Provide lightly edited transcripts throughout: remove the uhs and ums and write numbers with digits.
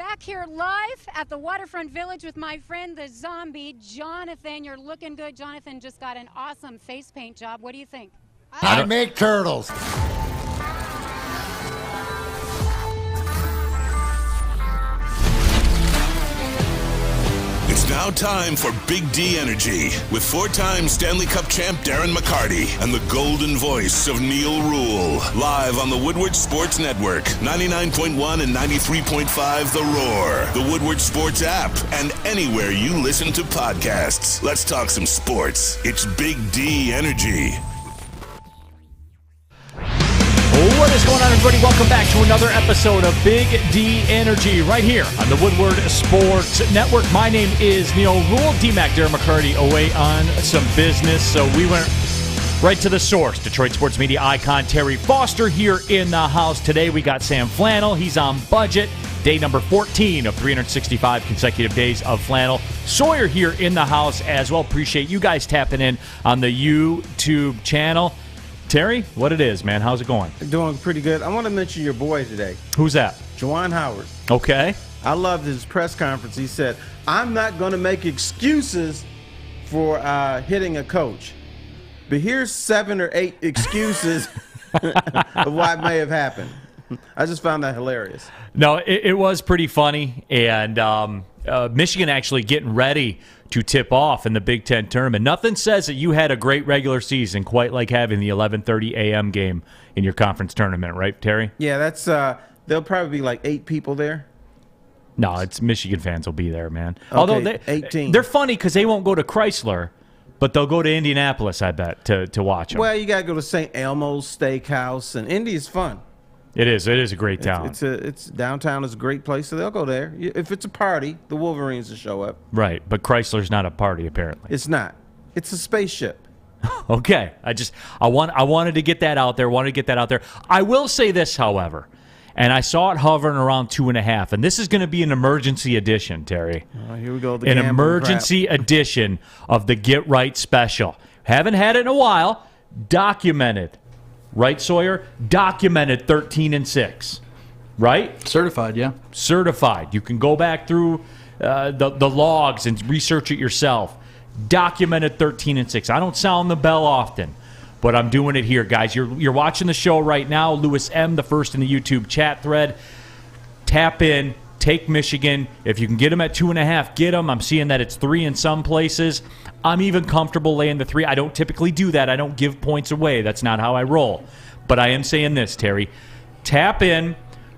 back here live at the Waterfront Village with my friend, the zombie, Jonathan. You're looking good. Jonathan just got an awesome face paint job. What do you think? I make turtles. It's now time for Big D Energy with four-time Stanley Cup champ Darren McCarty and the golden voice of Neil Rule. Live on the Woodward Sports Network, 99.1 and 93.5 The Roar, the Woodward Sports app, and anywhere you listen to podcasts. Let's talk some sports. It's Big D Energy. What is going on, everybody? Welcome back to another episode of Big D Energy right here on the Woodward Sports Network. My name is Neil Rule. D-Mac, Darren McCarty, away on some business. So we went right to the source. Detroit sports media icon Terry Foster here in the house. Today we got Sam Flannel. He's on budget. Day number 14 of 365 consecutive days of Flannel. Sawyer here in the house as well. Appreciate you guys tapping in on the YouTube channel. Terry, what it is, man? How's it going? Doing pretty good. I want to mention your boy today. Who's that? Juwan Howard. Okay. I loved his press conference. He said, I'm not going to make excuses for hitting a coach. But here's 7 or 8 excuses of why it may have happened. I just found that hilarious. No, it was pretty funny. And Michigan actually getting ready to tip off in the Big Ten tournament. Nothing says that you had a great regular season quite like having the 11:30 a.m. game in your conference tournament, right, Terry? Yeah, that's there'll probably be like 8 people there. No, it's Michigan fans will be there, man. Okay, Although 18. They're funny because they won't go to Chrysler, but they'll go to Indianapolis, I bet, to watch them. Well, you got to go to St. Elmo's Steakhouse, and Indy is fun. It is a great town. It's downtown is a great place, so they'll go there. If it's a party, the Wolverines will show up. Right, but Chrysler's not a party, apparently. It's not. It's a spaceship. Okay, I wanted to get that out there. I will say this, however, and I saw it hovering around 2.5, and this is going to be an emergency edition, Terry. Here we go. An emergency edition of the Get Right Special. Haven't had it in a while. Documented. Right, Sawyer? Documented 13-6. Right? Certified, yeah. Certified. You can go back through the logs and research it yourself. Documented 13-6. I don't sound the bell often, but I'm doing it here, guys. You're watching the show right now. Lewis M., the first in the YouTube chat thread. Tap in. Take Michigan. If you can get them at 2.5, get them. I'm seeing that it's 3 in some places. I'm even comfortable laying the 3. I don't typically do that. I don't give points away. That's not how I roll. But I am saying this, Terry. Tap in.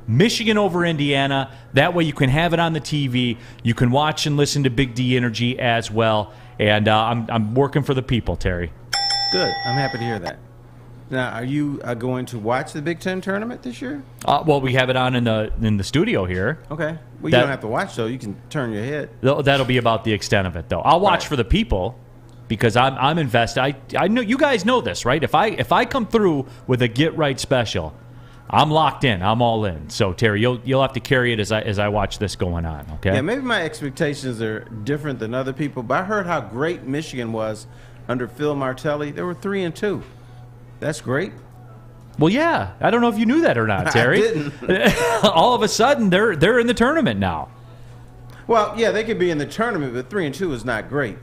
Michigan over Indiana. That way you can have it on the TV. You can watch and listen to Big D Energy as well. And I'm working for the people, Terry. Good. I'm happy to hear that. Now, are you going to watch the Big Ten tournament this year? Well, we have it on in the studio here. Okay. Well, you don't have to watch, though. You can turn your head. That'll be about the extent of it, though. I'll watch for the people because I'm invested. I know you guys know this, right? If I come through with a Get Right special, I'm locked in. I'm all in. So, Terry, you'll have to carry it as I watch this going on, okay? Yeah, maybe my expectations are different than other people, but I heard how great Michigan was under Phil Martelli. They were 3-2. That's great. Well, yeah. I don't know if you knew that or not, Terry. I didn't. All of a sudden, they're in the tournament now. Well, yeah, they could be in the tournament, but 3-2 is not great.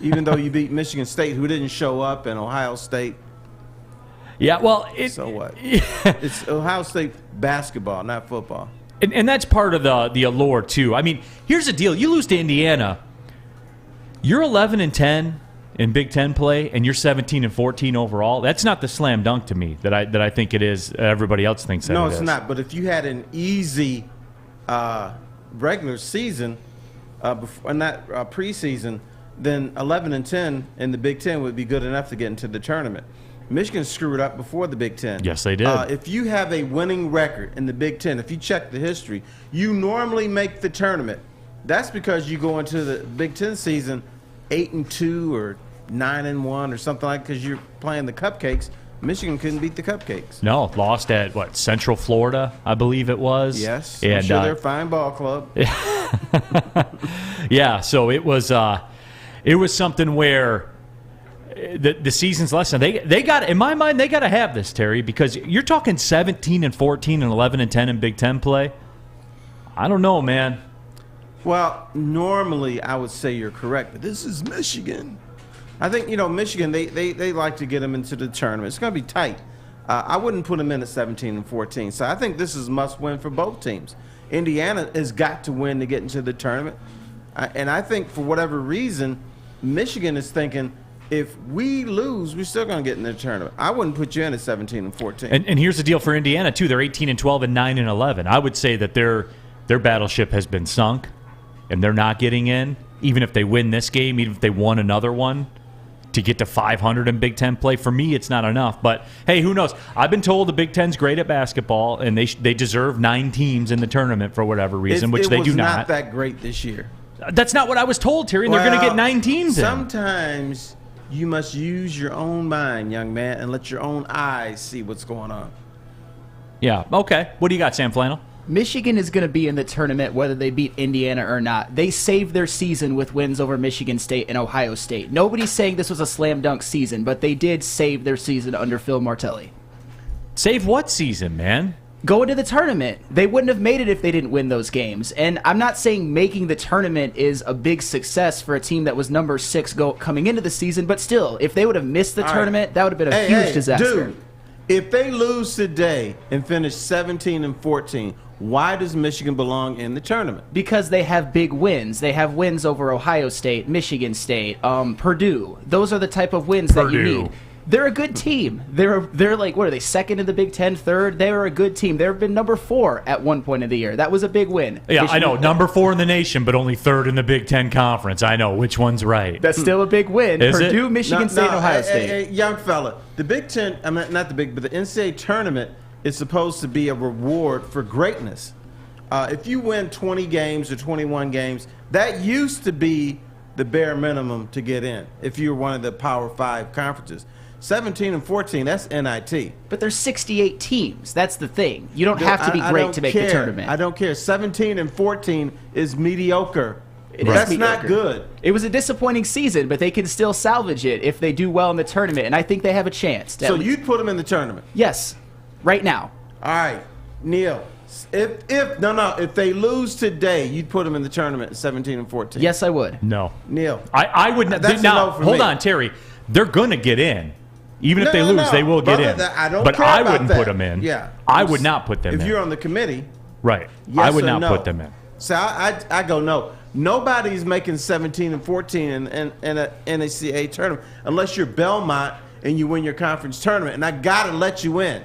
Even though you beat Michigan State, who didn't show up, and Ohio State. Yeah, well, so what? It's Ohio State basketball, not football. And that's part of the allure too. I mean, here's the deal: you lose to Indiana, you're 11-10. In Big Ten play, and you're 17-14 overall. That's not the slam dunk to me that I think it is. Everybody else thinks that. No, it it's is. not. But if you had an easy regular season, not preseason, then 11-10 in the Big Ten would be good enough to get into the tournament. Michigan screwed up before the Big Ten. Yes, they did. If you have a winning record in the Big Ten, if you check the history, you normally make the tournament. That's because you go into the Big Ten season 8-2 or 9-1 or something like, because you're playing the cupcakes. Michigan couldn't beat the cupcakes. No, lost at Central Florida, I believe it was. Yes, and I'm sure they're a fine ball club. Yeah, so it was something where the season's lesson. They got, in my mind, they got to have this, Terry, because you're talking 17-14 and 11-10 in Big Ten play. I don't know, man. Well, normally I would say you're correct, but this is Michigan. I think, Michigan, they like to get them into the tournament. It's going to be tight. I wouldn't put them in at 17 and 14. So I think this is must win for both teams. Indiana has got to win to get into the tournament. And I think for whatever reason, Michigan is thinking, if we lose, we're still going to get in the tournament. I wouldn't put you in at 17 and 14. And here's the deal for Indiana, too. They're 18 and 12 and 9 and 11. I would say that their battleship has been sunk, and they're not getting in, even if they win this game, even if they won another one, to get to 500 in Big Ten play. For me, it's not enough. But, hey, who knows? I've been told the Big Ten's great at basketball, and they deserve 9 teams in the tournament for whatever reason, which they do not. It was not that great this year. That's not what I was told, Terry, and they're going to get 9 teams in. Sometimes you must use your own mind, young man, and let your own eyes see what's going on. Yeah, okay. What do you got, Sam Flannel? Michigan is going to be in the tournament whether they beat Indiana or not. They saved their season with wins over Michigan State and Ohio State. Nobody's saying this was a slam dunk season, but they did save their season under Phil Martelli. Save what season, man? Go into the tournament. They wouldn't have made it if they didn't win those games. And I'm not saying making the tournament is a big success for a team that was number 6 coming into the season, but still, if they would have missed the tournament, that would have been a huge disaster. Dude, if they lose today and finish 17 and 14, why does Michigan belong in the tournament? Because they have big wins. They have wins over Ohio State, Michigan State, Purdue. Those are the type of wins that you need. They're a good team. They're like, what are they, second in the Big Ten, third? They're a good team. They've been number 4 at one point of the year. That was a big win. Yeah, I know. Number 4 in the nation, but only 3rd in the Big Ten Conference. I know. Which one's right? That's still a big win. Is Purdue, it? Michigan State, Ohio State. Hey, young fella, the Big Ten, I mean, not the big, but the NCAA tournament is supposed to be a reward for greatness. If you win 20 games or 21 games, that used to be the bare minimum to get in if you were one of the Power 5 conferences. 17 and 14, that's NIT. But there's 68 teams. That's the thing. You don't have to be great to make the tournament. I don't care. 17 and 14 is mediocre. That's not good. It was a disappointing season, but they can still salvage it if they do well in the tournament, and I think they have a chance. So you'd put them in the tournament? Yes, right now. All right, Neil. If they lose today, you'd put them in the tournament at 17 and 14. Yes, I would. No. Neil. I would not. That's now, a no for hold me. on, Terry. They're going to get in. Even if they lose, they will get in. I don't but care I about wouldn't that. put them in. Yeah. I would not put them in. If you're on the committee. Right. Yes I would or not no? put them in. So I go no. Nobody's making 17 and 14 in an NCAA tournament unless you're Belmont and you win your conference tournament. And I got to let you in.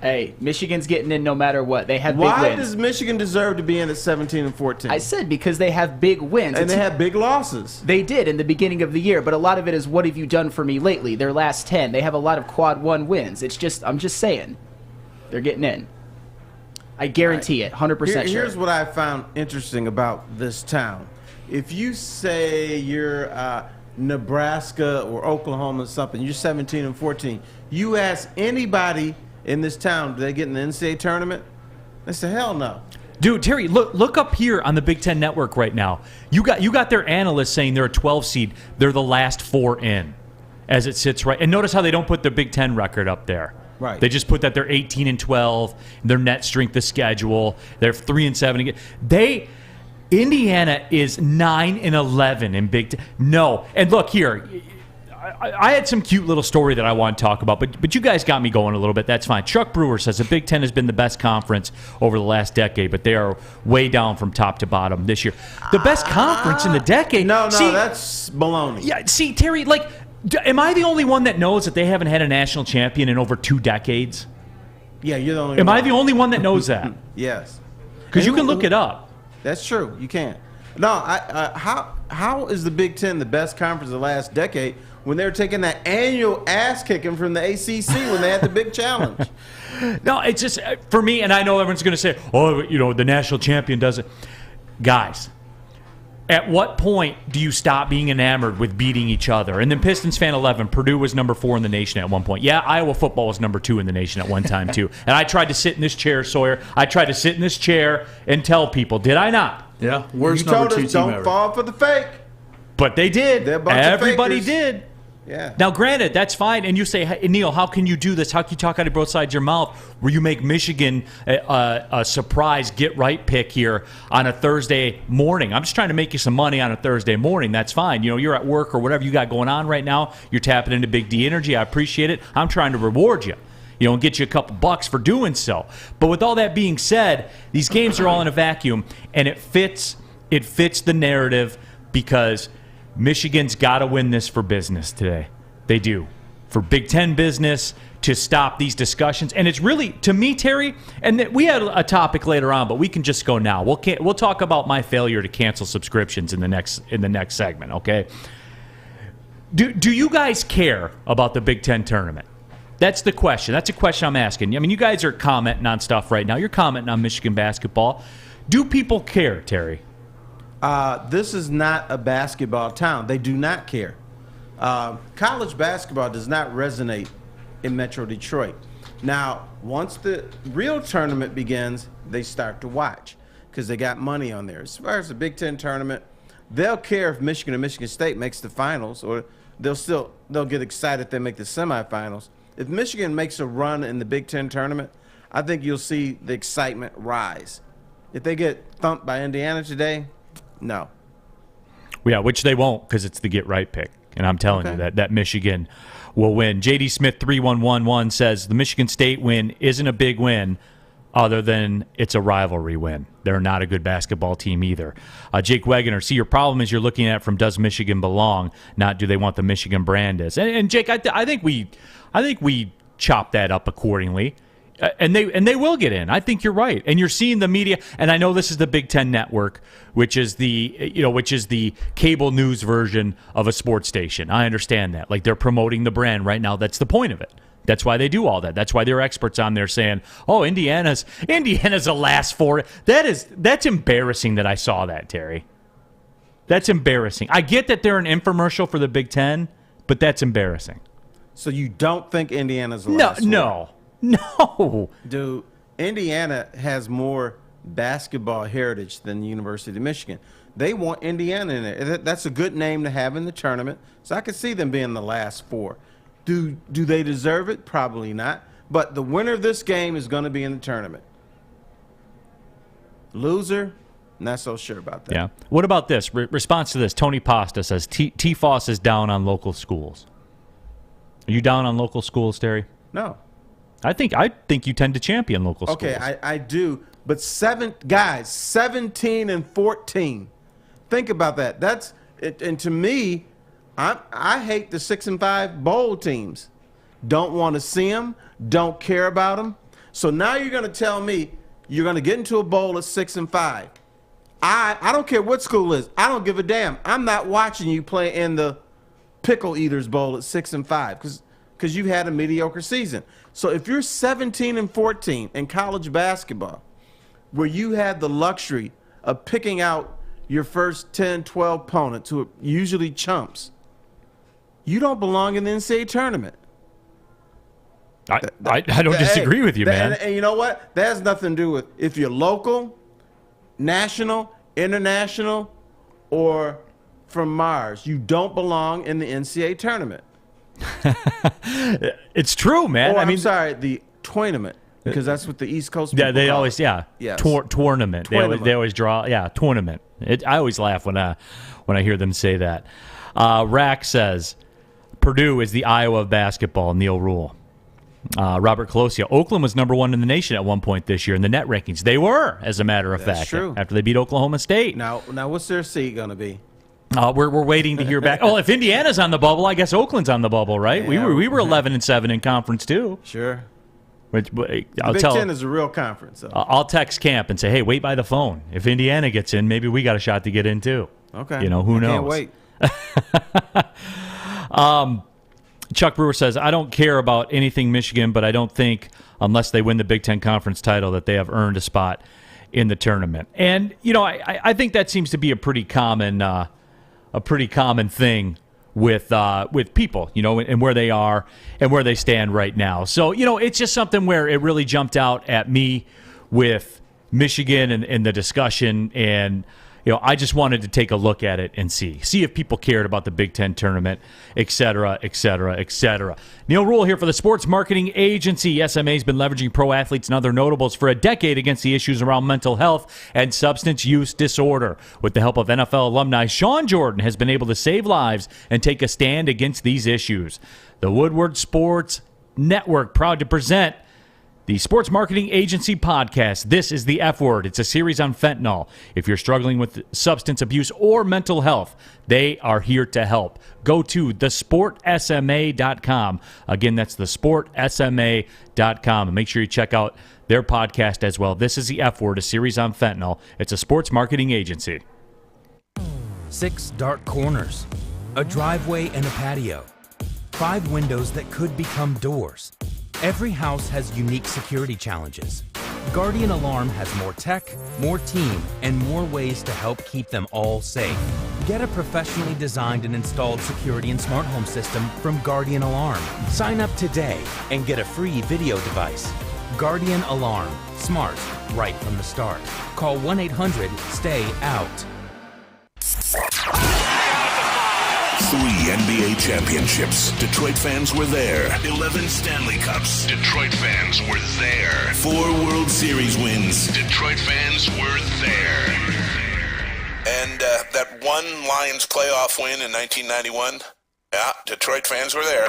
Hey, Michigan's getting in no matter what. They have big Why wins. does Michigan deserve to be in at 17 and 14? I said because they have big wins. And they have big losses. They did in the beginning of the year, but a lot of it is what have you done for me lately? Their last 10. They have a lot of quad 1 wins. I'm just saying. They're getting in. I guarantee it, 100% sure. Here's what I found interesting about this town. If you say you're Nebraska or Oklahoma or something, you're 17 and 14, you ask anybody in this town, do they get in the NCAA tournament? They say, hell no. Dude, Terry, look up here on the Big Ten Network right now. You got their analysts saying they're a 12 seed. They're the last 4 in, as it sits right. And notice how they don't put the Big Ten record up there. Right. They just put that they're 18 and 12. Their net strength of schedule. They're 3 and 7 again. Indiana is 9 and 11 in Big Ten. No, and look here. I had some cute little story that I want to talk about, but you guys got me going a little bit. That's fine. Chuck Brewer says the Big Ten has been the best conference over the last decade, but they are way down from top to bottom this year. The best conference in the decade. No, that's baloney. Yeah, see, Terry, am I the only one that knows that they haven't had a national champion in over 2 decades? Yeah, you're the only Am one. I the only one that knows that? Yes. Because you can look it up. That's true. You can. No, how is the Big Ten the best conference of the last decade when they were taking that annual ass kicking from the ACC when they had the big challenge? No, it's just, for me, and I know everyone's going to say, the national champion does it. Guys, at what point do you stop being enamored with beating each other? And then Pistons fan 11, Purdue was number 4 in the nation at one point. Yeah, Iowa football was number 2 in the nation at one time, too. And I tried to sit in this chair, Sawyer. I tried to sit in this chair and tell people, did I not? Yeah, worst you number told 2 us team don't ever. fall for the fake. But they did. They're a bunch of Everybody fakers. did. Yeah. Now, granted, that's fine. And you say, hey, Neil, how can you do this? How can you talk out of both sides of your mouth where you make Michigan a surprise get-right pick here on a Thursday morning? I'm just trying to make you some money on a Thursday morning. That's fine. You know, you're at work or whatever you got going on right now. You're tapping into Big D Energy. I appreciate it. I'm trying to reward you. You know, and get you a couple bucks for doing so. But with all that being said, these games are all in a vacuum, and it fits the narrative because Michigan's got to win this for business today. They do. For Big Ten business, to stop these discussions. And it's really, to me, Terry, and we had a topic later on, but we can just go now. We'll talk about my failure to cancel subscriptions in the next segment, okay? Do you guys care about the Big Ten tournament? That's the question. That's a question I'm asking. I mean, you guys are commenting on stuff right now. You're commenting on Michigan basketball. Do people care, Terry? This is not a basketball town. They do not care. College basketball does not resonate in Metro Detroit. Now, once the real tournament begins, they start to watch because they got money on there. As far as the Big Ten tournament, they'll care if Michigan or Michigan State makes the finals, or they'll get excited if they make the semifinals. If Michigan makes a run in the Big Ten tournament, I think you'll see the excitement rise. If they get thumped by Indiana today, no. Yeah, which they won't because it's the get-right pick. And I'm telling you that Michigan will win. J.D. Smith 3111 says the Michigan State win isn't a big win other than it's a rivalry win. They're not a good basketball team either. Jake Wegener, see, your problem is you're looking at it from does Michigan belong, not do they want the Michigan brand is. And Jake, I think we chop that up accordingly. And they will get in. I think you're right. And you're seeing the media, and I know this is the Big Ten Network, which is the cable news version of a sports station. I understand that. Like, they're promoting the brand right now. That's the point of it. That's why they do all that. That's why they're experts on there saying, "Oh, Indiana's a last four." That's embarrassing that I saw that, Terry. That's embarrassing. I get that they're an infomercial for the Big Ten, but that's embarrassing. So you don't think Indiana's the last four? No. Dude, Indiana has more basketball heritage than the University of Michigan. They want Indiana in there. That's a good name to have in the tournament. So I could see them being the last four. Do they deserve it? Probably not. But the winner of this game is going to be in the tournament. Loser, not so sure about that. Yeah. What about this? Response to this, Tony Pasta says TFOS is down on local schools. Are you down on local schools, Terry? No. I think you tend to champion local schools. Okay, I do. But 17 and 14. Think about that. That's it, and to me, I hate the 6 and 5 bowl teams. Don't want to see them. Don't care about them. So now you're going to tell me you're going to get into a bowl at 6 and 5. I don't care what school it is. I don't give a damn. I'm not watching you play in the Pickle Eaters Bowl at 6 and 5 because you had a mediocre season. So if you're 17 and 14 in college basketball, where you had the luxury of picking out your first 10, 12 opponents who are usually chumps, you don't belong in the NCAA tournament. I don't disagree with you, man. And you know what? That has nothing to do with if you're local, national, international, or from Mars. You don't belong in the NCAA tournament. It's true, man. Or, I'm sorry, the tournament, because that's what the East Coast people they call always, it. Yes. Tournament. They always draw, tournament. I always laugh when I hear them say that. Rack says, Purdue is the Iowa of basketball, Neil Rule. Robert Colosio, Oakland was number 1 in the nation at one point this year in the net rankings. They were, as a matter of fact, true. After they beat Oklahoma State. Now what's their seed going to be? We're waiting to hear back. Oh, if Indiana's on the bubble, I guess Oakland's on the bubble, right? Yeah. We were 11-7 in conference too. Sure. Which, Big Ten is a real conference. So. I'll text Camp and say, hey, wait by the phone. If Indiana gets in, maybe we got a shot to get in too. Okay. Who knows? Can't wait. Chuck Brewer says, I don't care about anything Michigan, but I don't think, unless they win the Big Ten Conference title, that they have earned a spot in the tournament. And, I think that seems to be a pretty common thing with people, and where they are and where they stand right now. So, it's just something where it really jumped out at me with Michigan and the discussion. And, I just wanted to take a look at it and see if people cared about the Big Ten tournament, et cetera, et cetera, et cetera. Neil Rule here for the Sports Marketing Agency. SMA's been leveraging pro athletes and other notables for a decade against the issues around mental health and substance use disorder. With the help of NFL alumni, Sean Jordan has been able to save lives and take a stand against these issues. The Woodward Sports Network, proud to present the Sports Marketing Agency podcast. This is the F Word. It's a series on fentanyl. If you're struggling with substance abuse or mental health, they are here to help. Go to thesportsma.com. Again, that's thesportsma.com. And make sure you check out their podcast as well. This is the F Word, a series on fentanyl. It's a sports marketing agency. 6 dark corners, a driveway and a patio, 5 windows that could become doors. Every house has unique security challenges. Guardian Alarm has more tech, more team, and more ways to help keep them all safe. Get a professionally designed and installed security and smart home system from Guardian Alarm. Sign up today and get a free video device. Guardian Alarm. Smart, right from the start. Call 1-800-STAY-OUT. 3 NBA championships. Detroit fans were there. 11 Stanley Cups. Detroit fans were there. 4 World Series wins. Detroit fans were there. And that one Lions playoff win in 1991. Yeah, Detroit fans were there.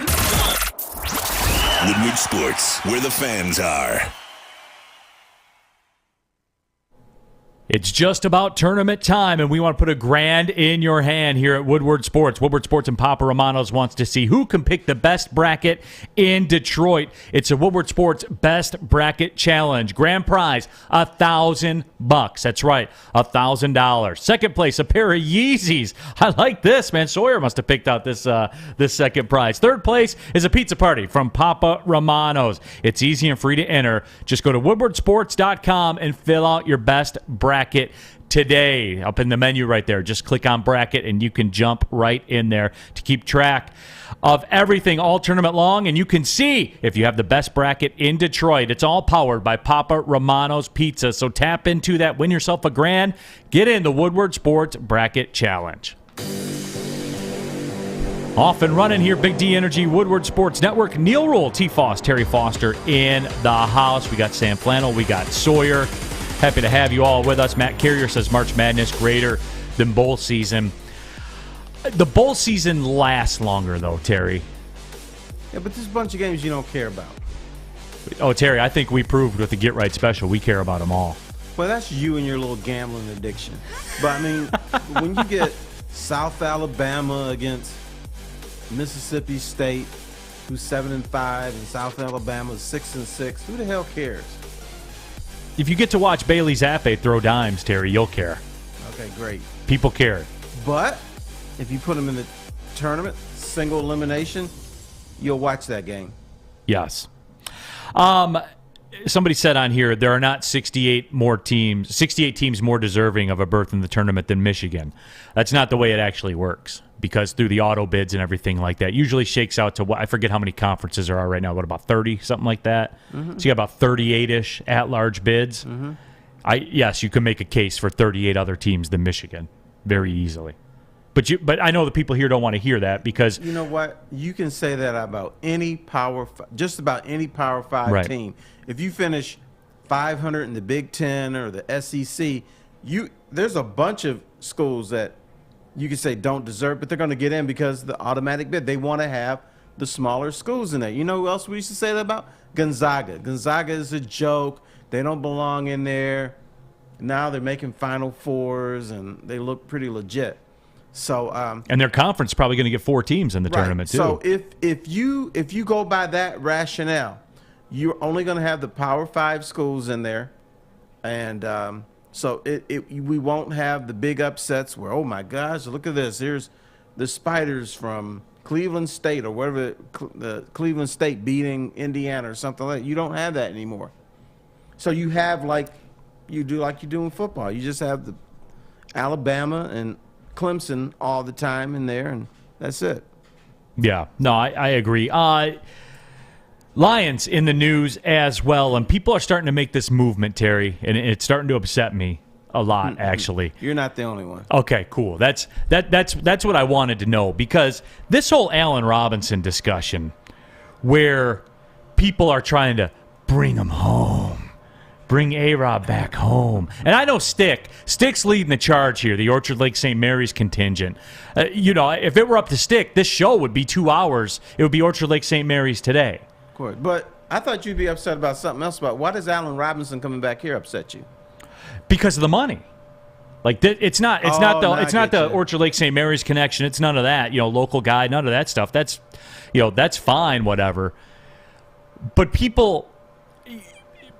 Woodward Sports, where the fans are. It's just about tournament time, and we want to put $1,000 in your hand here at Woodward Sports. Woodward Sports and Papa Romano's wants to see who can pick the best bracket in Detroit. It's a Woodward Sports Best Bracket Challenge. Grand prize, $1,000. That's right, $1,000. Second place, a pair of Yeezys. I like this, man. Sawyer must have picked out this second prize. Third place is a pizza party from Papa Romano's. It's easy and free to enter. Just go to woodwardsports.com and fill out your best bracket today. Up in the menu right there, just click on bracket and you can jump right in there to keep track of everything all tournament long, and you can see if you have the best bracket in Detroit. It's all powered by Papa Romano's Pizza, so tap into that, win yourself $1,000. Get in the Woodward Sports Bracket Challenge. Off and running here, Big D Energy, Woodward Sports Network. Neil Rule, T. Foss, Terry Foster in the house. We got Sam Flannel, we got Sawyer. Happy to have you all with us. Matt Carrier says March Madness greater than bowl season. The bowl season lasts longer, though, Terry. Yeah, but there's a bunch of games you don't care about. Oh, Terry, I think we proved with the Get Right Special we care about them all. Well, that's you and your little gambling addiction. But, I mean, when you get South Alabama against Mississippi State, who's 7-5, and South Alabama is 6-6, who the hell cares? If you get to watch Bailey Zappa throw dimes, Terry, you'll care. Okay, great. People care. But if you put them in the tournament, single elimination, you'll watch that game. Yes. Somebody said on here there are not 68 teams more deserving of a berth in the tournament than Michigan. That's not the way it actually works, because through the auto bids and everything like that, usually shakes out to what I forget how many conferences there are right now. What, about 30, something like that? Mm-hmm. So you got about 38-ish at-large bids. Mm-hmm. Yes, you can make a case for 38 other teams than Michigan very easily. But I know the people here don't want to hear that, because you know what? You can say that about any just about any Power 5 right. team. If you finish 500 in the Big Ten or the SEC, there's a bunch of schools that you can say don't deserve, but they're going to get in because the automatic bid. They want to have the smaller schools in there. You know who else we used to say that about? Gonzaga. Gonzaga is a joke. They don't belong in there. Now they're making Final Fours, and they look pretty legit. So and their conference is probably going to get 4 teams in the right. tournament too. So if you go by that rationale, you're only going to have the Power 5 schools in there, and so we won't have the big upsets where, oh my gosh, look at this. Here's the Spiders from Cleveland State or whatever, the Cleveland State beating Indiana or something like that. You don't have that anymore. So you have like you do in football. You just have the Alabama and Clemson all the time in there, and that's it. Yeah, no, I agree. Lions in the news as well, and people are starting to make this movement, Terry, and it's starting to upset me. a lot, actually. You're not the only one. Okay, cool. That's what I wanted to know, because this whole Allen Robinson discussion, where people are trying to bring him home, bring A-Rob back home, and I know Stick's leading the charge here, the Orchard Lake St. Mary's contingent. If it were up to Stick, this show would be 2 hours. It would be Orchard Lake St. Mary's today. Of course, but I thought you'd be upset about something else. Why does Allen Robinson coming back here upset you? Because of the money. Like it's not the Orchard Lake St. Mary's connection. It's none of that. Local guy, none of that stuff. That's fine, whatever. But people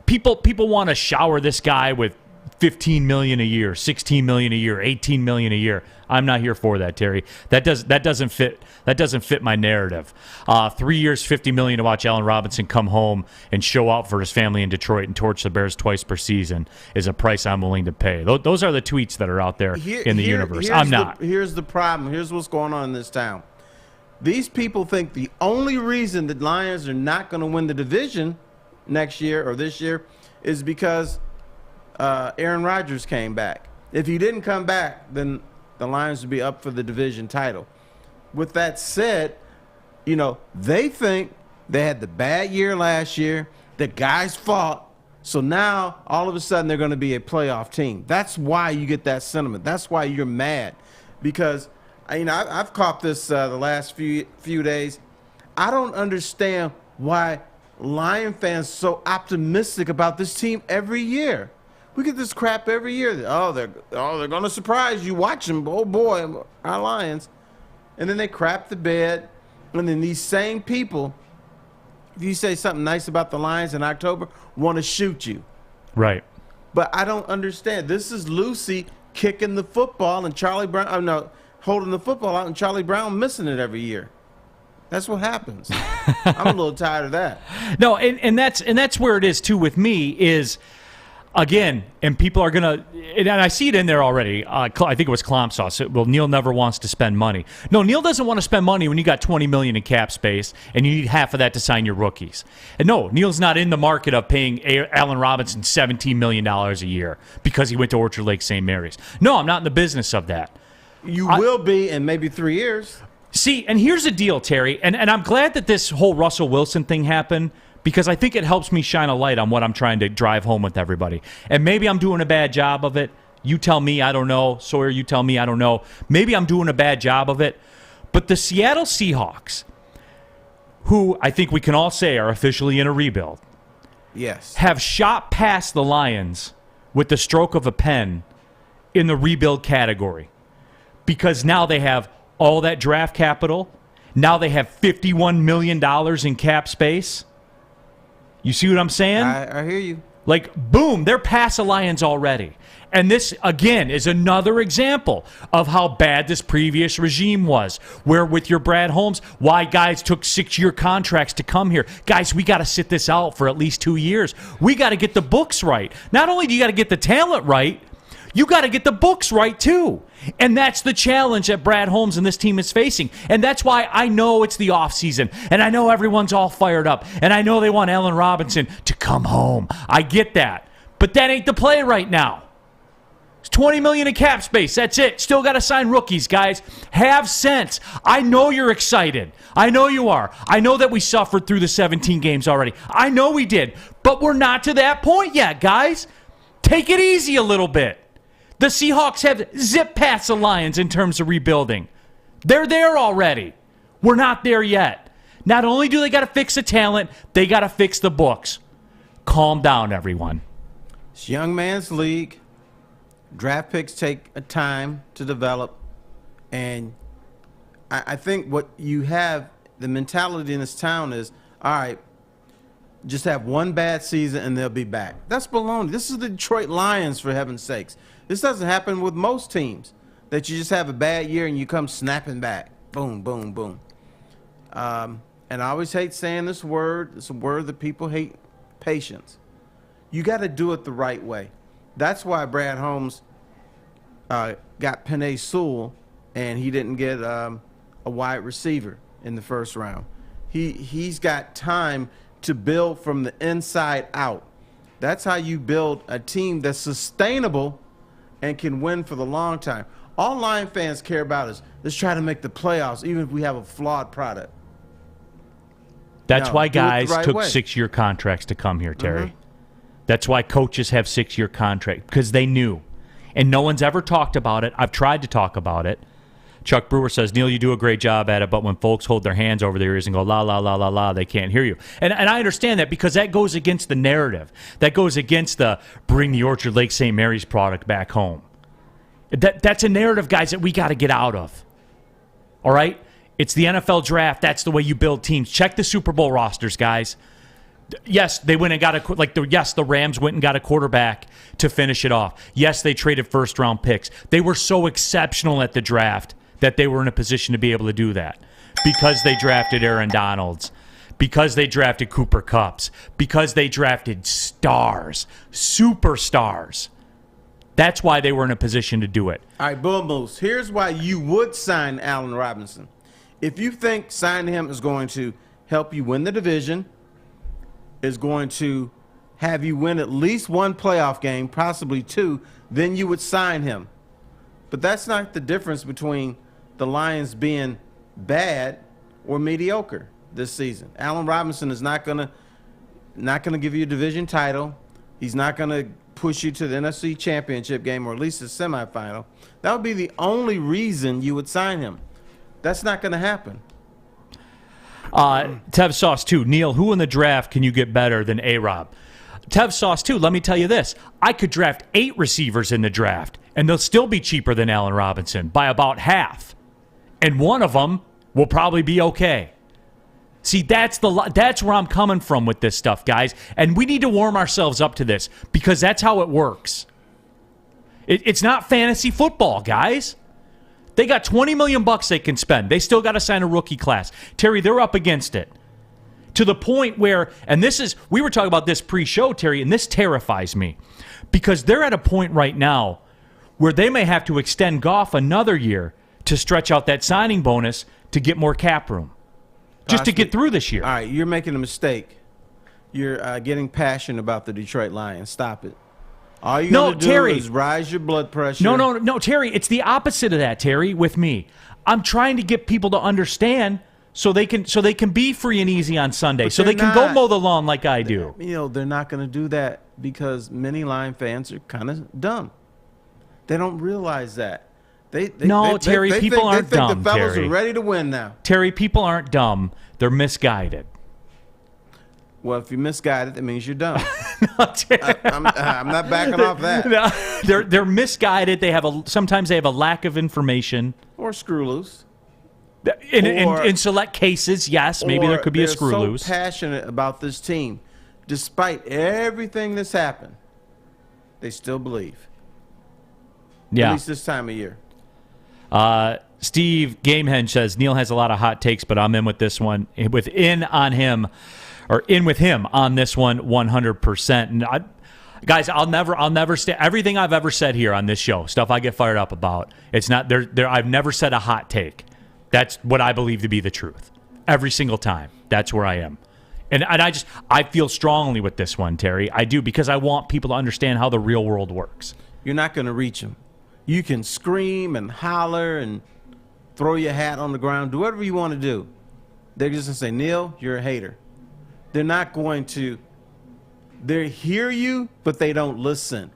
want to shower this guy with $15 million a year, $16 million a year, $18 million a year. I'm not here for that, Terry. That doesn't fit my narrative. 3 years, $50 million to watch Allen Robinson come home and show out for his family in Detroit and torch the Bears twice per season is a price I'm willing to pay. Those are the tweets that are out there in the universe. I'm not. Here's the problem. Here's what's going on in this town. These people think the only reason the Lions are not going to win the division next year or this year is because Aaron Rodgers came back. If he didn't come back, then the Lions would be up for the division title. With that said, they think they had the bad year last year, the guys fought, so now all of a sudden they're going to be a playoff team. That's why you get that sentiment. That's why you're mad, because I've caught this the last few days. I don't understand why Lion fans are so optimistic about this team every year. We get this crap every year. They're going to surprise you. Watch them. Oh, boy, our Lions. And then they crap the bed. And then these same people, if you say something nice about the Lions in October, want to shoot you. Right. But I don't understand. This is Lucy kicking the football and Charlie Brown, holding the football out and Charlie Brown missing it every year. That's what happens. I'm a little tired of that. No, and that's where it is, too, with me is – again, and people are going to, and I see it in there already. I think it was Clomp Sauce. Well, Neil never wants to spend money. No, Neil doesn't want to spend money when you got $20 million in cap space and you need half of that to sign your rookies. And no, Neil's not in the market of paying Allen Robinson $17 million a year because he went to Orchard Lake St. Mary's. No, I'm not in the business of that. You will be in maybe 3 years. See, and here's the deal, Terry, and I'm glad that this whole Russell Wilson thing happened, because I think it helps me shine a light on what I'm trying to drive home with everybody. And maybe I'm doing a bad job of it. You tell me, I don't know. Sawyer, you tell me, I don't know. Maybe I'm doing a bad job of it. But the Seattle Seahawks, who I think we can all say are officially in a rebuild, yes, have shot past the Lions with the stroke of a pen in the rebuild category. Because now they have all that draft capital. Now they have $51 million in cap space. You see what I'm saying? I hear you. Like, boom, they're past the Lions already. And this, again, is another example of how bad this previous regime was, where with your Brad Holmes, why guys took 6-year contracts to come here. Guys, we got to sit this out for at least 2 years. We got to get the books right. Not only do you got to get the talent right, you got to get the books right, too. And that's the challenge that Brad Holmes and this team is facing. And that's why I know it's the offseason. And I know everyone's all fired up. And I know they want Allen Robinson to come home. I get that. But that ain't the play right now. It's $20 million in cap space. That's it. Still got to sign rookies, guys. Have sense. I know you're excited. I know you are. I know that we suffered through the 17 games already. I know we did. But we're not to that point yet, guys. Take it easy a little bit. The Seahawks have zipped past the Lions in terms of rebuilding. They're there already. We're not there yet. Not only do they got to fix the talent, they got to fix the books. Calm down, everyone. It's young man's league. Draft picks take a time to develop. And I think what you have, the mentality in this town is, all right, just have one bad season and they'll be back. That's baloney. This is the Detroit Lions, for heaven's sakes. This doesn't happen with most teams, that you just have a bad year and you come snapping back. Boom, boom, boom. And I always hate saying this word. It's a word that people hate, patience. You got to do it the right way. That's why Brad Holmes got Penei Sewell and he didn't get a wide receiver in the first round. He's got time to build from the inside out. That's how you build a team that's sustainable, and can win for the long time. All Lion fans care about is let's try to make the playoffs, even if we have a flawed product. That's why guys right took way. 6-year contracts to come here, Terry. That's why coaches have 6-year contracts, because they knew. And no one's ever talked about it. I've tried to talk about it. Chuck Brewer says, Neil, you do a great job at it, but when folks hold their hands over their ears and go, la, la, la, la, la, they can't hear you. And I understand that because that goes against the narrative. That goes against the bring the Orchard Lake St. Mary's product back home. That's a narrative, guys, that we got to get out of. All right? It's the NFL draft. That's the way you build teams. Check the Super Bowl rosters, guys. Yes, they went and got the Rams went and got a quarterback to finish it off. Yes, they traded first-round picks. They were so exceptional at the draft that they were in a position to be able to do that because they drafted Aaron Donalds, because they drafted Cooper Kupps, because they drafted stars, superstars. That's why they were in a position to do it. All right, Bull Moose, here's why you would sign Allen Robinson. If you think signing him is going to help you win the division, is going to have you win at least one playoff game, possibly two, then you would sign him. But that's not the difference between the Lions being bad or mediocre this season. Allen Robinson is not gonna give you a division title. He's not gonna push you to the NFC Championship game or at least the semifinal. That would be the only reason you would sign him. That's not gonna happen. Tev Sauce 2. Neil, who in the draft can you get better than A-Rob? Tev Sauce 2, let me tell you this. I could draft 8 receivers in the draft, and they'll still be cheaper than Allen Robinson by about half. And one of them will probably be okay. See, that's where I'm coming from with this stuff, guys. And we need to warm ourselves up to this because that's how it works. It's not fantasy football, guys. They got $20 million they can spend. They still got to sign a rookie class. Terry, they're up against it. To the point where, and we were talking about this pre-show, Terry, and this terrifies me. Because they're at a point right now where they may have to extend Goff another year to stretch out that signing bonus to get more cap room. Just to get through this year. All right, you're making a mistake. You're getting passionate about the Detroit Lions. Stop it. All you got to do is rise your blood pressure. No, Terry. It's the opposite of that, Terry, with me. I'm trying to get people to understand so they can be free and easy on Sunday, so they can go mow the lawn like I do. They're not going to do that because many Lion fans are kind of dumb. They don't realize that. Terry, people aren't dumb. The fellas Terry. are ready to win now. Terry, people aren't dumb. They're misguided. Well, if you're misguided, that means you're dumb. Terry. I'm not backing off that. No, they're misguided. Sometimes they have a lack of information. Or screw loose. In select cases, yes, maybe there could be a screw loose. They're so passionate about this team. Despite everything that's happened, they still believe. Yeah. At least this time of year. Steve Gamehenge says, Neil has a lot of hot takes, but I'm in with this one. In with him on this one 100%. And guys, I'll never say everything I've ever said here on this show, stuff I get fired up about. It's not there. I've never said a hot take. That's what I believe to be the truth. Every single time. That's where I am. And I feel strongly with this one, Terry. I do, because I want people to understand how the real world works. You're not going to reach them. You can scream and holler and throw your hat on the ground, do whatever you want to do. They're just going to say, Neil, you're a hater. They're not going to. They hear you, but they don't listen.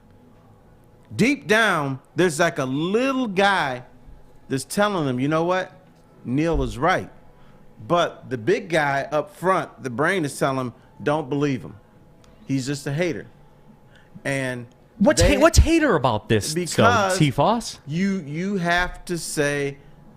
Deep down, there's like a little guy that's telling them, you know what? Neil is right. But the big guy up front, the brain is telling him, don't believe him. He's just a hater. And what's hater about this? Because T-Foss? You have to say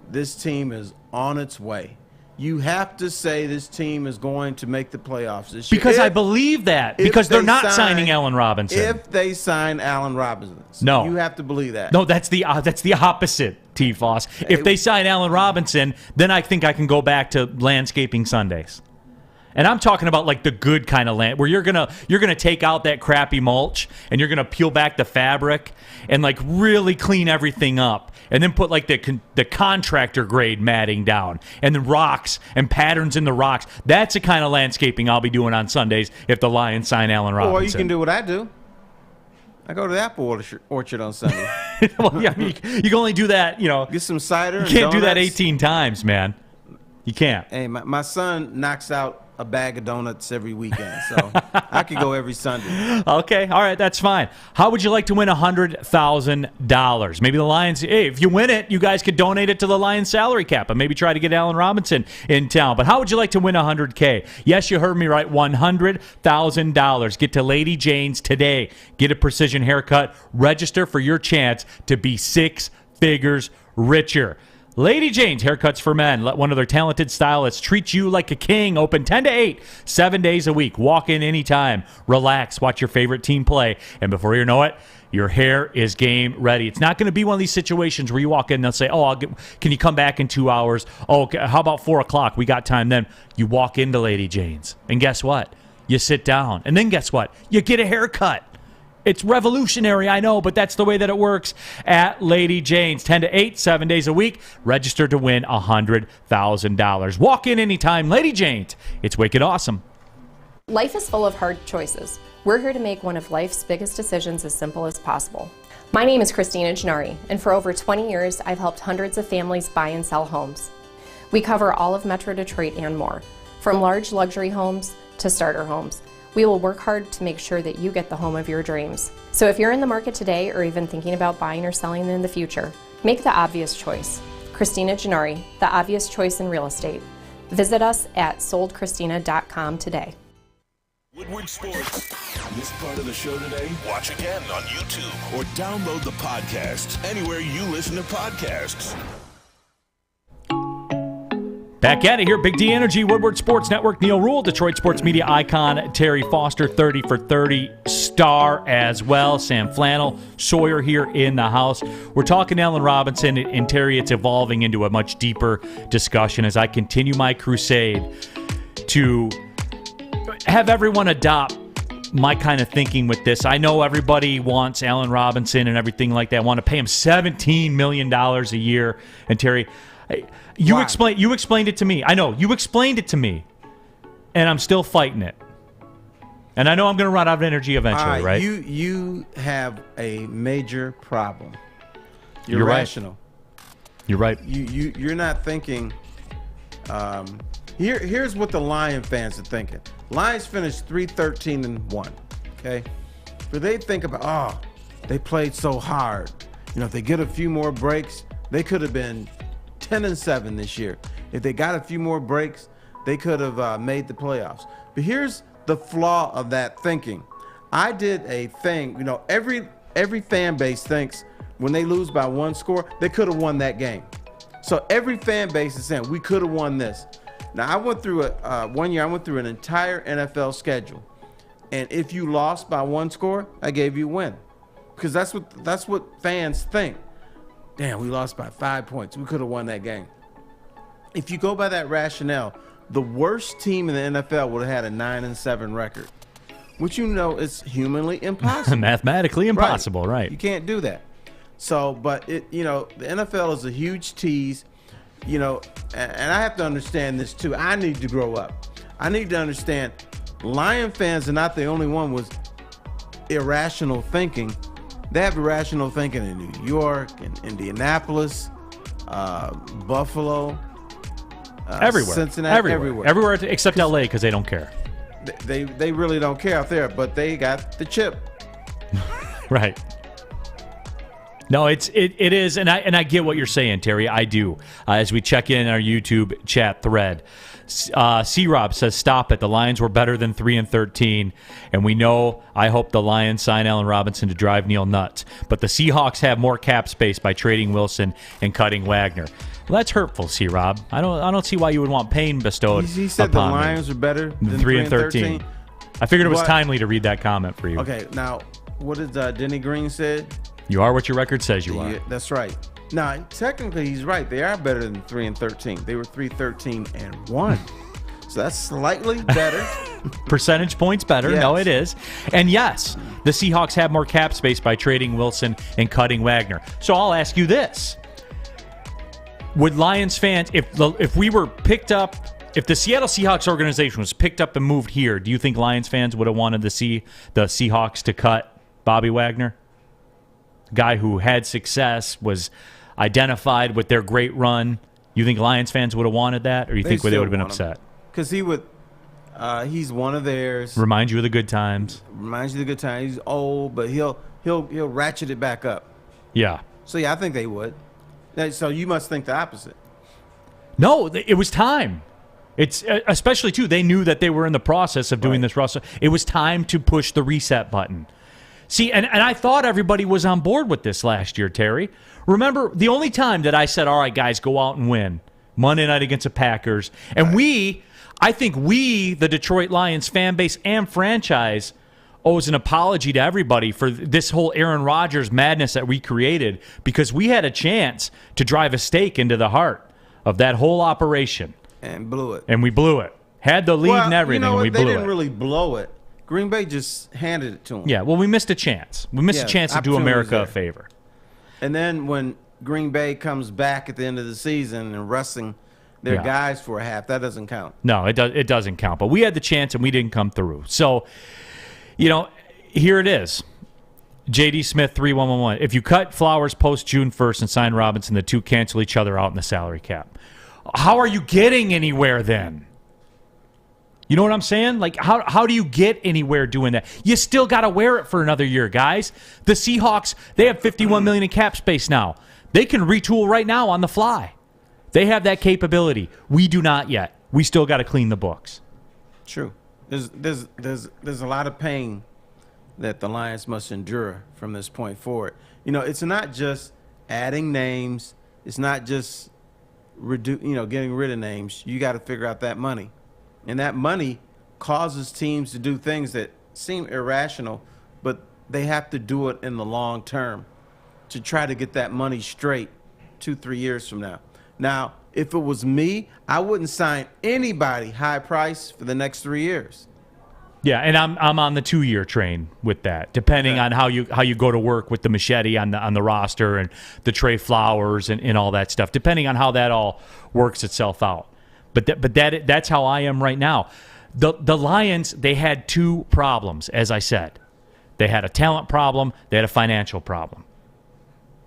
this team is on its way. You have to say this team is going to make the playoffs this year. Because I believe that. Because they're not signing Allen Robinson. If they sign Allen Robinson. No. You have to believe that. No, that's the opposite, T-Foss. If they sign Allen Robinson, then I think I can go back to landscaping Sundays. And I'm talking about like the good kind of land where you're gonna take out that crappy mulch and you're gonna peel back the fabric and like really clean everything up and then put like the contractor grade matting down and the rocks and patterns in the rocks. That's the kind of landscaping I'll be doing on Sundays if the Lions sign Allen Robinson. Or you can do what I do. I go to the apple orchard on Sunday. Well, yeah, you can only do that, Get some cider. You and can't do that donuts. 18 times, man. You can't. Hey, my son knocks out a bag of donuts every weekend, so I could go every Sunday. Okay, all right, that's fine. How would you like to win $100,000? Maybe the Lions, hey, if you win it, you guys could donate it to the Lions salary cap and maybe try to get Allen Robinson in town. But how would you like to win $100K? Yes, you heard me right, $100,000. Get to Lady Jane's today. Get a precision haircut. Register for your chance to be 6 figures richer. Lady Jane's Haircuts for Men. Let one of their talented stylists treat you like a king. Open 10 to 8, 7 days a week. Walk in anytime. Relax. Watch your favorite team play. And before you know it, your hair is game ready. It's not going to be one of these situations where you walk in and they'll say, can you come back in 2 hours? Oh, okay, how about 4 o'clock? We got time then. You walk into Lady Jane's. And guess what? You sit down. And then guess what? You get a haircut. It's revolutionary, I know, but that's the way that it works at Lady Jane's. 10 to 8, 7 days a week. Register to win $100,000. Walk in anytime. Lady Jane's. It's wicked awesome. Life is full of hard choices. We're here to make one of life's biggest decisions as simple as possible. My name is Christina Gennari, and for over 20 years, I've helped hundreds of families buy and sell homes. We cover all of Metro Detroit and more, from large luxury homes to starter homes. We will work hard to make sure that you get the home of your dreams. So if you're in the market today or even thinking about buying or selling in the future, make the obvious choice. Christina Gennari, the obvious choice in real estate. Visit us at soldchristina.com today. Woodward Sports. Missed part of the show today? Watch again on YouTube or download the podcast anywhere you listen to podcasts. Back at it here, Big D Energy, Woodward Sports Network, Neil Rule, Detroit sports media icon, Terry Foster, 30 for 30 star as well, Sam Flannel, Sawyer here in the house. We're talking Allen Robinson, and Terry, it's evolving into a much deeper discussion as I continue my crusade to have everyone adopt my kind of thinking with this. I know everybody wants Allen Robinson and everything like that, want to pay him $17 million a year, and Terry... You explained it to me. I know. You explained it to me. And I'm still fighting it. And I know I'm going to run out of energy eventually, right? You have a major problem. You're rational. Right. You're right. You're not thinking. Here's what the Lion fans are thinking. Lions finished 3-13-1. Okay, but they think about they played so hard. If they get a few more breaks, they could have been 10-7 this year. If they got a few more breaks, they could have made the playoffs. But here's the flaw of that thinking. I did a thing. Every fan base thinks when they lose by 1 score, they could have won that game. So every fan base is saying we could have won this. Now I went through one year. I went through an entire NFL schedule, and if you lost by 1 score, I gave you a win, because that's what fans think. Damn, we lost by 5 points. We could have won that game. If you go by that rationale, the worst team in the NFL would have had a 9-7 record, which is humanly impossible. Mathematically impossible, right? You can't do that. So, but the NFL is a huge tease, and I have to understand this too. I need to grow up. I need to understand Lion fans are not the only one with irrational thinking. They have irrational thinking in New York, in Indianapolis, Buffalo, everywhere, Cincinnati, everywhere except LA, because they don't care. They really don't care out there, but they got the chip. Right. No, it is, and I get what you're saying, Terry. I do. As we check in our YouTube chat thread, C-Rob says, "Stop it. The Lions were better than 3-13, and we know. I hope the Lions sign Allen Robinson to drive Neil nuts. But the Seahawks have more cap space by trading Wilson and cutting Wagner." Well, that's hurtful, C-Rob. I don't see why you would want pain bestowed. He said the Lions are better than 3-13. I figured it was timely to read that comment for you. Okay, now what did Denny Green said? You are what your record says you are. That's right. Now, technically, he's right. They are better than 3-13. They were 3-13-1. So that's slightly better. Percentage points better. Yes. No, it is. And yes, the Seahawks have more cap space by trading Wilson and cutting Wagner. So I'll ask you this. Would Lions fans, if we were picked up, if the Seattle Seahawks organization was picked up and moved here, do you think Lions fans would have wanted to see the Seahawks to cut Bobby Wagner? guy who had success, was identified with their great run. You think Lions fans would have wanted that, or you think they would have been upset? Because he's one of theirs. Remind you of the good times. Reminds you of the good times. He's old, but he'll ratchet it back up. Yeah. So yeah, I think they would. So you must think the opposite. No, it was time. It's especially too. They knew that they were in the process of doing this roster. It was time to push the reset button. See, and I thought everybody was on board with this last year, Terry. Remember, the only time that I said, all right, guys, go out and win, Monday night against the Packers. And I think the Detroit Lions fan base and franchise, owes an apology to everybody for this whole Aaron Rodgers madness that we created, because we had a chance to drive a stake into the heart of that whole operation. And blew it. And we blew it. Had the lead and everything, and we blew it. They didn't really blow it. Green Bay just handed it to them. Yeah, well, we missed a chance. We missed a chance to do America a favor. And then when Green Bay comes back at the end of the season and resting their guys for a half, that doesn't count. No, it doesn't count. But we had the chance, and we didn't come through. So, here it is. J.D. Smith, 3111. If you cut Flowers post June 1st and sign Robinson, the two cancel each other out in the salary cap. How are you getting anywhere then? You know what I'm saying? Like, how do you get anywhere doing that? You still got to wear it for another year, guys. The Seahawks, they have $51 million in cap space now. They can retool right now on the fly. They have that capability. We do not yet. We still got to clean the books. True. There's a lot of pain that the Lions must endure from this point forward. It's not just adding names. It's not just getting rid of names. You got to figure out that money. And that money causes teams to do things that seem irrational, but they have to do it in the long term to try to get that money straight 2-3 years from now. Now, if it was me, I wouldn't sign anybody high price for the next 3 years. Yeah, and I'm on the 2-year train with that, depending on how you go to work with the machete on the roster and the Trey Flowers and all that stuff, depending on how that all works itself out. But that's how I am right now. The Lions, they had two problems, as I said. They had a talent problem. They had a financial problem.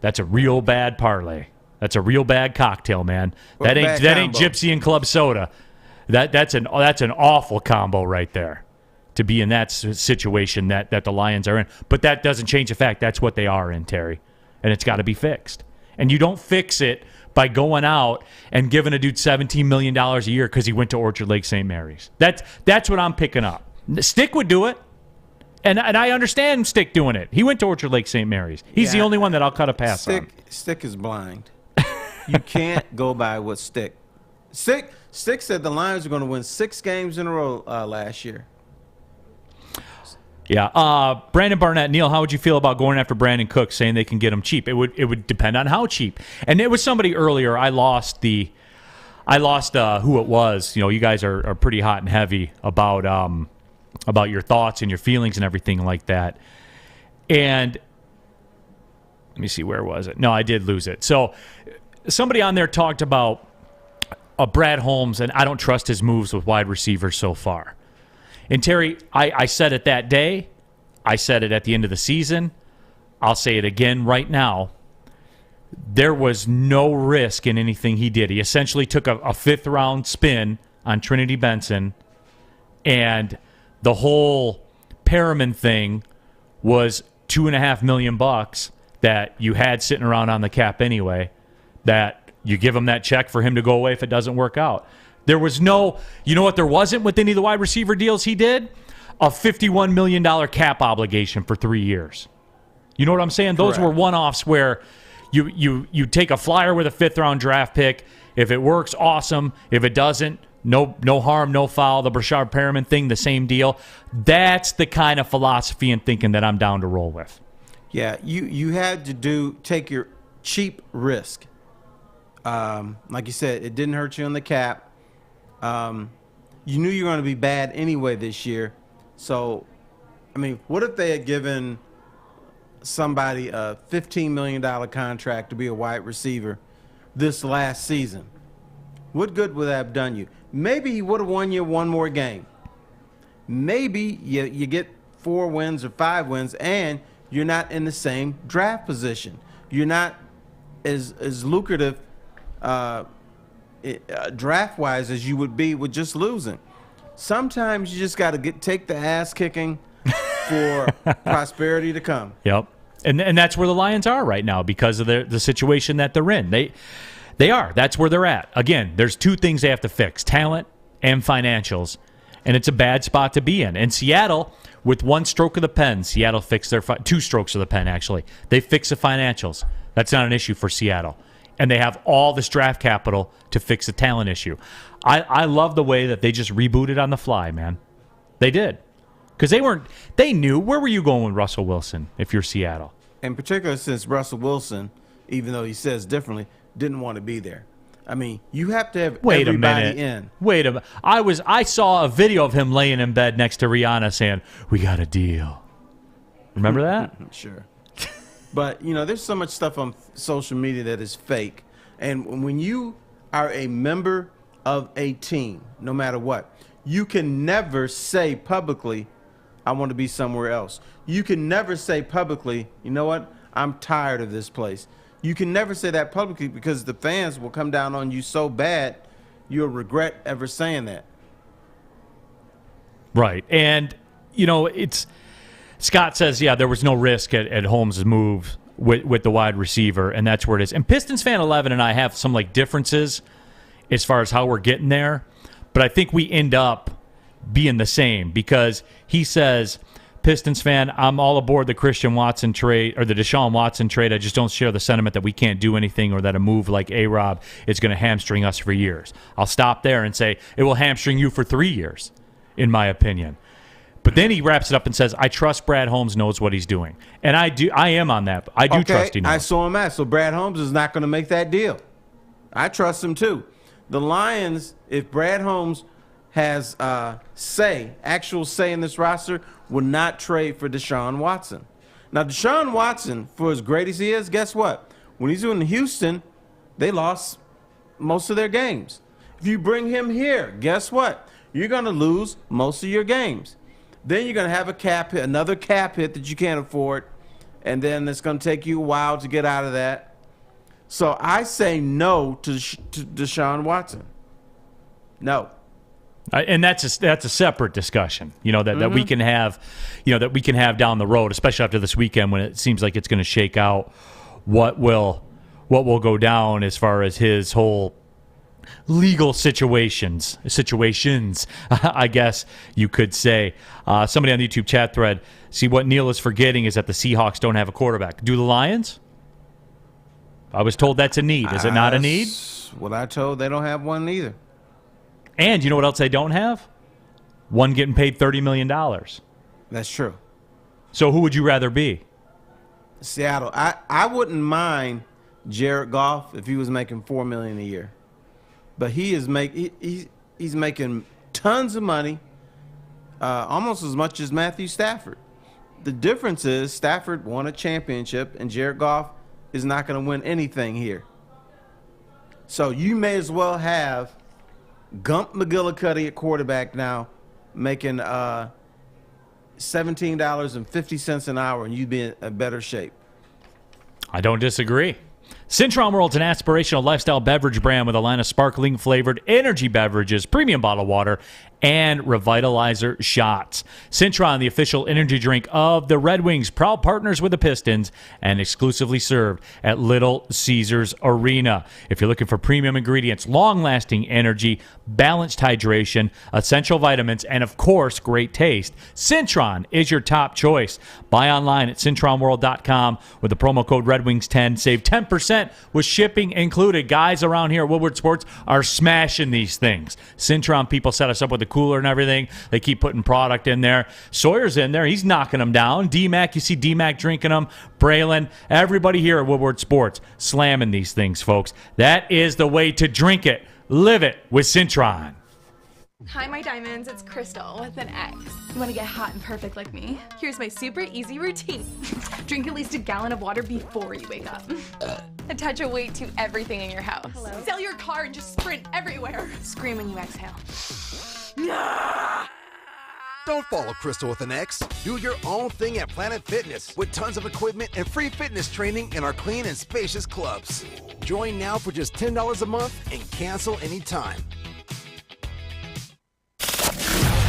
That's a real bad parlay. That's a real bad cocktail, man. That ain't Gypsy and Club Soda. That's an awful combo right there, to be in that situation that the Lions are in. But that doesn't change the fact that's what they are in, Terry, and it's got to be fixed. And you don't fix it by going out and giving a dude $17 million a year because he went to Orchard Lake St. Mary's. That's what I'm picking up. Stick would do it, and I understand Stick doing it. He went to Orchard Lake St. Mary's. He's the only one that I'll cut a pass on. Stick is blind. You can't go by what Stick. Stick said the Lions are going to win 6 games in a row last year. Yeah, Brandon Barnett, Neil, how would you feel about going after Brandon Cooks, saying they can get him cheap? It would depend on how cheap. And it was somebody earlier. I lost who it was. You guys are pretty hot and heavy about your thoughts and your feelings and everything like that. And let me see, where was it? No, I did lose it. So somebody on there talked about Brad Holmes, and I don't trust his moves with wide receivers so far. And, Terry, I said it that day. I said it at the end of the season. I'll say it again right now. There was no risk in anything he did. He essentially took a fifth-round spin on Trinity Benson, and the whole Perriman thing was $2.5 million that you had sitting around on the cap anyway, that you give him that check for him to go away if it doesn't work out. There was no, you know what there wasn't with any of the wide receiver deals he did? A $51 million cap obligation for 3 years. You know what I'm saying? Those were one-offs where you take a flyer with a fifth-round draft pick. If it works, awesome. If it doesn't, no harm, no foul. The Brashard Perriman thing, the same deal. That's the kind of philosophy and thinking that I'm down to roll with. Yeah, you had to take your cheap risk. Like you said, it didn't hurt you on the cap. You knew you were going to be bad anyway this year. So, I mean, what if they had given somebody a $15 million contract to be a wide receiver this last season? What good would that have done you? Maybe he would have won you one more game. Maybe you get 4 wins or 5 wins, and you're not in the same draft position. You're not as lucrative draft-wise as you would be with just losing. Sometimes you just got to take the ass kicking for prosperity to come. Yep. And that's where the Lions are right now because of the situation that they're in. They are. That's where they're at. Again, there's two things they have to fix, talent and financials, and it's a bad spot to be in. And Seattle, with one stroke of the pen, Seattle fixed their two strokes of the pen, actually. They fixed the financials. That's not an issue for Seattle. And they have all this draft capital to fix the talent issue. I love the way that they just rebooted on the fly, man. They did. Because they knew. Where were you going with Russell Wilson if you're Seattle? In particular, since Russell Wilson, even though he says differently, didn't want to be there. I mean, you have to have everybody in. Wait a minute. I saw a video of him laying in bed next to Rihanna saying, "We got a deal." Remember that? Sure. But, there's so much stuff on social media that is fake. And when you are a member of a team, no matter what, you can never say publicly, I want to be somewhere else. You can never say publicly, you know what, I'm tired of this place. You can never say that publicly because the fans will come down on you so bad, you'll regret ever saying that. Right. And, Scott says, yeah, there was no risk at Holmes' move with the wide receiver, and that's where it is. And Pistons fan 11 and I have some differences as far as how we're getting there, but I think we end up being the same because he says, Pistons fan, I'm all aboard the Christian Watson trade or the Deshaun Watson trade. I just don't share the sentiment that we can't do anything or that a move like A-Rob is going to hamstring us for years. I'll stop there and say it will hamstring you for 3 years, in my opinion. But then he wraps it up and says, I trust Brad Holmes knows what he's doing. And I am on that. I do trust he knows. I saw him at. So Brad Holmes is not going to make that deal. I trust him too. The Lions, if Brad Holmes has actual say in this roster, will not trade for Deshaun Watson. Now, Deshaun Watson, for as great as he is, guess what? When he's in Houston, they lost most of their games. If you bring him here, guess what? You're going to lose most of your games. Then you're going to have another cap hit that you can't afford, and then it's going to take you a while to get out of that. So I say no to Deshaun Watson. No. And that's a separate discussion, that we can have, that we can have down the road, especially after this weekend when it seems like it's going to shake out what will go down as far as his whole legal situations, I guess you could say. Somebody on the YouTube chat thread, see what Neil is forgetting is that the Seahawks don't have a quarterback. Do the Lions? I was told that's a need. Is it not a need? What I told, they don't have one either. And you know what else they don't have? One getting paid $30 million. That's true. So who would you rather be? Seattle. I wouldn't mind Jared Goff if he was making $4 million a year. But he's making tons of money, almost as much as Matthew Stafford. The difference is Stafford won a championship, and Jared Goff is not going to win anything here. So you may as well have Gump McGillicuddy at quarterback now, making $17.50 an hour, and you'd be in a better shape. I don't disagree. Cintron World's an aspirational lifestyle beverage brand with a line of sparkling flavored energy beverages, premium bottled water, and revitalizer shots. Cintron, the official energy drink of the Red Wings, proud partners with the Pistons and exclusively served at Little Caesars Arena. If you're looking for premium ingredients, long-lasting energy, balanced hydration, essential vitamins, and of course, great taste, Cintron is your top choice. Buy online at CintronWorld.com with the promo code RedWings10. Save 10% with shipping included. Guys around here at Woodward Sports are smashing these things. Cintron people set us up with a cooler and everything. They keep putting product in there. Sawyer's in there. He's knocking them down. D-Mac, you see D-Mac drinking them. Braylon, everybody here at Woodward Sports slamming these things, folks. That is the way to drink it. Live it with Cintron. Hi, my diamonds. It's Crystal with an X. You want to get hot and perfect like me? Here's my super easy routine. Drink at least a gallon of water before you wake up. Attach a weight to everything in your house. Hello? Sell your car and just sprint everywhere. Scream when you exhale. Don't follow Crystal with an X. Do your own thing at Planet Fitness with tons of equipment and free fitness training in our clean and spacious clubs. Join now for just $10 a month and cancel anytime.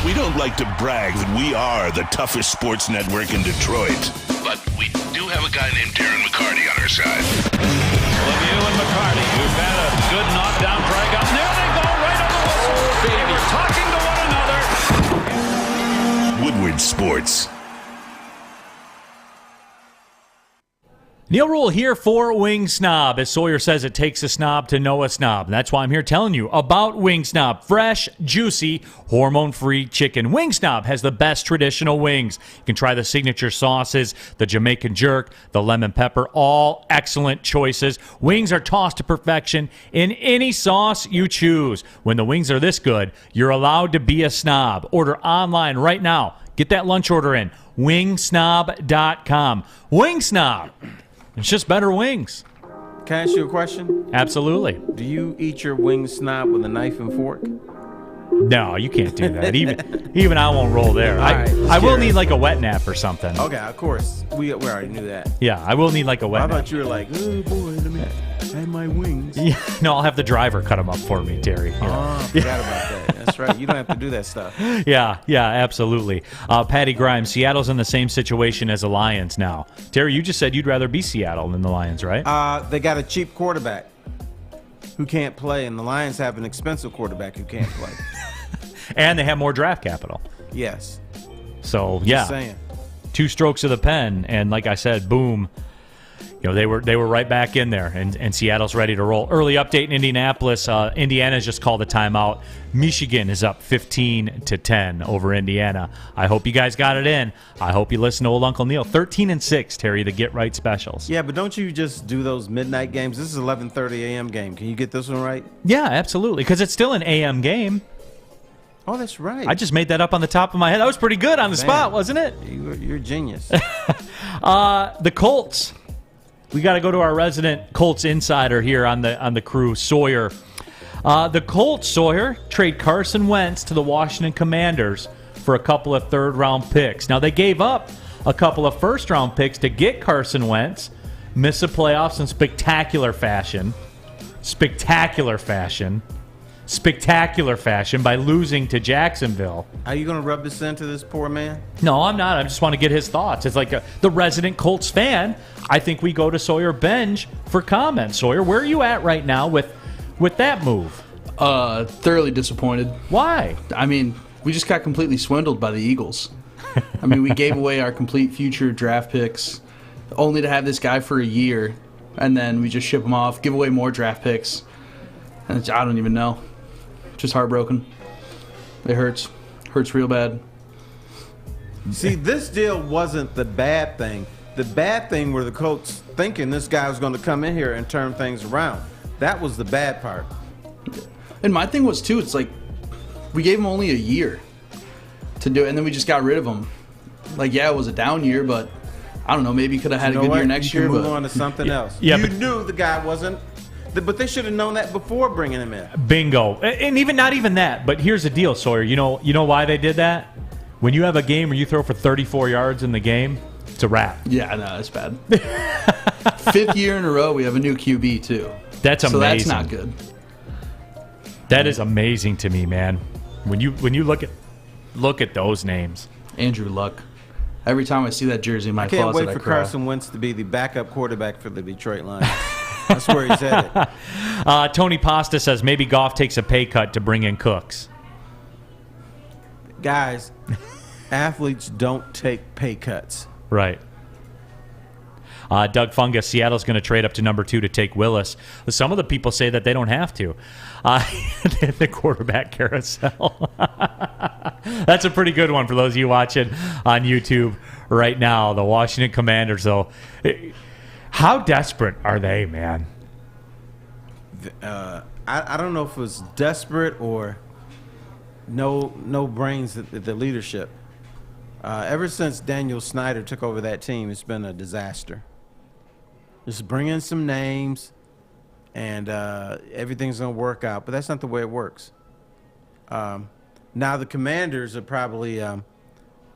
We don't like to brag that we are the toughest sports network in Detroit, but we do have a guy named Darren McCarty on our side. Lemieux and McCarty, who've had a good knockdown drag up. There they go, right on the whistle. They were talking to one another. Woodward Sports. Neil Rule here for Wing Snob. As Sawyer says, it takes a snob to know a snob. And that's why I'm here telling you about Wing Snob. Fresh, juicy, hormone-free chicken. Wing Snob has the best traditional wings. You can try the signature sauces, the Jamaican jerk, the lemon pepper, all excellent choices. Wings are tossed to perfection in any sauce you choose. When the wings are this good, you're allowed to be a snob. Order online right now. Get that lunch order in. Wingsnob.com. Wing Snob. It's just better wings. Can I ask you a question? Absolutely. Do you eat your wing snob with a knife and fork? No, you can't do that. Even I won't roll there. I will need like a wet nap or something. Okay, of course. We already knew that. Yeah, I will need like a wet nap. I thought you were like, oh boy, let me have my wings. Yeah, no, I'll have the driver cut them up for me, Terry. Oh, I forgot about that. That's right. You don't have to do that stuff. Yeah, absolutely. Patty Grimes, Seattle's in the same situation as the Lions now. Terry, you just said you'd rather be Seattle than the Lions, right? They got a cheap quarterback who can't play, and the Lions have an expensive quarterback who can't play. And they have more draft capital. Yes. So, Just yeah. saying. Two strokes of the pen, and like I said, boom. You know, they were right back in there, and Seattle's ready to roll. Early update in Indianapolis. Indiana's just called a timeout. Michigan is up 15-10 over Indiana. I hope you guys got it in. I hope you listen to old Uncle Neil. 13-6, Terry, the Get Right specials. Yeah, but don't you just do those midnight games? This is 11:30 a.m. game. Can you get this one right? Yeah, absolutely, because it's still an AM game. Oh, that's right. I just made that up on the top of my head. That was pretty good on the spot, wasn't it? You're a genius. The Colts. We got to go to our resident Colts insider here on the crew, Sawyer. The Colts, Sawyer, trade Carson Wentz to the Washington Commanders for a couple of third-round picks. Now, they gave up a couple of first-round picks to get Carson Wentz, miss the playoffs in spectacular fashion by losing to Jacksonville. Are you going to rub this into this poor man? No, I'm not. I just want to get his thoughts. It's like the resident Colts fan. I think we go to Sawyer Benj for comments. Sawyer, where are you at right now with that move? Thoroughly disappointed. Why? I mean, we just got completely swindled by the Eagles. I mean, we gave away our complete future draft picks only to have this guy for a year, and then we just ship him off, give away more draft picks. And I don't even know. Just heartbroken. It hurts. Hurts real bad. See, this deal wasn't the bad thing. The bad thing were the Colts thinking this guy was going to come in here and turn things around. That was the bad part. And my thing was, too, it's like we gave him only a year to do it, and then we just got rid of him. Like, yeah, it was a down year, but I don't know. Maybe he could have had a good year next year. Move on to something else. Yeah, you knew the guy wasn't. But they should have known that before bringing him in. Bingo. And even not even that. But here's the deal, Sawyer. You know why they did that? When you have a game where you throw for 34 yards in the game, it's a wrap. Yeah, no, that's bad. 5th year in a row, we have a new QB, too. That's amazing. So that's not good. That is amazing to me, man. When you look at those names. Andrew Luck. Every time I see that jersey in my closet, I cry. Can't wait for Carson Wentz to be the backup quarterback for the Detroit Lions. That's where he's headed. Tony Pasta says maybe Goff takes a pay cut to bring in Cooks. Guys, athletes don't take pay cuts. Right. Doug Fungus, Seattle's going to trade up to number 2 to take Willis. Some of the people say that they don't have to. The quarterback carousel. That's a pretty good one for those of you watching on YouTube right now. The Washington Commanders, though. How desperate are they, man? I don't know if it was desperate or no brains at the leadership. Ever since Daniel Snyder took over that team, it's been a disaster. Just bring in some names, and everything's going to work out. But that's not the way it works. Now the Commanders are probably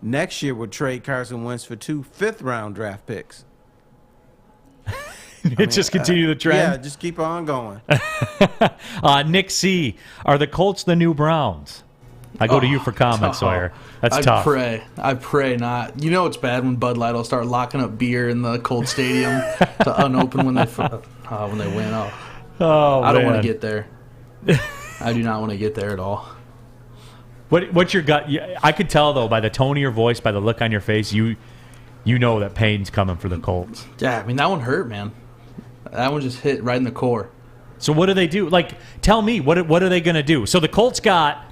next year would trade Carson Wentz for 2 fifth-round draft picks. Just continue the trend? Yeah, just keep on going. Nick C., are the Colts the new Browns? I go to you for comments, Sawyer. That's tough. I pray not. You know it's bad when Bud Light will start locking up beer in the Colts stadium to unopen when they win. I don't want to get there. I do not want to get there at all. What's your gut? I could tell, though, by the tone of your voice, by the look on your face, you know that pain's coming for the Colts. Yeah, I mean, that one hurt, man. That one just hit right in the core. So what do they do? Like, tell me, what are they going to do? So the Colts got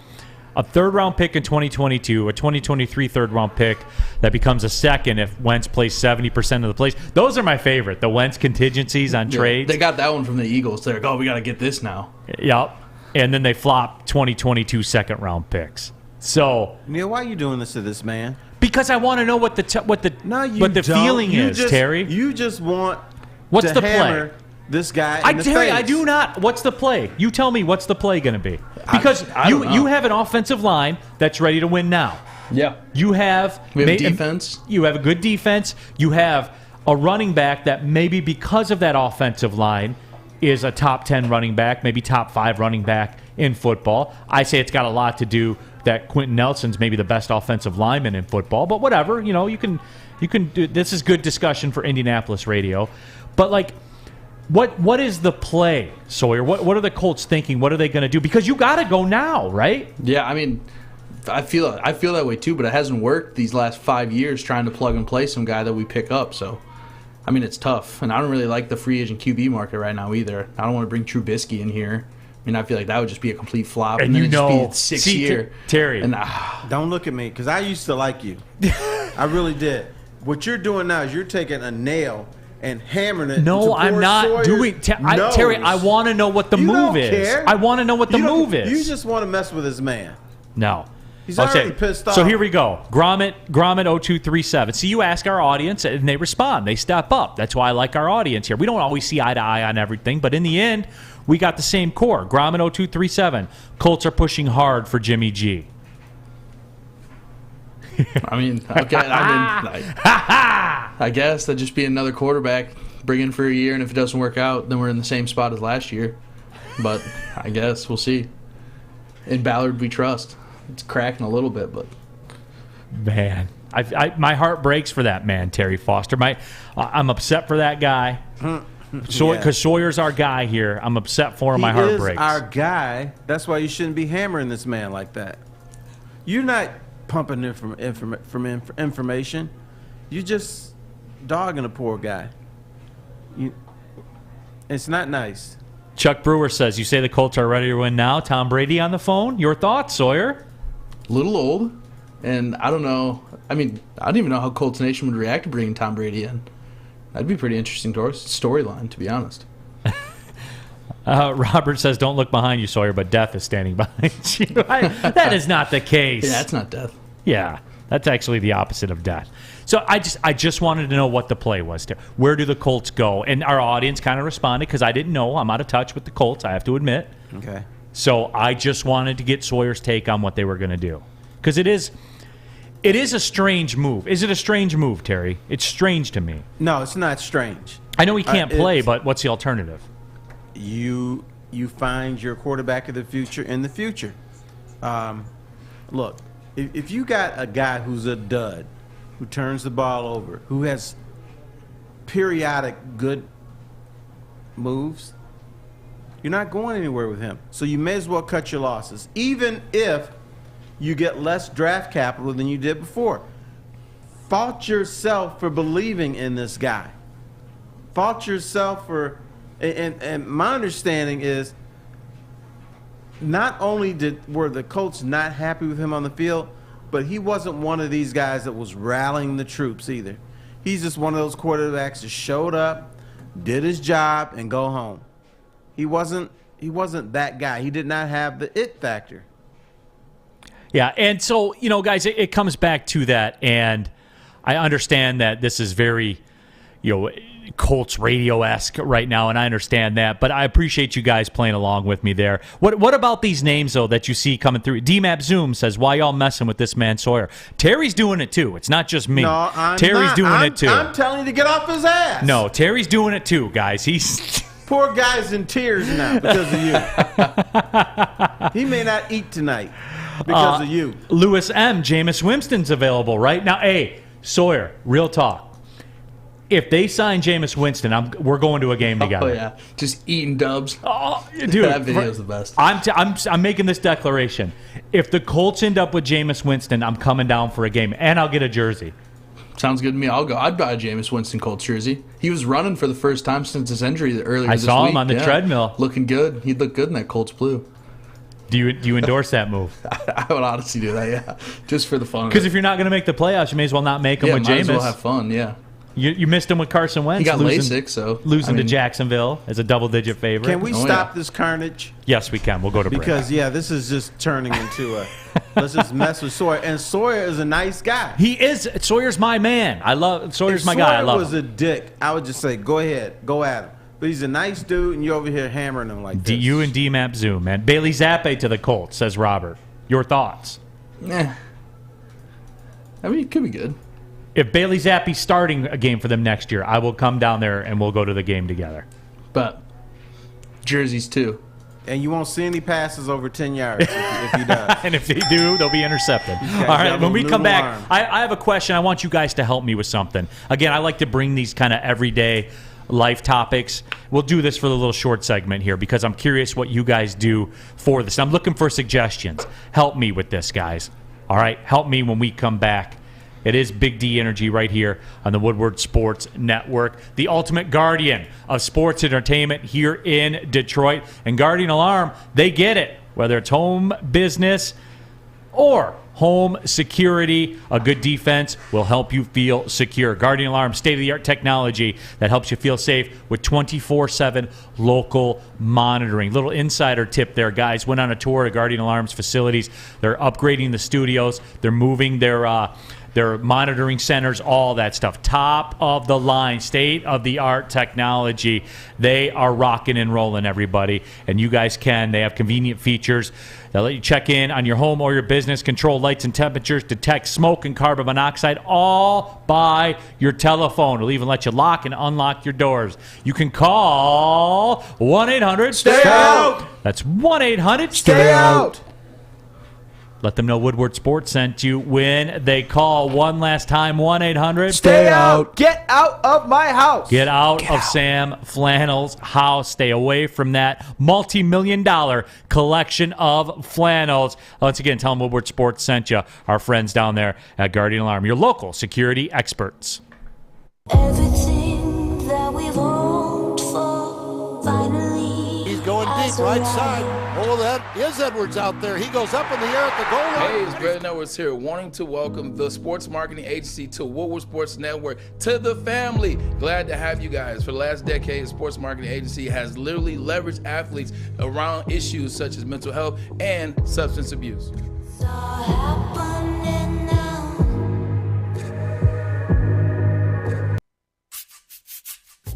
a third-round pick in 2022, a 2023 third-round pick that becomes a second if Wentz plays 70% of the plays. Those are my favorite, the Wentz contingencies on trades. They got that one from the Eagles. They're like, oh, we got to get this now. Yep. And then they flop 2022 second-round picks. So, Neil, why are you doing this to this man? Because I want to know what the feeling is, Terry. You just want what's to the hammer play? This guy in the Terry, face. I do not. What's the play? You tell me what's the play going to be. Because you have an offensive line that's ready to win now. Yeah. We have defense. You have a good defense. You have a running back that maybe because of that offensive line is a top 10 running back, maybe top 5 running back in football. I say it's got a lot to do that Quentin Nelson's maybe the best offensive lineman in football, but whatever, you can do. This is good discussion for Indianapolis radio. But like, what is the play, Sawyer? What are the Colts thinking? What are they going to do? Because you got to go now, right? Yeah, I mean, I feel that way too, but it hasn't worked these last 5 years trying to plug and play some guy that we pick up. So, I mean, it's tough, and I don't really like the free agent QB market right now either. I don't want to bring Trubisky in here. I mean, I feel like that would just be a complete flop, and then it'd just be 6 year. Terry, and, don't look at me because I used to like you. I really did. What you're doing now is you're taking a nail and hammering it. No, I'm not doing. Terry, I want to know what the move is. Care. I want to know what the move is. You just want to mess with this man. No. He's already pissed off. So here we go. Gromit 0237. See, you ask our audience, and they respond. They step up. That's why I like our audience here. We don't always see eye to eye on everything, but in the end, we got the same core. Gromit 0237. Colts are pushing hard for Jimmy G. I mean, okay. I guess that'd just be another quarterback, bring in for a year, and if it doesn't work out, then we're in the same spot as last year. But I guess we'll see. In Ballard, we trust. It's cracking a little bit, but man, my heart breaks for that man, Terry Foster. I'm upset for that guy. Because Sawyer's our guy here. I'm upset for him. My heart breaks. He is our guy. That's why you shouldn't be hammering this man like that. You're not pumping information. You're just dogging a poor guy. It's not nice. Chuck Brewer says, you say the Colts are ready to win now. Tom Brady on the phone. Your thoughts, Sawyer? A little old. And I don't know. I mean, I don't even know how Colts Nation would react to bringing Tom Brady in. That'd be pretty interesting storyline, to be honest. Robert says, don't look behind you, Sawyer, but death is standing behind you. That is not the case. Yeah, that's not death. Yeah, that's actually the opposite of death. So I just wanted to know what the play was. Where do the Colts go? And our audience kind of responded because I didn't know. I'm out of touch with the Colts, I have to admit. Okay. So I just wanted to get Sawyer's take on what they were going to do. Because it is a strange move. Is it a strange move, Terry? It's strange to me. No, it's not strange. I know he can't play, but what's the alternative? You find your quarterback of the future in the future. Look, if you got a guy who's a dud, who turns the ball over, who has periodic good moves, you're not going anywhere with him. So you may as well cut your losses, even if you get less draft capital than you did before. Fault yourself for believing in this guy. Fault yourself for, and my understanding is, not only were the Colts not happy with him on the field, but he wasn't one of these guys that was rallying the troops either. He's just one of those quarterbacks that showed up, did his job, and go home. He wasn't that guy. He did not have the it factor. Yeah, and so, guys, it comes back to that, and I understand that this is very, Colts radio-esque right now, and I understand that, but I appreciate you guys playing along with me there. What about these names, though, that you see coming through? DMAP Zoom says, why y'all messing with this man Sawyer? Terry's doing it, too. It's not just me. No, Terry's doing it, too. I'm telling you to get off his ass. No, Terry's doing it, too, guys. He's... Poor guy's in tears now because of you. He may not eat tonight because of you. Lewis M., Jameis Winston's available right now. Hey, Sawyer, real talk. If they sign Jameis Winston, we're going to a game together. Oh, yeah. Just eating dubs. Oh, dude. That video's the best. I'm making this declaration. If the Colts end up with Jameis Winston, I'm coming down for a game, and I'll get a jersey. Sounds good to me. I'll go. I'd buy a Jameis Winston Colts jersey. He was running for the first time since his injury earlier this week. I saw him on the treadmill. Looking good. He'd look good in that Colts blue. Do you endorse that move? I would honestly do that, yeah. Just for the fun of it. Because if you're not going to make the playoffs, you may as well not make them with Jameis. Might as well have fun, yeah. You missed him with Carson Wentz. He got LASIK, so... Losing to Jacksonville as a double-digit favorite. Can we stop this carnage? Yes, we can. We'll go to break. Because, this is just turning into a... Let's just mess with Sawyer. And Sawyer is a nice guy. He is. Sawyer's my man. Sawyer's my guy. I love him. If Sawyer was a dick, I would just say, go ahead. Go at him. But he's a nice dude, and you're over here hammering him like this. You and DMAP Zoom, man. Bailey Zappe to the Colts, says Robert. Your thoughts? I mean, it could be good. If Bailey Zappe's starting a game for them next year, I will come down there and we'll go to the game together. But jerseys, too. And you won't see any passes over 10 yards if he does. And if they do, they'll be intercepted. All right, when we come back, I have a question. I want you guys to help me with something. Again, I like to bring these kind of everyday life topics. We'll do this for the little short segment here because I'm curious what you guys do for this. I'm looking for suggestions. Help me with this, guys. All right, help me when we come back. It is Big D Energy right here on the Woodward Sports Network, the ultimate guardian of sports entertainment here in Detroit. And Guardian Alarm, they get it. Whether it's home business or home security, a good defense will help you feel secure. Guardian Alarm, state-of-the-art technology that helps you feel safe with 24/7 local monitoring. Little insider tip there, guys. Went on a tour of Guardian Alarm's facilities. They're upgrading the studios. They're moving their monitoring centers, all that stuff. Top of the line, state-of-the-art technology. They are rocking and rolling, everybody. And you guys can. They have convenient features. They'll let you check in on your home or your business, control lights and temperatures, detect smoke and carbon monoxide, all by your telephone. It'll even let you lock and unlock your doors. You can call 1-800-STAY-OUT. That's 1-800-STAY-OUT. Let them know Woodward Sports sent you when they call. One last time, 1-800-STAY-OUT. Get out of my house. Get out of Sam Flannel's house. Stay away from that multi-million-dollar collection of flannels. Once again, tell them Woodward Sports sent you. Our friends down there at Guardian Alarm, your local security experts. Everything that we've hoped for, finally. He's going deep, right side. Oh, that is Edwards out there. He goes up in the air at the goal line. Hey, it's Brandon Edwards here, wanting to welcome the sports marketing agency to Woodward Sports Network, to the family. Glad to have you guys. For the last decade, the sports marketing agency has literally leveraged athletes around issues such as mental health and substance abuse. It's all happening now.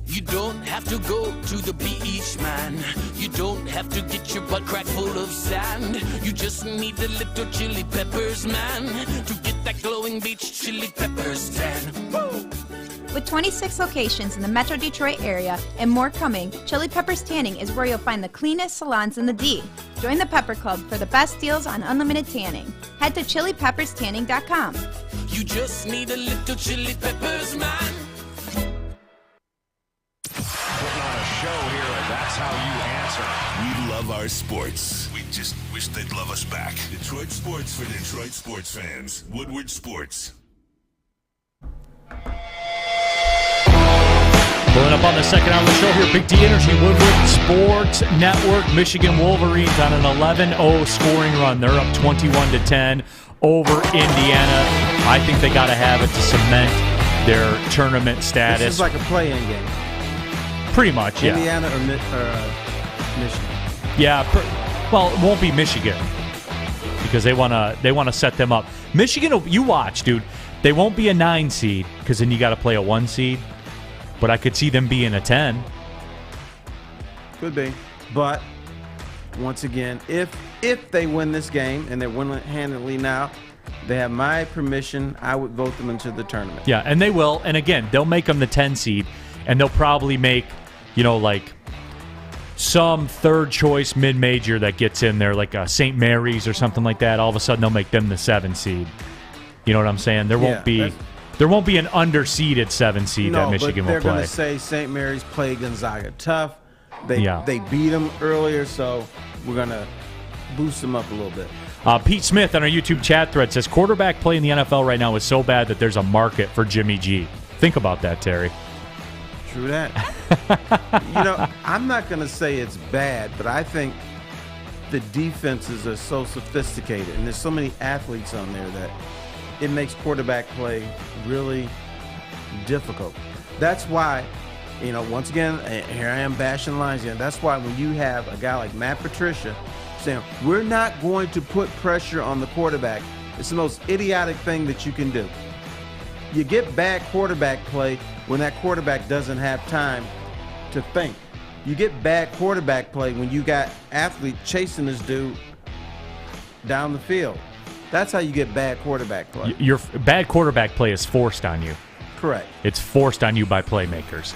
You don't have to go to the beach, man. You don't have to get your butt crack full of sand. You just need a little chili peppers, man, to get that glowing beach chili peppers tan. Woo! With 26 locations in the Metro Detroit area and more coming, Chili Peppers Tanning is where you'll find the cleanest salons in the D. Join the Pepper Club for the best deals on unlimited tanning. Head to chilipepperstanning.com. You just need a little chili peppers, man. Putting on a show here, and that's how you answer. We love our sports. We just wish they'd love us back. Detroit sports for Detroit sports fans. Woodward Sports. Pulling up on the second hour of the show here, Big D Energy, Woodward Sports Network. Michigan Wolverines on an 11-0 scoring run. They're up 21-10 over Indiana. I think they got to have it to cement their tournament status. This is like a play-in game. Pretty much, yeah. Indiana or Michigan. Yeah, well, it won't be Michigan because they want to set them up. Michigan, you watch, dude. They won't be a 9 seed because then you got to play a 1 seed. but I could see them being a 10. Could be. But once again, if they win this game, and they're winning handily now, they have my permission, I would vote them into the tournament. Yeah, and they will. And again, they'll make them the 10 seed, and they'll probably make, like some third choice mid-major that gets in there, like St. Mary's or something like that. All of a sudden, they'll make them the 7 seed. You know what I'm saying? There won't be an underseeded 7 seed that Michigan will play. They're going to say St. Mary's played Gonzaga tough. They beat them earlier, so we're going to boost them up a little bit. Pete Smith on our YouTube chat thread says, quarterback play in the NFL right now is so bad that there's a market for Jimmy G. Think about that, Terry. True that. I'm not going to say it's bad, but I think the defenses are so sophisticated, and there's so many athletes on there that it makes quarterback play really difficult. That's why, once again, here I am bashing lines again. That's why when you have a guy like Matt Patricia saying, we're not going to put pressure on the quarterback, it's the most idiotic thing that you can do. You get bad quarterback play when that quarterback doesn't have time to think. You get bad quarterback play when you got athletes chasing this dude down the field. That's how you get bad quarterback play. Your bad quarterback play is forced on you. Correct. It's forced on you by playmakers.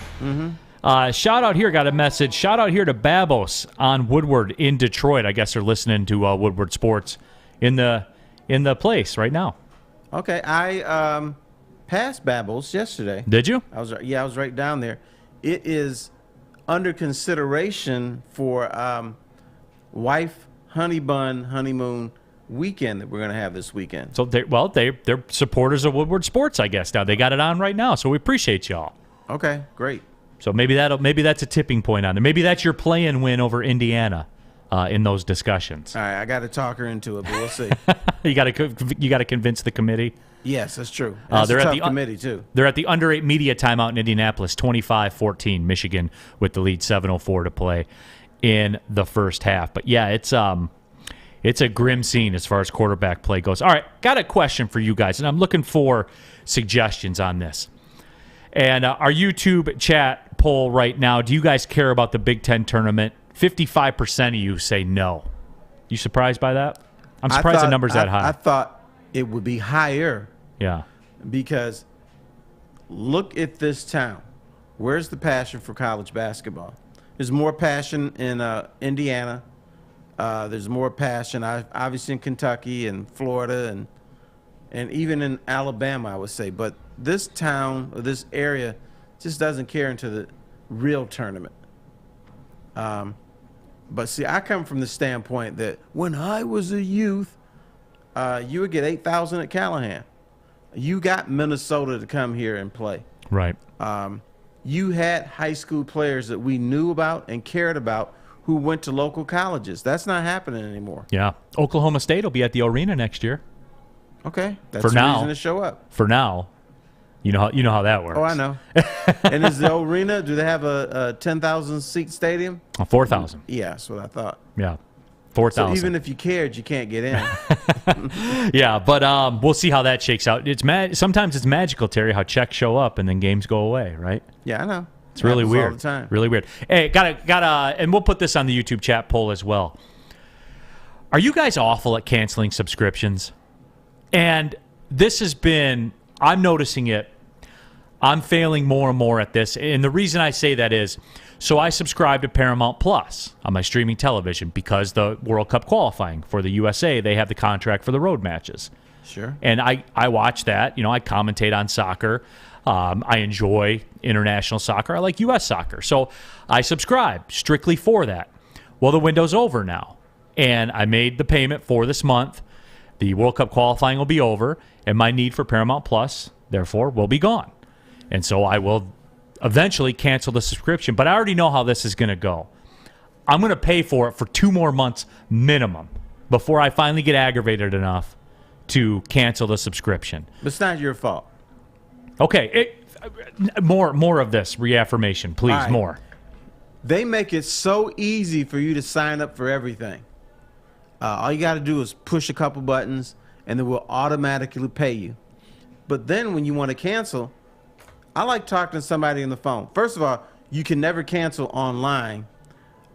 Shout out here, got a message. Shout out here to Babos on Woodward in Detroit. I guess they're listening to Woodward Sports in the place right now. Okay, I passed Babos yesterday. Did you? I was right down there. It is under consideration for wife honeymoon weekend that we're going to have this weekend. So they're supporters of Woodward Sports, I guess. Now they got it on right now, so we appreciate y'all. Okay, great. So maybe that's a tipping point on there. Maybe that's your play-in win over Indiana in those discussions. All right, I got to talk her into it, but we'll see. you got to convince the committee. Yes, that's true. That's a tough committee too. They're at the under 8 media timeout in Indianapolis, 25-14, Michigan with the lead, 7:04 to play in the first half. But yeah, it's a grim scene as far as quarterback play goes. All right, got a question for you guys, and I'm looking for suggestions on this. And our YouTube chat poll right now, do you guys care about the Big Ten tournament? 55% of you say no. You surprised by that? I'm surprised the number's that high. I thought it would be higher. Yeah. Because look at this town. Where's the passion for college basketball? There's more passion in Indiana. There's more passion, obviously, in Kentucky and Florida and even in Alabama, I would say. But this town or this area just doesn't care into the real tournament. But see, I come from the standpoint that when I was a youth, you would get 8,000 at Callahan. You got Minnesota to come here and play. Right. You had high school players that we knew about and cared about who went to local colleges. That's not happening anymore. Yeah. Oklahoma State will be at the arena next year. Okay. That's for the now, reason to show up. For now. You know how that works. Oh, I know. And is the arena, do they have a 10,000-seat stadium? 4,000. Yeah, that's what I thought. Yeah. 4,000. So even if you cared, you can't get in. Yeah, but we'll see how that shakes out. Sometimes it's magical, Terry, how checks show up and then games go away, right? Yeah, I know. It's really weird. All the time. Really weird. Hey, and we'll put this on the YouTube chat poll as well. Are you guys awful at canceling subscriptions? And this has been, I'm noticing it. I'm failing more and more at this. And the reason I say that is, so I subscribe to Paramount Plus on my streaming television because the World Cup qualifying for the USA, they have the contract for the road matches. Sure. And I watch that. I commentate on soccer. I enjoy international soccer. I like U.S. soccer. So I subscribe strictly for that. Well, the window's over now. And I made the payment for this month. The World Cup qualifying will be over. And my need for Paramount Plus, therefore, will be gone. And so I will eventually cancel the subscription. But I already know how this is going to go. I'm going to pay for it for 2 more months minimum before I finally get aggravated enough to cancel the subscription. But it's not your fault. Okay. More of this reaffirmation, please. Right. More. They make it so easy for you to sign up for everything. All you got to do is push a couple buttons, and it will automatically pay you. But then when you want to cancel, I like talking to somebody on the phone. First of all, you can never cancel online,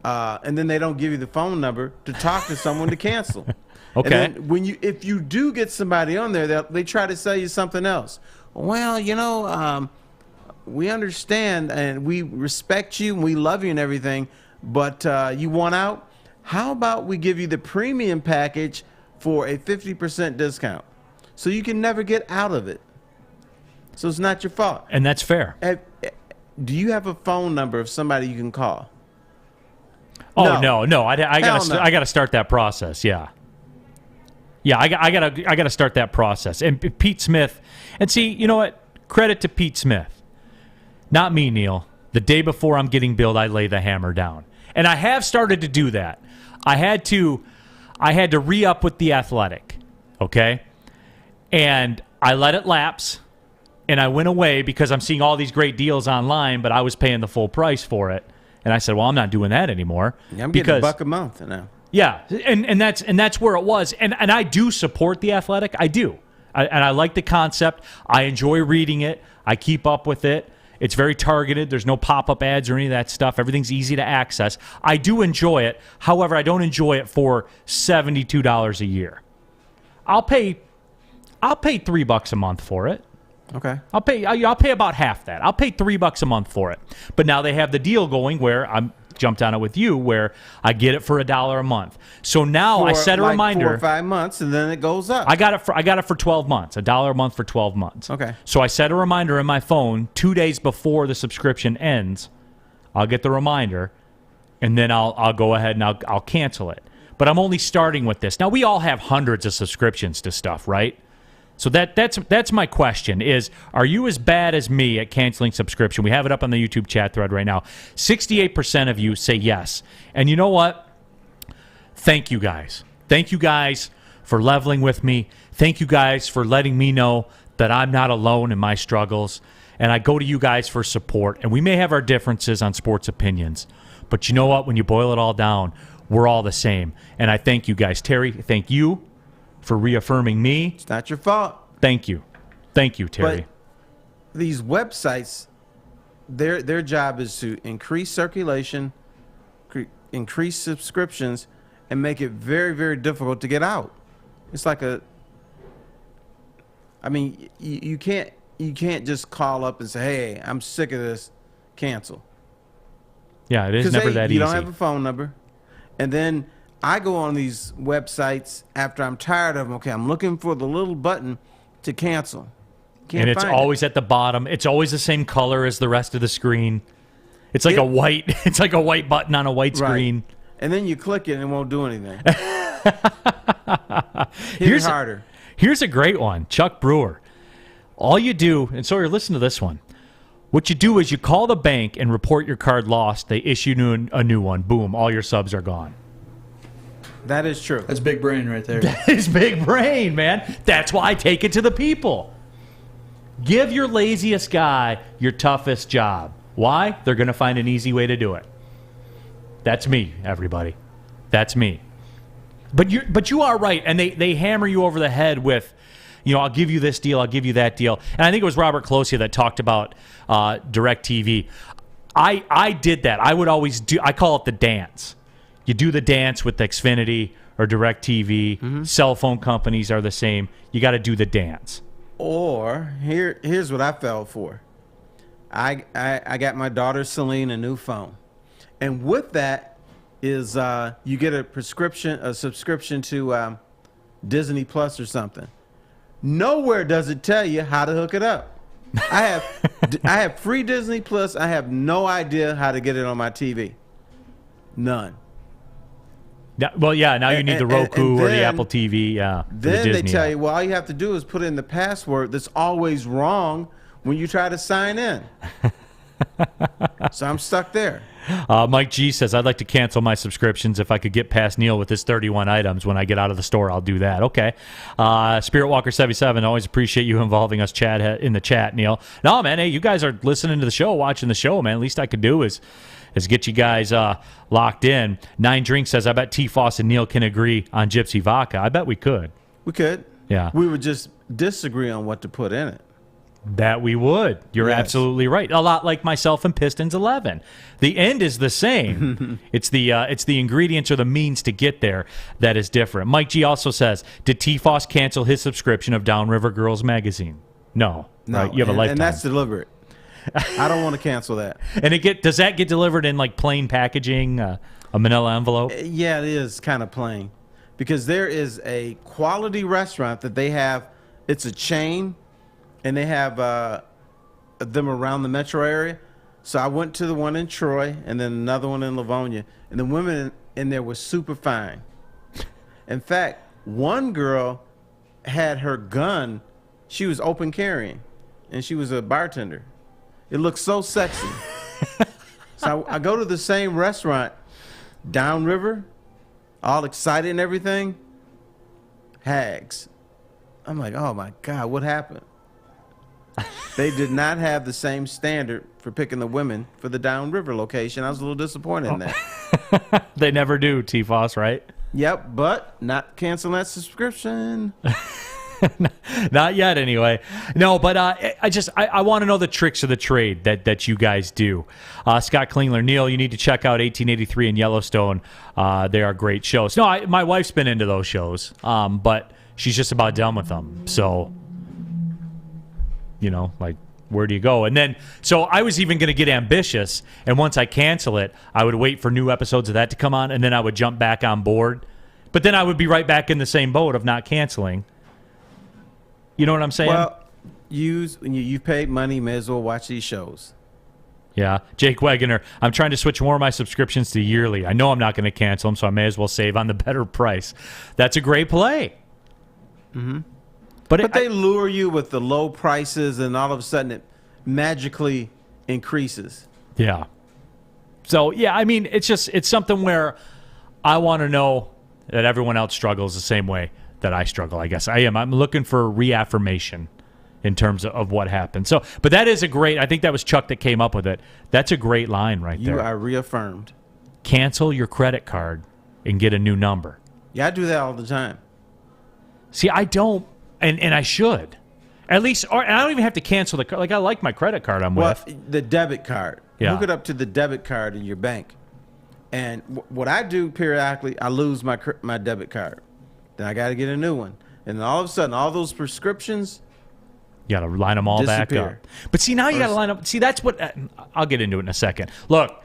and then they don't give you the phone number to talk to someone to cancel. Okay. And then if you do get somebody on there, they try to sell you something else. Well, we understand and we respect you and we love you and everything, but you want out? How about we give you the premium package for a 50% discount? So you can never get out of it. So it's not your fault. And that's fair. Do you have a phone number of somebody you can call? Oh, no. I gotta start that process, yeah. Yeah, I gotta start that process. And Pete Smith, and see, you know what? Credit to Pete Smith. Not me, Neil. The day before I'm getting billed, I lay the hammer down. And I have started to do that. I had to re-up with The Athletic, okay? And I let it lapse, and I went away because I'm seeing all these great deals online, but I was paying the full price for it. And I said, well, I'm not doing that anymore. Yeah, I'm getting $1 a month now. Yeah, and that's where it was. And I do support The Athletic. I do. And I like the concept. I enjoy reading it. I keep up with it. It's very targeted. There's no pop-up ads or any of that stuff. Everything's easy to access. I do enjoy it. However, I don't enjoy it for $72 a year. I'll pay $3 a month for it. Okay. I'll pay about half that. I'll pay $3 a month for it. But now they have the deal going where I'm jumped on it with you, where I get it for $1 a month. So now I set a reminder. 4 or 5 months, and then it goes up. I got it for 12 months. $1 a month for 12 months. Okay. So I set a reminder in my phone 2 days before the subscription ends. I'll get the reminder, and then I'll go ahead and I'll cancel it. But I'm only starting with this. Now we all have hundreds of subscriptions to stuff, right? So that's my question is, are you as bad as me at canceling subscription? We have it up on the YouTube chat thread right now. 68% of you say yes. And you know what? Thank you guys. Thank you guys for leveling with me. Thank you guys for letting me know that I'm not alone in my struggles. And I go to you guys for support. And we may have our differences on sports opinions. But you know what? When you boil it all down, we're all the same. And I thank you guys. Terry, thank you for reaffirming me. It's not your fault. Thank you. Thank you, Terry. But these websites, their job is to increase circulation, increase subscriptions, and make it very, very difficult to get out. It's like you can't just call up and say, hey, I'm sick of this, cancel. Yeah, it is never that easy. You don't have a phone number. And then I go on these websites after I'm tired of them. Okay, I'm looking for the little button to cancel. And it's always at the bottom. It's always the same color as the rest of the screen. It's like a white button on a white screen. And then you click it and it won't do anything. Here's a great one. Chuck Brewer. All you do, and Sawyer, listen to this one. What you do is you call the bank and report your card lost. They issue a new one. Boom, all your subs are gone. That is true. That's big brain right there. That is big brain, man. That's why I take it to the people. Give your laziest guy your toughest job. Why? They're going to find an easy way to do it. That's me, everybody. That's me. But you are right, and they hammer you over the head with, I'll give you this deal, I'll give you that deal. And I think it was Robert Closia that talked about DirecTV. I did that. I would always I call it the dance. You do the dance with Xfinity or DirecTV. Mm-hmm. Cell phone companies are the same. You got to do the dance. Or here's what I fell for. I got my daughter Celine a new phone, and with that is you get a subscription to Disney Plus or something. Nowhere does it tell you how to hook it up. I have free Disney Plus. I have no idea how to get it on my TV. None. Well, yeah, now you need the Roku or the Apple TV. Yeah. Then they tell you, well, all you have to do is put in the password that's always wrong when you try to sign in. So I'm stuck there. Mike G says, I'd like to cancel my subscriptions. If I could get past Neil with his 31 items when I get out of the store, I'll do that. Okay. Spirit Walker 77, always appreciate you involving us in the chat, Neil. No, man, hey, you guys are listening to the show, watching the show, man. Least I could do is get you guys locked in. 9 Drink says, I bet T-Foss and Neil can agree on Gypsy Vodka. I bet we could. We could. Yeah. We would just disagree on what to put in it. That we would. You're Yes. absolutely right. A lot like myself and Pistons 11. The end is the same. It's the ingredients or the means to get there that is different. Mike G also says, did T-Foss cancel his subscription of Downriver Girls magazine? No. Right? You have a lifetime. And that's deliberate. I don't want to cancel that. And does that get delivered in like plain packaging, a manila envelope? Yeah, it is kind of plain. Because there is a quality restaurant that they have. It's a chain. And they have them around the metro area. So I went to the one in Troy and then another one in Livonia. And the women in there were super fine. In fact, one girl had her gun. She was open carrying. And she was a bartender. It looked so sexy. So I go to the same restaurant, downriver, all excited and everything. Hags. I'm like, oh my God, what happened? They did not have the same standard for picking the women for the downriver location. I was a little disappointed in that. They never do, T-Foss, right? Yep, but not canceling that subscription. Not yet, anyway. No, but I want to know the tricks of the trade that you guys do. Scott Klingler, Neil, you need to check out 1883 and Yellowstone. They are great shows. No, my wife's been into those shows, but she's just about done with them. So, like, where do you go? And then, so I was even going to get ambitious, and once I cancel it, I would wait for new episodes of that to come on, and then I would jump back on board. But then I would be right back in the same boat of not canceling. You know what I'm saying? Well, you've paid money, may as well watch these shows. Yeah. Jake Wegener, I'm trying to switch more of my subscriptions to yearly. I know I'm not going to cancel them, so I may as well save on the better price. That's a great play. Mm-hmm. But they lure you with the low prices, and all of a sudden it magically increases. Yeah. So, yeah, I mean, it's something where I want to know that everyone else struggles the same way that I struggle, I guess. I'm looking for reaffirmation in terms of what happened. So, but that is I think that was Chuck that came up with it. That's a great line right there. You are reaffirmed. Cancel your credit card and get a new number. Yeah, I do that all the time. See, I don't. And I should. At least, and I don't even have to cancel the card. Like, I like my credit card I'm with. The debit card. Yeah. Hook it up to the debit card in your bank. And what I do periodically, I lose my debit card. Then I got to get a new one. And then all of a sudden, all those prescriptions you got to line them all back up. But see, now you got to line up. See, that's what I'll get into it in a second. Look.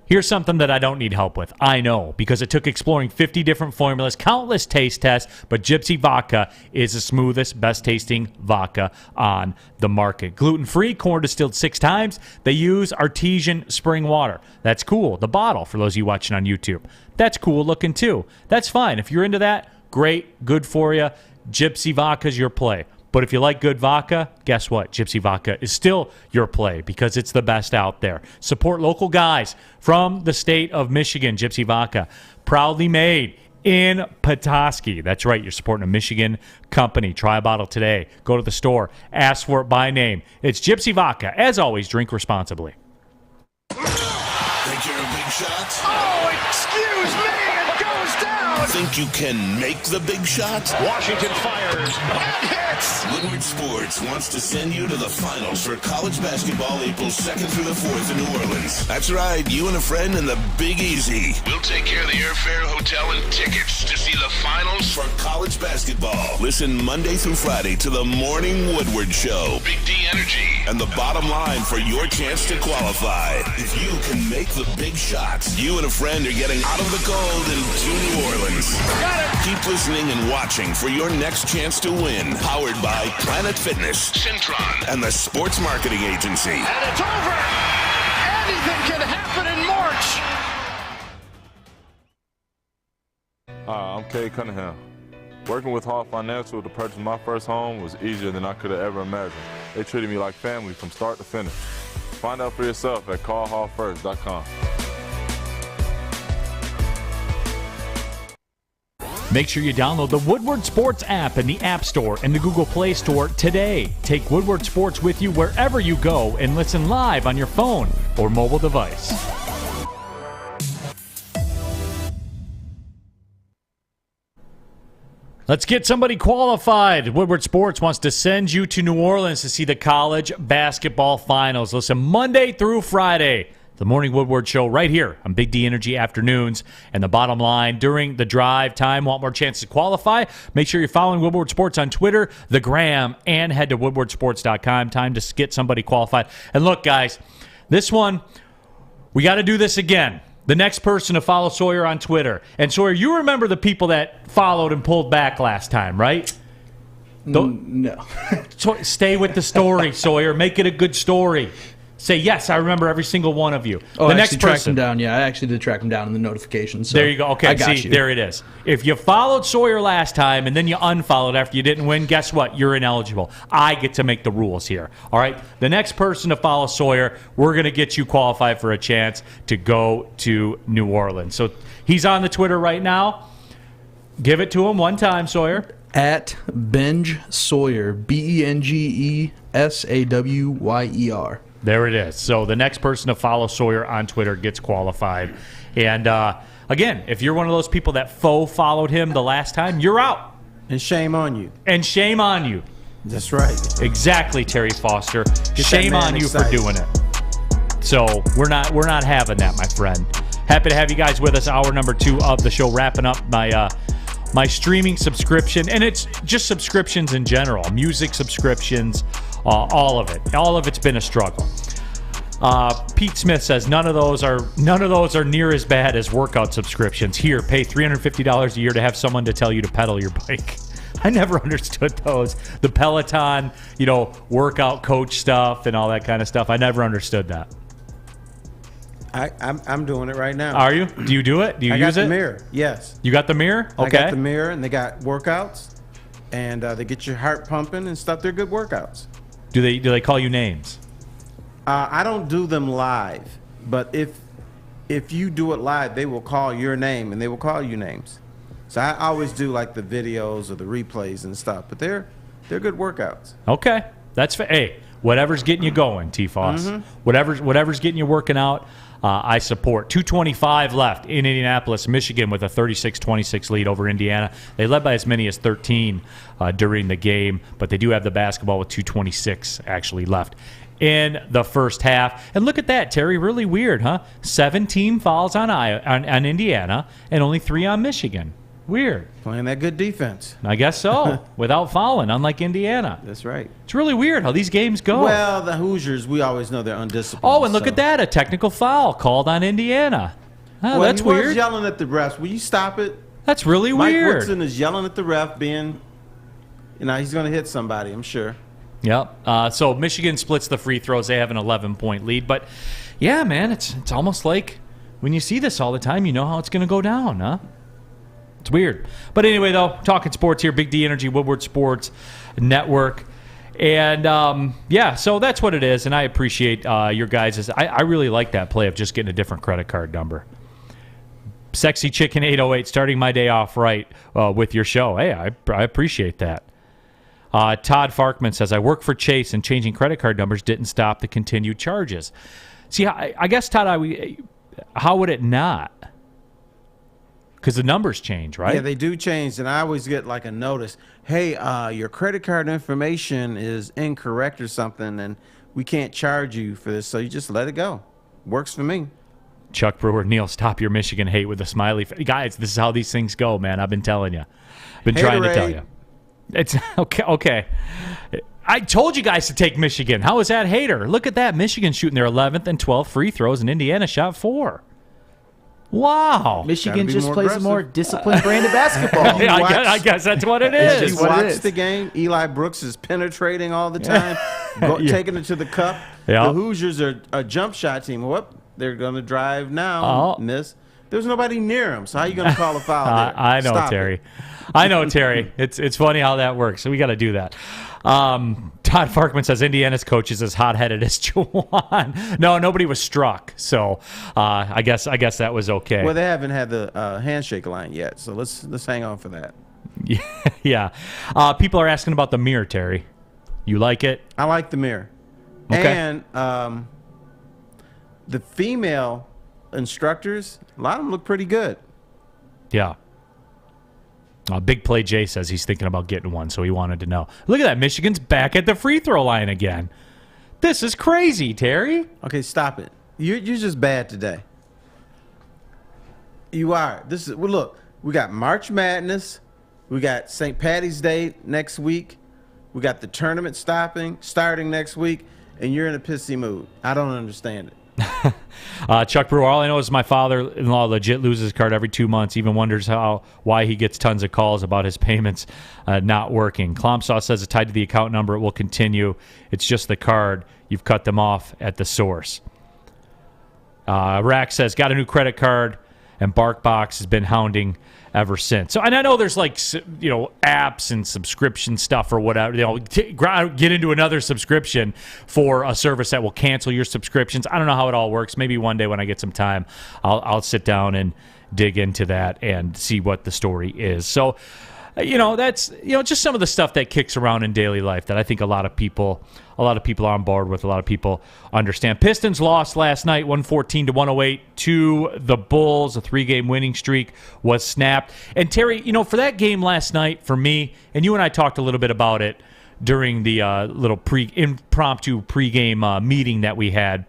Here's something that I don't need help with. I know, because it took exploring 50 different formulas, countless taste tests, but Gypsy Vodka is the smoothest, best-tasting vodka on the market. Gluten-free, corn distilled 6 times. They use artesian spring water. That's cool. The bottle, for those of you watching on YouTube, that's cool looking too. That's fine. If you're into that, great, good for you. Gypsy Vodka's your play. But if you like good vodka, guess what? Gypsy Vodka is still your play because it's the best out there. Support local guys from the state of Michigan. Gypsy Vodka, proudly made in Petoskey. That's right. You're supporting a Michigan company. Try a bottle today. Go to the store. Ask for it by name. It's Gypsy Vodka. As always, drink responsibly. Think you're a big shot? Oh, excuse me. It goes down. Think you can make the big shot? Washington fires. It hits. Woodward Sports wants to send you to the finals for college basketball April 2nd through the 4th in New Orleans. That's right, you and a friend in the Big Easy. We'll take care of the airfare, hotel, and tickets to see the finals for college basketball. Listen Monday through Friday to the Morning Woodward Show. Big D Energy. And the bottom line for your chance to qualify. If you can make the big shots, you and a friend are getting out of the cold and to New Orleans. Got it. Keep listening and watching for your next chance to win. Powered by Planet Fitness, Centron, and the Sports Marketing Agency. And it's over. Anything can happen in March. Hi, I'm Cade Cunningham. Working with Hall Financial to purchase my first home was easier than I could have ever imagined. They treated me like family from start to finish. Find out for yourself at callhallfirst.com. Make sure you download the Woodward Sports app in the App Store and the Google Play Store today. Take Woodward Sports with you wherever you go and listen live on your phone or mobile device. Let's get somebody qualified. Woodward Sports wants to send you to New Orleans to see the college basketball finals. Listen, Monday through Friday, the Morning Woodward Show right here on Big D Energy Afternoons. And the bottom line, during the drive time, want more chances to qualify? Make sure you're following Woodward Sports on Twitter, the Gram, and head to woodwardsports.com. Time to get somebody qualified. And look, guys, this one, we got to do this again. The next person to follow Sawyer on Twitter. And Sawyer, you remember the people that followed and pulled back last time, right? No. Stay with the story, Sawyer. Make it a good story. Say, yes, I remember every single one of you. Oh, the I next actually tracked person. him down. Yeah, I actually did track him down in the notifications. So there you go. Okay, I got see, you. there it is. If you followed Sawyer last time and then you unfollowed after you didn't win, guess what? You're ineligible. I get to make the rules here. All right? The next person to follow Sawyer, we're going to get you qualified for a chance to go to New Orleans. So he's on the Twitter right now. Give it to him one time, Sawyer. At Benj Sawyer, BengeSaWyer. There it is. So the next person to follow Sawyer on Twitter gets qualified. And again, if you're one of those people that faux followed him the last time, you're out. And shame on you. And shame on you. That's right. Exactly, Terry Foster. Get Shame that man on you excited. for doing it. So we're not having that, my friend. Happy to have you guys with us. Hour number 2 of the show, wrapping up my streaming subscription, and it's just subscriptions in general, music subscriptions, all of it. All of it's been a struggle. Pete Smith says none of those are near as bad as workout subscriptions. Here, pay $350 a year to have someone to tell you to pedal your bike. I never understood those. The Peloton, workout coach stuff and all that kind of stuff. I never understood that. I'm doing it right now. Are you? Do you do it? Do you use it? I got the mirror. Yes. You got the mirror? Okay. I got the mirror, and they got workouts, and they get your heart pumping and stuff. They're good workouts. Do they call you names? I don't do them live, but if you do it live, they will call your name, and they will call you names. So I always do like the videos or the replays and stuff, but they're good workouts. Okay, that's hey, whatever's getting you going, T-Foss. Mm-hmm. Whatever's getting you working out. I support. 2:25 left in Indianapolis, Michigan, with a 36-26 lead over Indiana. They led by as many as 13 during the game, but they do have the basketball with 2:26 actually left in the first half. And look at that, Terry. Really weird, huh? 17 fouls on Indiana and only 3 on Michigan. Weird. Playing that good defense. I guess so, without fouling, unlike Indiana. That's right. It's really weird how these games go. Well, the Hoosiers, we always know they're undisciplined. Oh, and look at that, a technical foul called on Indiana. Oh, that's he weird. was yelling at the refs. Will you stop it? That's really Mike weird. Woodson is yelling at the ref, being, he's going to hit somebody, I'm sure. Yep. So Michigan splits the free throws. They have an 11-point lead. But, yeah, man, it's almost like when you see this all the time, you know how it's going to go down, huh? It's weird. But anyway, though, talking sports here, Big D Energy, Woodward Sports Network. And, so that's what it is. And I appreciate your guys'. I really like that play of just getting a different credit card number. Sexy Chicken 808, starting my day off right with your show. Hey, I appreciate that. Todd Farkman says, I work for Chase, and changing credit card numbers didn't stop the continued charges. See, I guess, Todd, how would it not? Because the numbers change, right? Yeah, they do change, and I always get like a notice. Hey, your credit card information is incorrect or something, and we can't charge you for this, so you just let it go. Works for me. Chuck Brewer, Neil, stop your Michigan hate with a smiley face. Guys, this is how these things go, man. I've been telling you. I've been trying to tell you. It's okay. I told you guys to take Michigan. How is that hater? Look at that. Michigan shooting their 11th and 12th free throws, and Indiana shot 4. Wow. Michigan just plays a more disciplined brand of basketball. I guess that's what it is. You watch the game. Eli Brooks is penetrating all the time, taking it to the cup. Yeah. The Hoosiers are a jump shot team. Whoop, they're going to drive now. Miss. There was nobody near him, so how are you going to call a foul there? I know, Stop Terry. it. I know, Terry. It's funny how that works. So we got to do that. Todd Farkman says Indiana's coach is as hot-headed as Jawan. No, nobody was struck. So I guess that was okay. Well, they haven't had the handshake line yet, so let's hang on for that. Yeah. People are asking about the mirror, Terry. You like it? I like the mirror. Okay. And the female instructors, a lot of them look pretty good. Yeah. Big Play Jay says he's thinking about getting one, so he wanted to know. Look at that. Michigan's back at the free throw line again. This is crazy, Terry. Okay, stop it. You're just bad today. You are. Well, look, we got March Madness. We got St. Patty's Day next week. We got the tournament starting next week, and you're in a pissy mood. I don't understand it. Chuck Brewer, all I know is my father-in-law legit loses his card every 2 months, even wonders why he gets tons of calls about his payments not working. Clomsaw says it's tied to the account number. It will continue. It's just the card. You've cut them off at the source. Rack says, got a new credit card, and BarkBox has been hounding ever since. So, and I know there's apps and subscription stuff or whatever. Get into another subscription for a service that will cancel your subscriptions. I don't know how it all works. Maybe one day when I get some time, I'll sit down and dig into that and see what the story is. So, that's just some of the stuff that kicks around in daily life that I think a lot of people are on board with. A lot of people understand. Pistons lost last night, 114-108 to the Bulls. A 3-game winning streak was snapped. And Terry, for that game last night, for me, and you and I talked a little bit about it during the little impromptu pregame meeting that we had.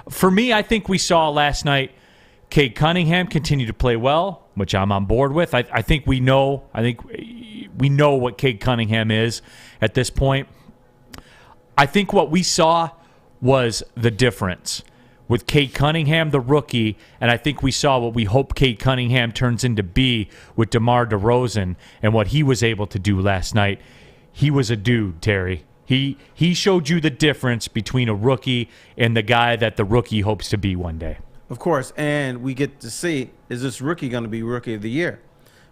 For me, I think we saw last night Cade Cunningham continue to play well, which I'm on board with. I think we know what Cade Cunningham is at this point. I think what we saw was the difference with Cade Cunningham, the rookie, and I think we saw what we hope Cade Cunningham turns into be with DeMar DeRozan and what he was able to do last night. He was a dude, Terry. He showed you the difference between a rookie and the guy that the rookie hopes to be one day. Of course, and we get to see, is this rookie going to be Rookie of the Year?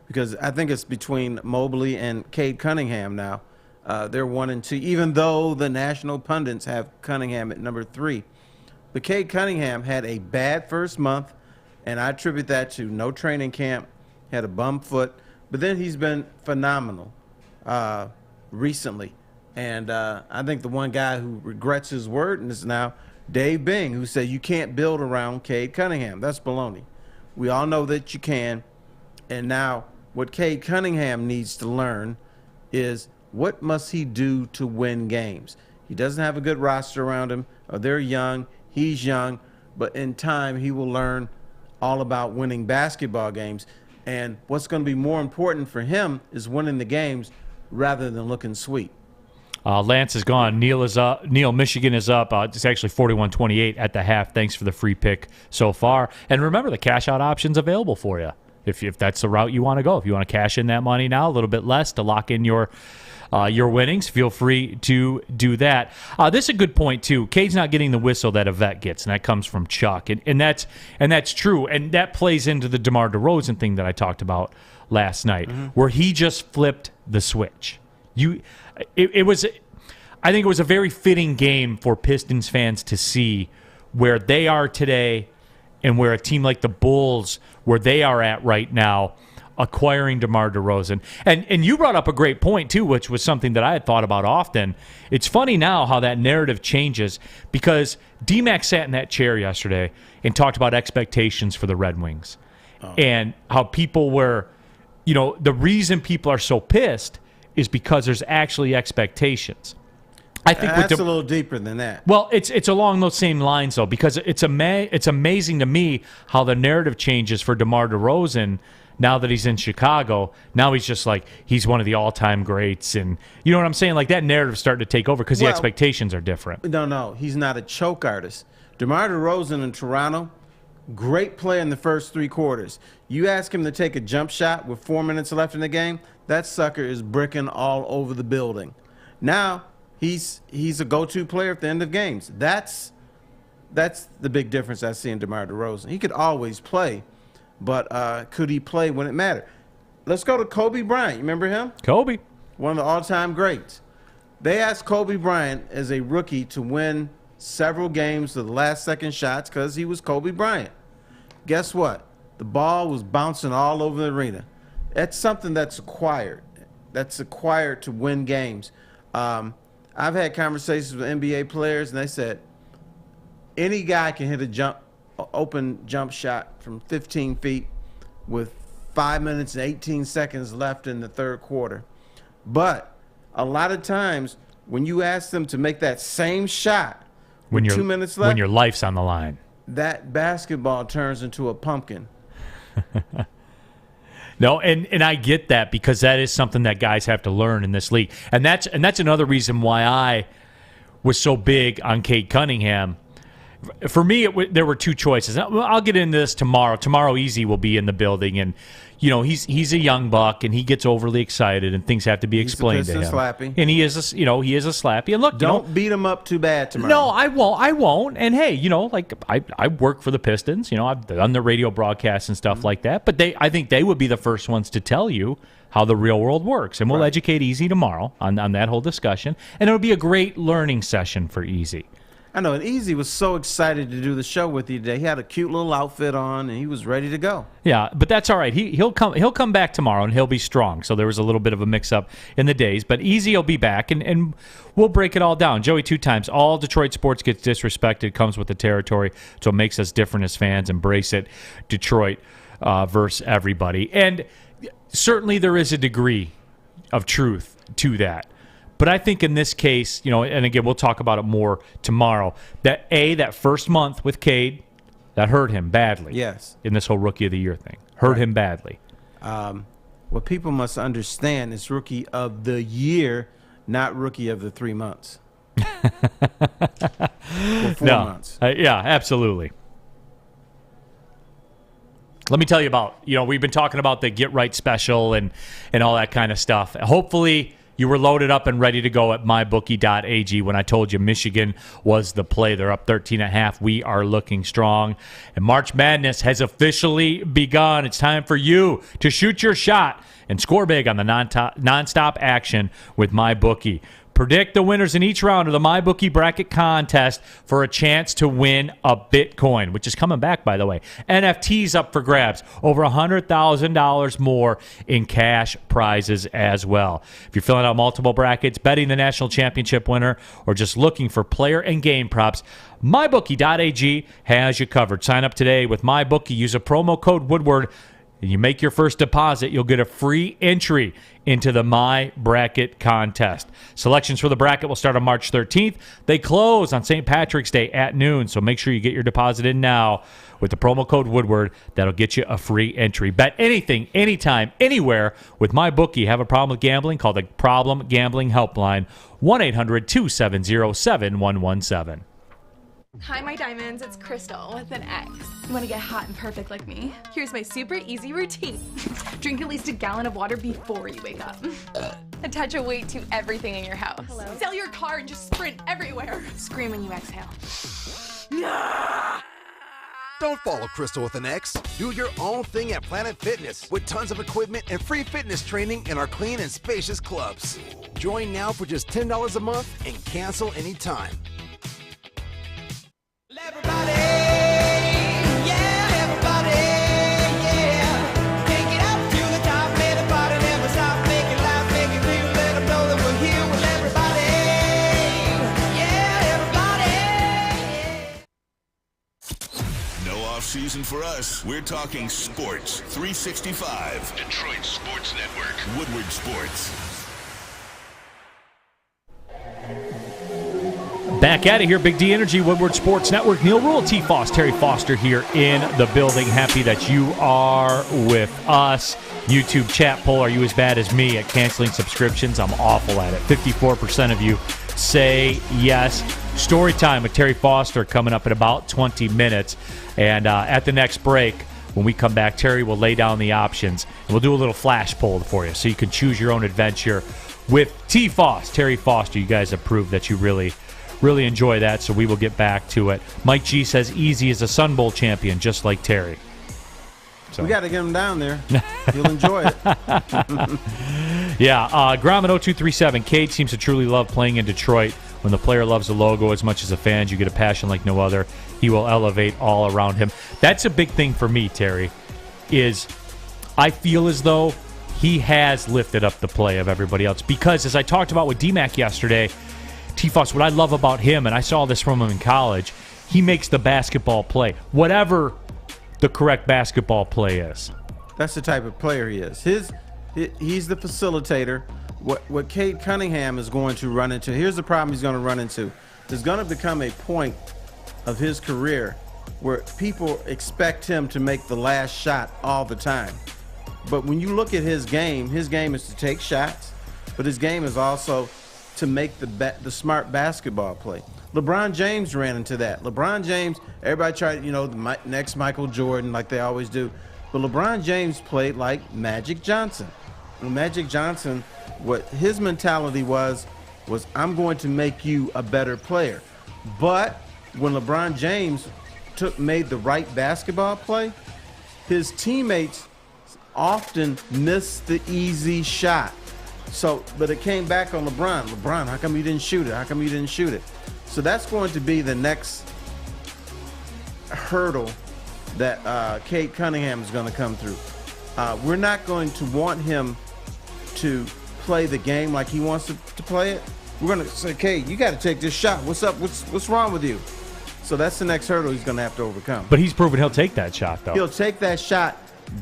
Because I think it's between Mobley and Cade Cunningham now. They're 1 and 2, even though the national pundits have Cunningham at number 3. But Cade Cunningham had a bad first month, and I attribute that to no training camp, had a bum foot, but then he's been phenomenal recently. And I think the one guy who regrets his word is now Dave Bing, who said you can't build around Cade Cunningham. That's baloney. We all know that you can. And now what Cade Cunningham needs to learn is what must he do to win games. He doesn't have a good roster around him. They're young. He's young. But in time, he will learn all about winning basketball games. And what's going to be more important for him is winning the games rather than looking sweet. Lance is gone. Neil is up. Neil, Michigan is up. It's actually 41-28 at the half. Thanks for the free pick so far. And remember, the cash-out option's available for you if that's the route you want to go. If you want to cash in that money now, a little bit less to lock in your winnings, feel free to do that. This is a good point, too. Cade's not getting the whistle that a vet gets, and that comes from Chuck. And that's true. And that plays into the DeMar DeRozan thing that I talked about last night, where he just flipped the switch. I think it was a very fitting game for Pistons fans to see where they are today and where a team like the Bulls, where they are at right now, acquiring DeMar DeRozan. And you brought up a great point, too, which was something that I had thought about often. It's funny now how that narrative changes because D-Mac sat in that chair yesterday and talked about expectations for the Red Wings and how people were, the reason people are so pissed is because there's actually expectations. I think that's a little deeper than that. Well, it's along those same lines, though, because it's amazing to me how the narrative changes for DeMar DeRozan now that he's in Chicago. Now he's just like, he's one of the all-time greats. And you know what I'm saying? Like, that narrative's starting to take over because the expectations are different. No, he's not a choke artist. DeMar DeRozan in Toronto, great play in the first 3 quarters. You ask him to take a jump shot with 4 minutes left in the game, that sucker is bricking all over the building. Now, he's a go-to player at the end of games. That's the big difference I see in DeMar DeRozan. He could always play, but could he play when it mattered? Let's go to Kobe Bryant. You remember him? Kobe. One of the all-time greats. They asked Kobe Bryant as a rookie to win several games of the last-second shots because he was Kobe Bryant. Guess what? The ball was bouncing all over the arena. That's something that's acquired. That's acquired to win games. I've had conversations with NBA players, and they said any guy can hit a open jump shot from 15 feet with 5 minutes and 18 seconds left in the third quarter. But a lot of times when you ask them to make that same shot with 2 minutes left, when your life's on the line, that basketball turns into a pumpkin. No, and I get that, because that is something that guys have to learn in this league. And that's another reason why I was so big on Cade Cunningham. For me, there were two choices. I'll get into this tomorrow. Tomorrow, Easy will be in the building, and he's a young buck, and he gets overly excited, and things have to be explained to him. Slappy. And he is a slappy. And look, don't beat him up too bad tomorrow. No, I won't. And hey, I work for the Pistons. I've done the radio broadcasts and stuff like that. But I think they would be the first ones to tell you how the real world works. And we'll educate Easy tomorrow on that whole discussion. And it'll be a great learning session for Easy. I know, and Easy was so excited to do the show with you today. He had a cute little outfit on, and he was ready to go. Yeah, but that's all right. He'll come back tomorrow, and he'll be strong. So there was a little bit of a mix-up in the days. But Easy will be back, and we'll break it all down. Joey, 2 times. All Detroit sports gets disrespected, comes with the territory, so it makes us different as fans. Embrace it. Detroit versus everybody. And certainly there is a degree of truth to that. But I think in this case, and again, we'll talk about it more tomorrow, that first month with Cade, that hurt him badly. Yes. In this whole Rookie of the Year thing. Hurt him badly. What people must understand is Rookie of the Year, not Rookie of the 3 months. Or 4 months. Yeah, absolutely. Let me tell you about, we've been talking about the Get Right special and all that kind of stuff. Hopefully you were loaded up and ready to go at mybookie.ag when I told you Michigan was the play. They're up 13.5. We are looking strong. And March Madness has officially begun. It's time for you to shoot your shot and score big on the nonstop action with MyBookie. Predict the winners in each round of the MyBookie bracket contest for a chance to win a Bitcoin, which is coming back, by the way. NFTs up for grabs. Over $100,000 more in cash prizes as well. If you're filling out multiple brackets, betting the national championship winner, or just looking for player and game props, MyBookie.ag has you covered. Sign up today with MyBookie. Use a promo code Woodward. And you make your first deposit, you'll get a free entry into the My Bracket contest. Selections for the bracket will start on March 13th. They close on St. Patrick's Day at noon, so make sure you get your deposit in now with the promo code Woodward. That'll get you a free entry. Bet anything, anytime, anywhere with MyBookie. Have a problem with gambling? Call the Problem Gambling Helpline, 1-800-270-7117. Hi, my diamonds. It's Crystal with an X. You want to get hot and perfect like me? Here's my super easy routine. Drink at least a gallon of water before you wake up. Attach a weight to everything in your house. Hello? Sell your car and just sprint everywhere. Scream when you exhale. Don't follow Crystal with an X. Do your own thing at Planet Fitness with tons of equipment and free fitness training in our clean and spacious clubs. Join now for just $10 a month and cancel anytime. Season for us, we're talking sports 365. Detroit Sports Network. Woodward Sports. Back at it here, Big D Energy, Woodward Sports Network. Neil Rule, T. Foss, Terry Foster here in the building. Happy that you are with us. YouTube chat poll, are you as bad as me at canceling subscriptions? I'm awful at it. 54% of you say yes. Storytime with Terry Foster coming up in about 20 minutes. And at the next break, when we come back, Terry will lay down the options. And we'll do a little flash poll for you so you can choose your own adventure with T. Foss, Terry Foster. You guys have proved that you really enjoy that, so we will get back to it. Mike G says Easy is a Sun Bowl champion, just like Terry. So we got to get him down there. He'll enjoy it. Yeah, Gromit 0237. Cade seems to truly love playing in Detroit. When the player loves the logo as much as the fans, you get a passion like no other. He will elevate all around him. That's a big thing for me, Terry, is I feel as though he has lifted up the play of everybody else. Because as I talked about with D-Mac yesterday, T-Foss, what I love about him, and I saw this from him in college, he makes the basketball play. Whatever the correct basketball play is. That's the type of player he is. He's the facilitator. What Cade Cunningham is going to run into, here's the problem he's going to run into. There's going to become a point of his career where people expect him to make the last shot all the time. But when you look at his game is to take shots, but his game is also to make the smart basketball play. LeBron James ran into that. LeBron James, everybody tried, the next Michael Jordan like they always do. But LeBron James played like Magic Johnson. And Magic Johnson, what his mentality was I'm going to make you a better player. But when LeBron James made the right basketball play, his teammates often missed the easy shot. But it came back on LeBron. LeBron, how come you didn't shoot it? How come you didn't shoot it? So that's going to be the next hurdle that Cade Cunningham is going to come through. We're not going to want him to play the game like he wants to play it. We're going to say, Cade, you got to take this shot. What's up? What's wrong with you? So that's the next hurdle he's going to have to overcome. But he's proven he'll take that shot, though. He'll take that shot,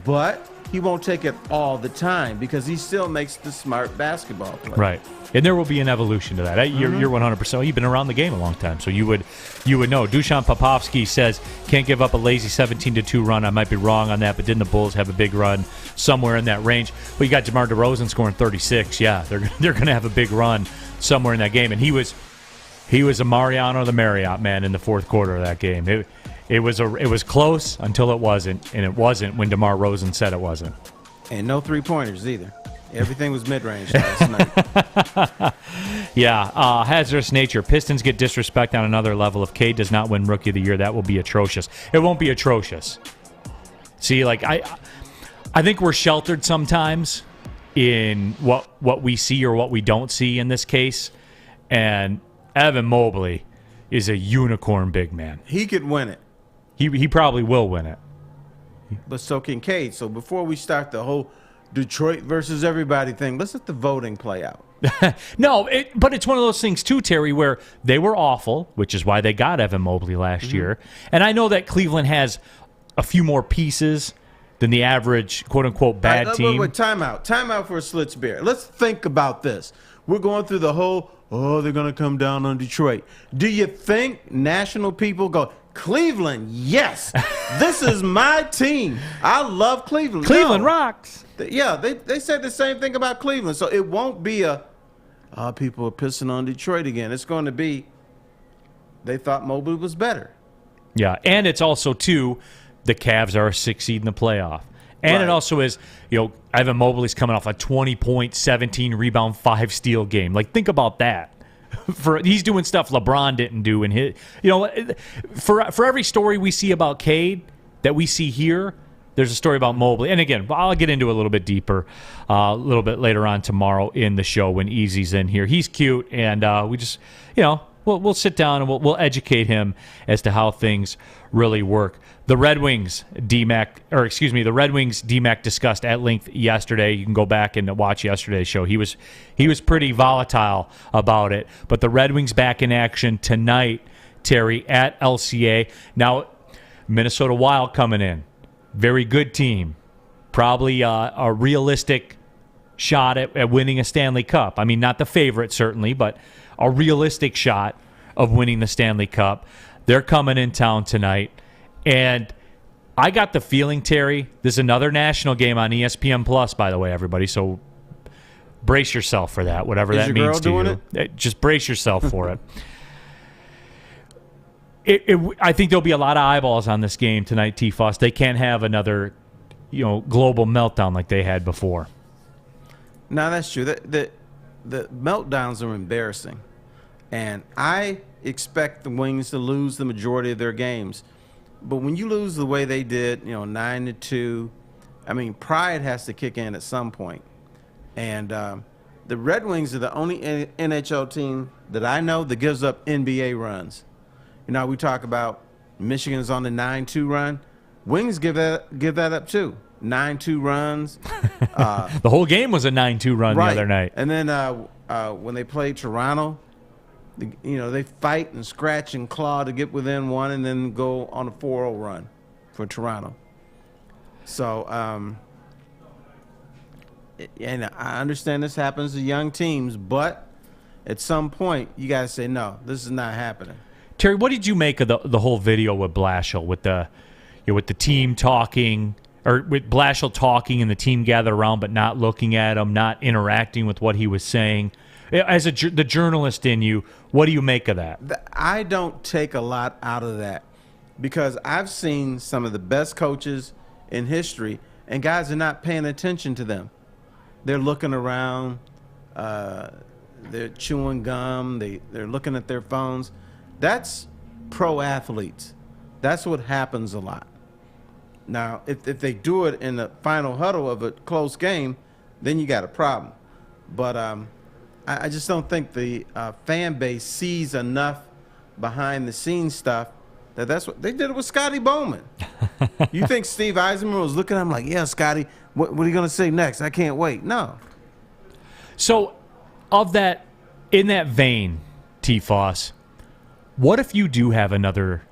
but he won't take it all the time because he still makes the smart basketball play. Right. And there will be an evolution to that. You're 100%. You've been around the game a long time, so you would know. Dusan Popovsky says, can't give up a lazy 17-2 run. I might be wrong on that, but didn't the Bulls have a big run somewhere in that range? Well, you got DeMar DeRozan scoring 36. Yeah, they're going to have a big run somewhere in that game. And he was a Mariano the Marriott man in the fourth quarter of that game. It was close until it wasn't, and it wasn't when DeMar DeRozan said it wasn't. And no three-pointers either. Everything was mid-range last night. Yeah, hazardous nature. Pistons get disrespect on another level. If Cade does not win Rookie of the Year, that will be atrocious. It won't be atrocious. See, like I think we're sheltered sometimes in what we see or what we don't see in this case. And Evan Mobley is a unicorn big man. He could win it. He probably will win it. But so can Cade. So before we start the whole Detroit versus everybody thing, let's let the voting play out. No, but it's one of those things too, Terry, where they were awful, which is why they got Evan Mobley last year. And I know that Cleveland has a few more pieces than the average quote-unquote bad team. Wait, time out for a Slits beer. Let's think about this. We're going through the whole, they're going to come down on Detroit. Do you think national people go, Cleveland, yes, this is my team. I love Cleveland. Cleveland rocks. Yeah, they said the same thing about Cleveland. So it won't be people are pissing on Detroit again. It's going to be they thought Mobley was better. Yeah, and it's also, too, the Cavs are a 6 seed in the playoff. And It also is, Evan Mobley's coming off a 20-point, 17-rebound, 5-steal game. Like, think about that. He's doing stuff LeBron didn't do in his. For every story we see about Cade that we see here, there's a story about Mobley. And again, I'll get into it a little bit deeper, a little bit later on tomorrow in the show when Easy's in here. He's cute, and we just, we'll sit down and we'll educate him as to how things really work. The Red Wings D-Mac discussed at length yesterday. You can go back and watch yesterday's show. He was pretty volatile about it. But the Red Wings back in action tonight, Terry, at LCA. Now, Minnesota Wild coming in. Very good team. Probably a realistic shot at winning a Stanley Cup. I mean, not the favorite, certainly, but a realistic shot of winning the Stanley Cup. They're coming in town tonight. And I got the feeling, Terry, this is another national game on ESPN Plus, by the way, everybody. So brace yourself for that, whatever that means to you. Just brace yourself for it. I think there'll be a lot of eyeballs on this game tonight, T-Fuss. They can't have another, global meltdown like they had before. No, that's true. The meltdowns are embarrassing. And I expect the Wings to lose the majority of their games. But when you lose the way they did, 9-2, I mean, pride has to kick in at some point. And the Red Wings are the only NHL team that I know that gives up NBA runs. We talk about Michigan's on the 9-2 run. Wings give that up too. 9-2 runs. The whole game was a 9-2 run the other night. And then when they played Toronto, they fight and scratch and claw to get within one and then go on a 4-0 run for Toronto. So and I understand this happens to young teams, but at some point you got to say, no, this is not happening. Terry, what did you make of the whole video with Blashill, with the team talking, or with Blashill talking and the team gathered around but not looking at him, not interacting with what he was saying? As the journalist in you, what do you make of that? I don't take a lot out of that because I've seen some of the best coaches in history, and guys are not paying attention to them. They're looking around, they're chewing gum, they're looking at their phones. That's pro athletes. That's what happens a lot. Now, if they do it in the final huddle of a close game, then you got a problem. But I just don't think the fan base sees enough behind the scenes stuff that's what they did it with Scotty Bowman. You think Steve Eisman was looking at him like, yeah, Scotty, what are you going to say next? I can't wait. No. So, in that vein, T-Foss, what if you do have another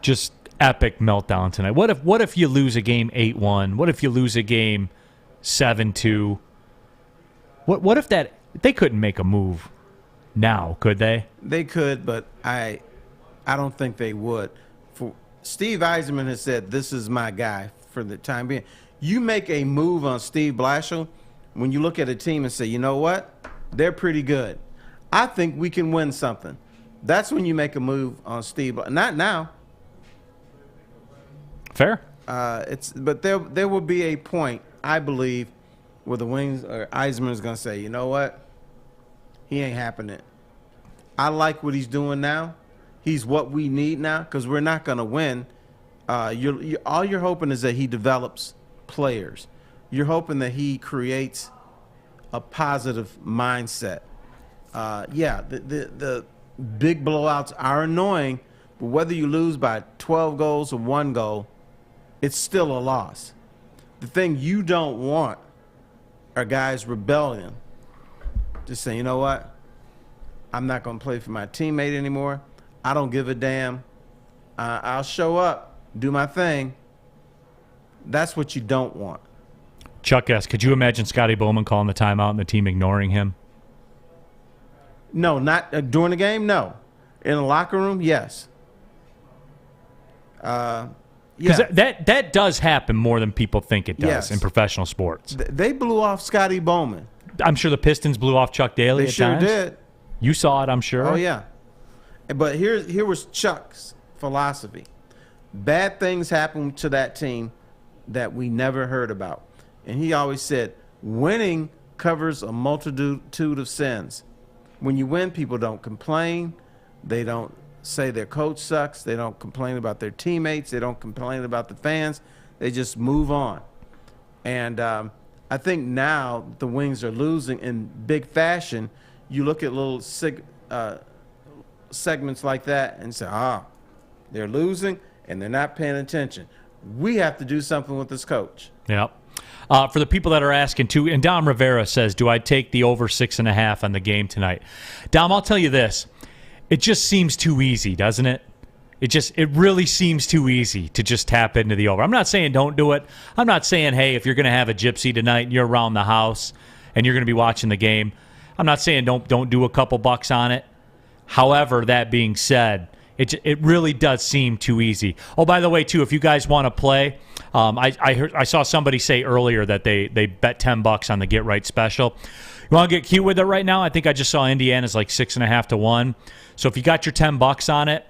just epic meltdown tonight? What if you lose a game 8-1? What if you lose a game 7-2? What if they couldn't make a move now, could they? They could, but I don't think they would. Steve Eisman has said, this is my guy for the time being. You make a move on Steve Blashill when you look at a team and say, you know what? They're pretty good. I think we can win something. That's when you make a move on Steve. Not now. Fair. But there will be a point, I believe, where the Wings or Eisman is going to say, you know what? He ain't happening. I like what he's doing now. He's what we need now because we're not going to win. All you're hoping is that he develops players. You're hoping that he creates a positive mindset. The big blowouts are annoying, but whether you lose by 12 goals or 1 goal, it's still a loss. The thing you don't want are guys rebelling. Just saying, you know what? I'm not going to play for my teammate anymore. I don't give a damn. I'll show up, do my thing. That's what you don't want. Chuck S., could you imagine Scotty Bowman calling the timeout and the team ignoring him? No, not during the game, no. In the locker room, yes. Because that does happen more than people think it does in professional sports. They blew off Scotty Bowman. I'm sure the Pistons blew off Chuck Daly They at sure times. did. You saw it, I'm sure. Oh, yeah. But here was Chuck's philosophy. Bad things happen to that team that we never heard about. And he always said, winning covers a multitude of sins. When you win, people don't complain. They don't say their coach sucks. They don't complain about their teammates. They don't complain about the fans. They just move on. And I think now the Wings are losing in big fashion. You look at little segments like that and say, they're losing and they're not paying attention. We have to do something with this coach. Yep. For the people that are asking too, and Dom Rivera says, do I take the over 6.5 on the game tonight? Dom, I'll tell you this. It just seems too easy, doesn't it? It really seems too easy to just tap into the over. I'm not saying don't do it. I'm not saying, hey, if you're going to have a gypsy tonight and you're around the house and you're going to be watching the game, I'm not saying don't do a couple bucks on it. However, that being said, it really does seem too easy. Oh, by the way, too, if you guys want to play, I saw somebody say earlier that they bet $10 on the Get Right special. You want to get cute with it right now? I think I just saw Indiana's like 6.5 to 1. So if you got your $10 on it,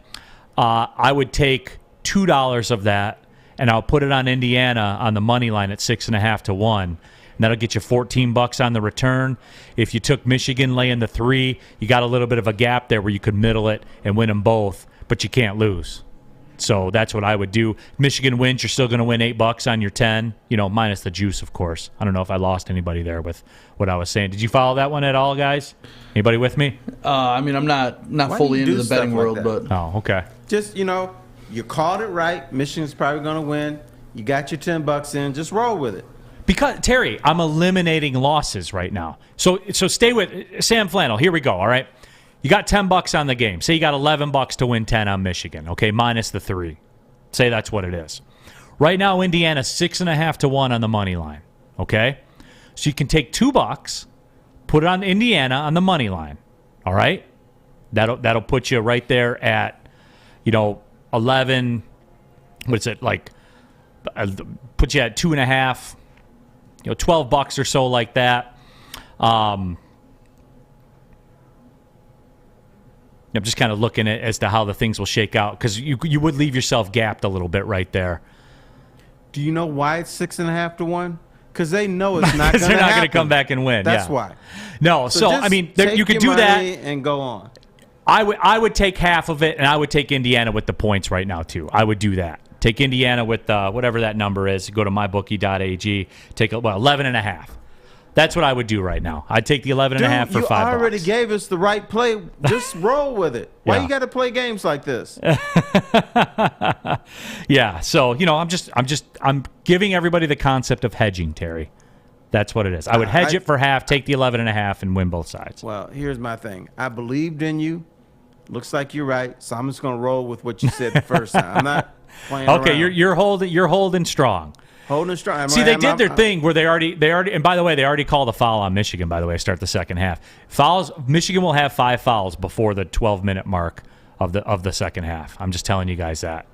I would take $2 of that and I'll put it on Indiana on the money line at 6.5 to 1. And that'll get you $14 on the return. If you took Michigan laying the 3, you got a little bit of a gap there where you could middle it and win them both, but you can't lose. So that's what I would do. Michigan wins, you're still going to win $8 on your 10, minus the juice, of course. I don't know if I lost anybody there with what I was saying. Did you follow that one at all, guys? Anybody with me? I'm not fully into the betting world, but Oh, okay. Just, you called it right. Michigan's probably going to win. You got your $10 in. Just roll with it. Because, Terry, I'm eliminating losses right now. So stay with Sam Flannel. Here we go, all right? You got $10 on the game. Say you got $11 to win 10 on Michigan, okay, minus the 3. Say that's what it is. Right now, Indiana's 6.5 to 1 on the money line, okay? So you can take $2, put it on Indiana on the money line. All right? That'll put you right there at, 11. What's it like? Put you at 2.5. $12 or so like that. I'm just kind of looking at as to how the things will shake out because you would leave yourself gapped a little bit right there. Do you know why it's 6.5 to 1? Because they know it's not going to happen. They're not going to come back and win. That's yeah. why. No, so I mean, you could do that and go on. I would take half of it, and I would take Indiana with the points right now too. I would do that. Take Indiana with whatever that number is. Go to mybookie.ag. Take 11.5. That's what I would do right now. I'd take the 11.5 for $5. You already gave us the right play. Just roll with it. Why you got to play games like this? Yeah. So I'm giving everybody the concept of hedging, Terry. That's what it is. I would hedge it for half, take the 11.5, and win both sides. Well, here's my thing. I believed in you. Looks like you're right. So I'm just going to roll with what you said the first time. I'm not playing around. You're holding strong. Holding strong. See, they did their thing where they already, and by the way, they already called a foul on Michigan, by the way, start the second half. Michigan will have 5 fouls before the 12-minute mark of the second half. I'm just telling you guys that.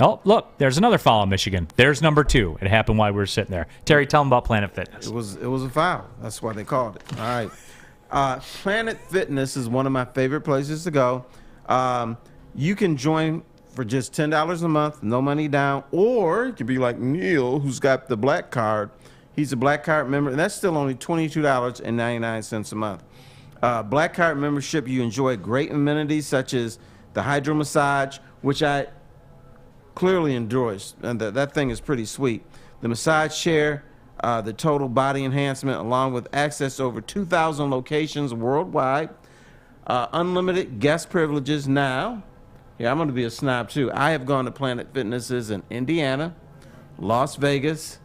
Oh, look, there's another foul on Michigan. There's number 2. It happened while we were sitting there. Terry, tell them about Planet Fitness. It was a foul. That's why they called it. All right. Planet Fitness is one of my favorite places to go. You can join for just $10 a month, no money down, or you could be like Neil, who's got the black card. He's a black card member, and that's still only $22.99 a month. Black card membership, you enjoy great amenities such as the hydro massage, which I clearly enjoy, and that thing is pretty sweet. The massage chair, the total body enhancement, along with access to over 2,000 locations worldwide, unlimited guest privileges now. Yeah, I'm going to be a snob, too. I have gone to Planet Fitnesses in Indiana, Las Vegas,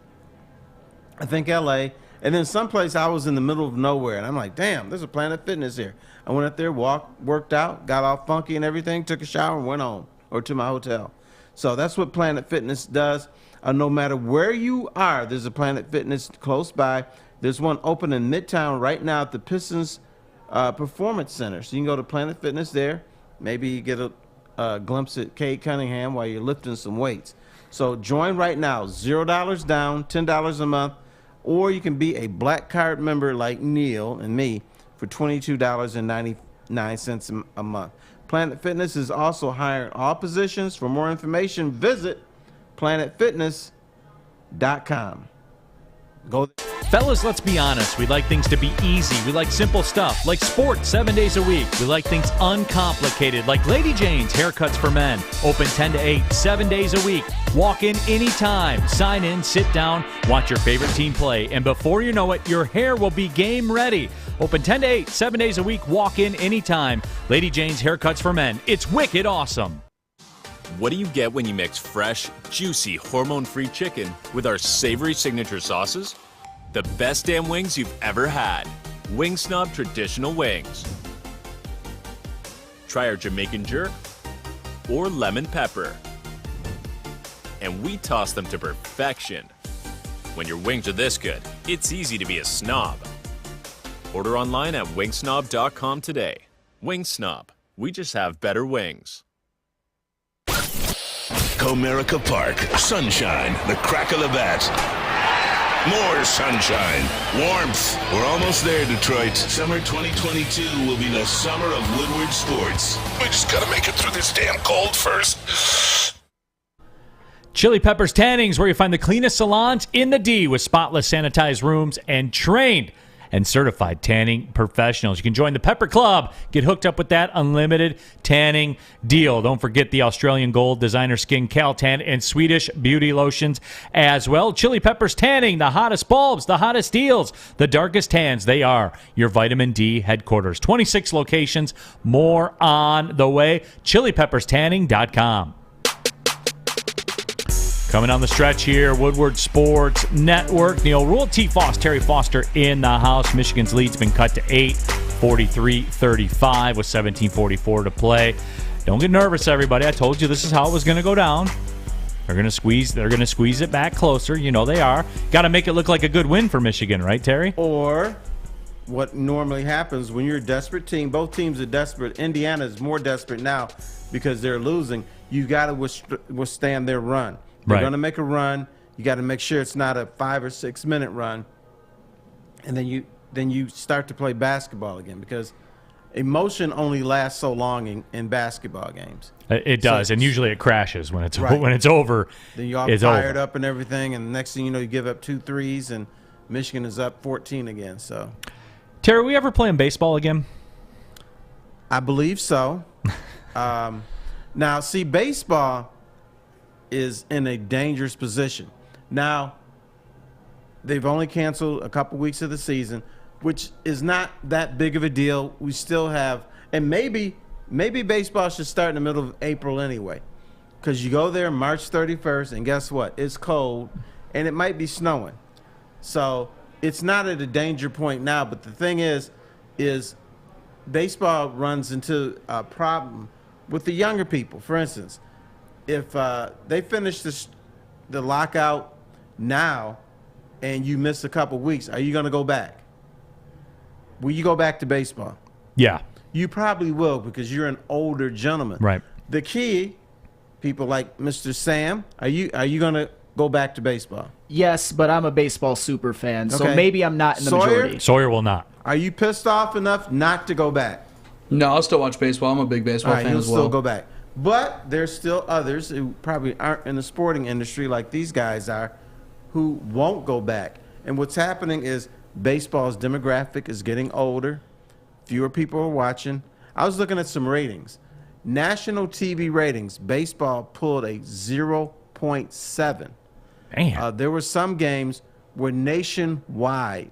I think L.A., and then someplace I was in the middle of nowhere, and I'm like, damn, there's a Planet Fitness here. I went up there, worked out, got all funky and everything, took a shower, and went home, or to my hotel. So that's what Planet Fitness does. No matter where you are, there's a Planet Fitness close by. There's one open in Midtown right now at the Pistons Performance Center. So you can go to Planet Fitness there. Maybe you get a glimpse at Cade Cunningham while you're lifting some weights. So join right now, $0 down, $10 a month, or you can be a black card member like Neil and me for $22.99 a month. Planet Fitness is also hiring all positions. For more information, visit planetfitness.com. Go there. Fellas, let's be honest. We like things to be easy. We like simple stuff, like sports 7 days a week. We like things uncomplicated, like Lady Jane's Haircuts for Men. Open 10 to 8, 7 days a week. Walk in anytime. Sign in, sit down, watch your favorite team play, and before you know it, your hair will be game ready. Open 10 to 8, 7 days a week. Walk in anytime. Lady Jane's Haircuts for Men. It's wicked awesome. What do you get when you mix fresh, juicy, hormone-free chicken with our savory signature sauces? The best damn wings you've ever had. Wing Snob Traditional Wings. Try our Jamaican jerk or lemon pepper. And we toss them to perfection. When your wings are this good, it's easy to be a snob. Order online at wingsnob.com today. Wing Snob. We just have better wings. Comerica Park, sunshine, the crack of the bat. More sunshine, warmth. We're almost there, Detroit. Summer 2022 will be the summer of Woodward sports. We just gotta make it through this damn cold first. Chili Peppers Tannings, where you find the cleanest salons in the D with spotless sanitized rooms and trained and certified tanning professionals. You can join the Pepper Club. Get hooked up with that unlimited tanning deal. Don't forget the Australian Gold Designer Skin Caltan and Swedish Beauty Lotions as well. Chili Peppers Tanning, the hottest bulbs, the hottest deals, the darkest tans. They are your vitamin D headquarters. 26 locations, more on the way. ChiliPeppersTanning.com. Coming on the stretch here, Woodward Sports Network. Neil Rule, T. Foss, Terry Foster in the house. Michigan's lead's been cut to 8, 43-35 with 17:44 to play. Don't get nervous, everybody. I told you this is how it was going to go down. They're going to squeeze it back closer. You know they are. Got to make it look like a good win for Michigan, right, Terry? Or what normally happens when you're a desperate team, both teams are desperate. Indiana is more desperate now because they're losing. You got to withstand their run. They're going to make a run. You got to make sure it's not a 5 or 6 minute run. And then you start to play basketball again, because emotion only lasts so long in basketball games. It does, and usually it crashes when it's over. Then you're all fired up and everything, and the next thing you know, you give up 2 threes, and Michigan is up 14 again. So, Terry, we ever playing baseball again? I believe so. Now, see, baseball is in a dangerous position. Now, they've only canceled a couple weeks of the season, which is not that big of a deal. We still have, and maybe baseball should start in the middle of April anyway, because you go there March 31st, and guess what? It's cold, and it might be snowing. So it's not at a danger point now, but the thing is baseball runs into a problem with the younger people. For instance, if they finish the lockout now and you miss a couple weeks, are you going to go back? Will you go back to baseball? Yeah. You probably will, because you're an older gentleman. Right. The key, people like Mr. Sam, are you going to go back to baseball? Yes, but I'm a baseball super fan, so Okay. maybe I'm not in the majority. Sawyer will not. Are you pissed off enough not to go back? No, I'll still watch baseball. I'm a big baseball fan you'll as well. still go back. But there's still others who probably aren't in the sporting industry like these guys are, who won't go back. And what's happening is baseball's demographic is getting older. Fewer people are watching. I was looking at some ratings. National TV ratings, baseball pulled a 0.7. Man. There were some games where nationwide,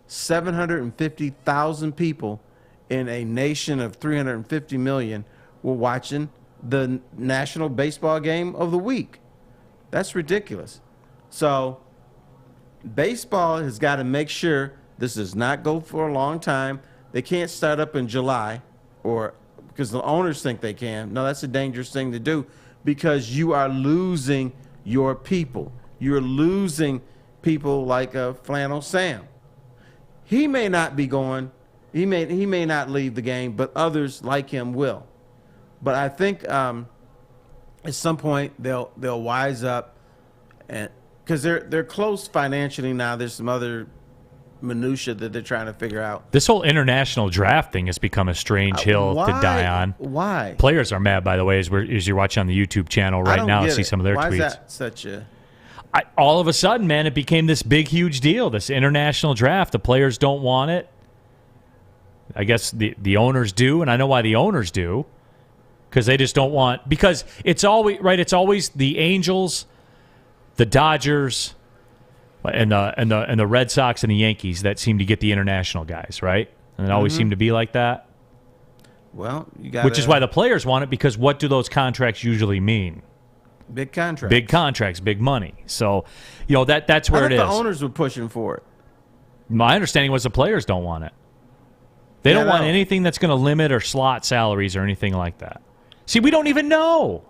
750,000 people in a nation of 350 million were watching the national baseball game of the week. That's ridiculous. So baseball has got to make sure this does not go for a long time. They can't start up in July, or because the owners think they can. No, that's a dangerous thing to do, because you are losing your people. You're losing people like Flannel Sam. He may not be going. He may not leave the game, but others like him will. But I think at some point they'll wise up, and because they're close financially now. There's some other minutia that they're trying to figure out. This whole international draft thing has become a strange hill to die on. Why? Players are mad, by the way, as you're watching on the YouTube channel right now to see some of their tweets. tweets. Why is that such a... all of a sudden, man, it became this big, huge deal, this international draft. The players don't want it. I guess the owners do, and I know why the owners do, because they just don't want, because it's always right. It's always the Angels, the Dodgers, and the Red Sox and the Yankees that seem to get the international guys, right? And it always seem to be like that. Well, you got, which is why the players want it, because what do those contracts usually mean? Big contracts. Big contracts, big money. So, that's where it is. I thought the owners were pushing for it. My understanding was the players don't want it. They don't want anything that's going to limit or slot salaries or anything like that. See, we don't even know.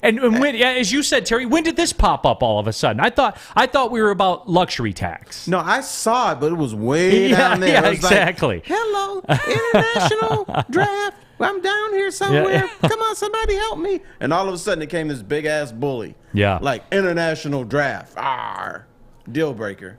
And when, as you said, Terry, when did this pop up all of a sudden? I thought we were about luxury tax. No, I saw it, but it was way down there. Yeah, exactly. Like, hello, international draft. I'm down here somewhere. Yeah. Come on, somebody help me. And all of a sudden, it came this big-ass bully. Yeah. Like, international draft. Deal breaker.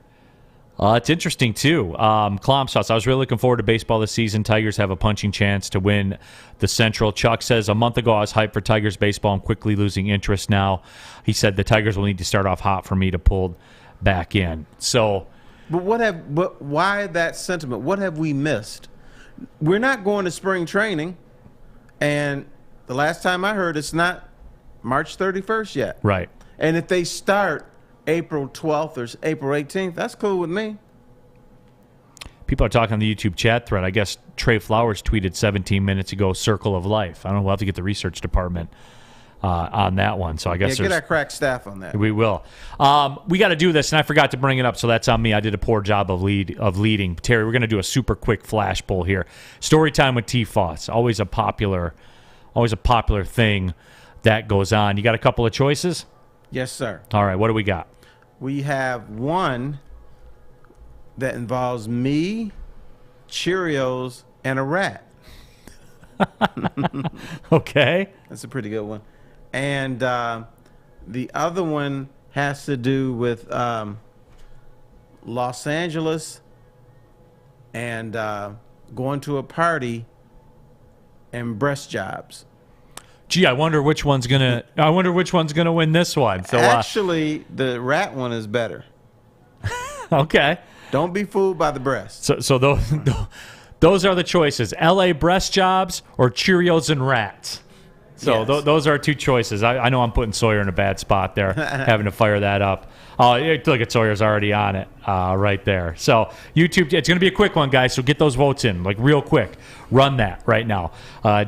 It's interesting, too. Clom Sauce, I was really looking forward to baseball this season. Tigers have a punching chance to win the Central. Chuck says, a month ago I was hyped for Tigers baseball. I'm quickly losing interest now. He said the Tigers will need to start off hot for me to pull back in. So, But why that sentiment? What have we missed? We're not going to spring training, and the last time I heard, it's not March 31st yet. Right. And if they start April 12th or April 18th, that's cool with me. People are talking on the YouTube chat thread. I guess Trey Flowers tweeted 17 minutes ago, Circle of Life. I don't know. We'll have to get the research department on that one. So I guess get our crack staff on that. We will. We got to do this, and I forgot to bring it up, so that's on me. I did a poor job of leading. Terry, we're going to do a super quick flash poll here. Story time with T. Foss. Always a popular thing that goes on. You got a couple of choices? Yes, sir. All right, what do we got? We have one that involves me, Cheerios, and a rat. Okay. That's a pretty good one. And the other one has to do with Los Angeles and going to a party and breast jobs. Gee, I wonder which one's gonna win this one. So actually, the rat one is better. Okay. Don't be fooled by the breast. So those are the choices: L.A. breast jobs or Cheerios and rats. So Yes. those are two choices. I know I'm putting Sawyer in a bad spot there, having to fire that up. Oh, look at Sawyer's already on it right there. So YouTube, it's going to be a quick one, guys. So get those votes in, like real quick. Run that right now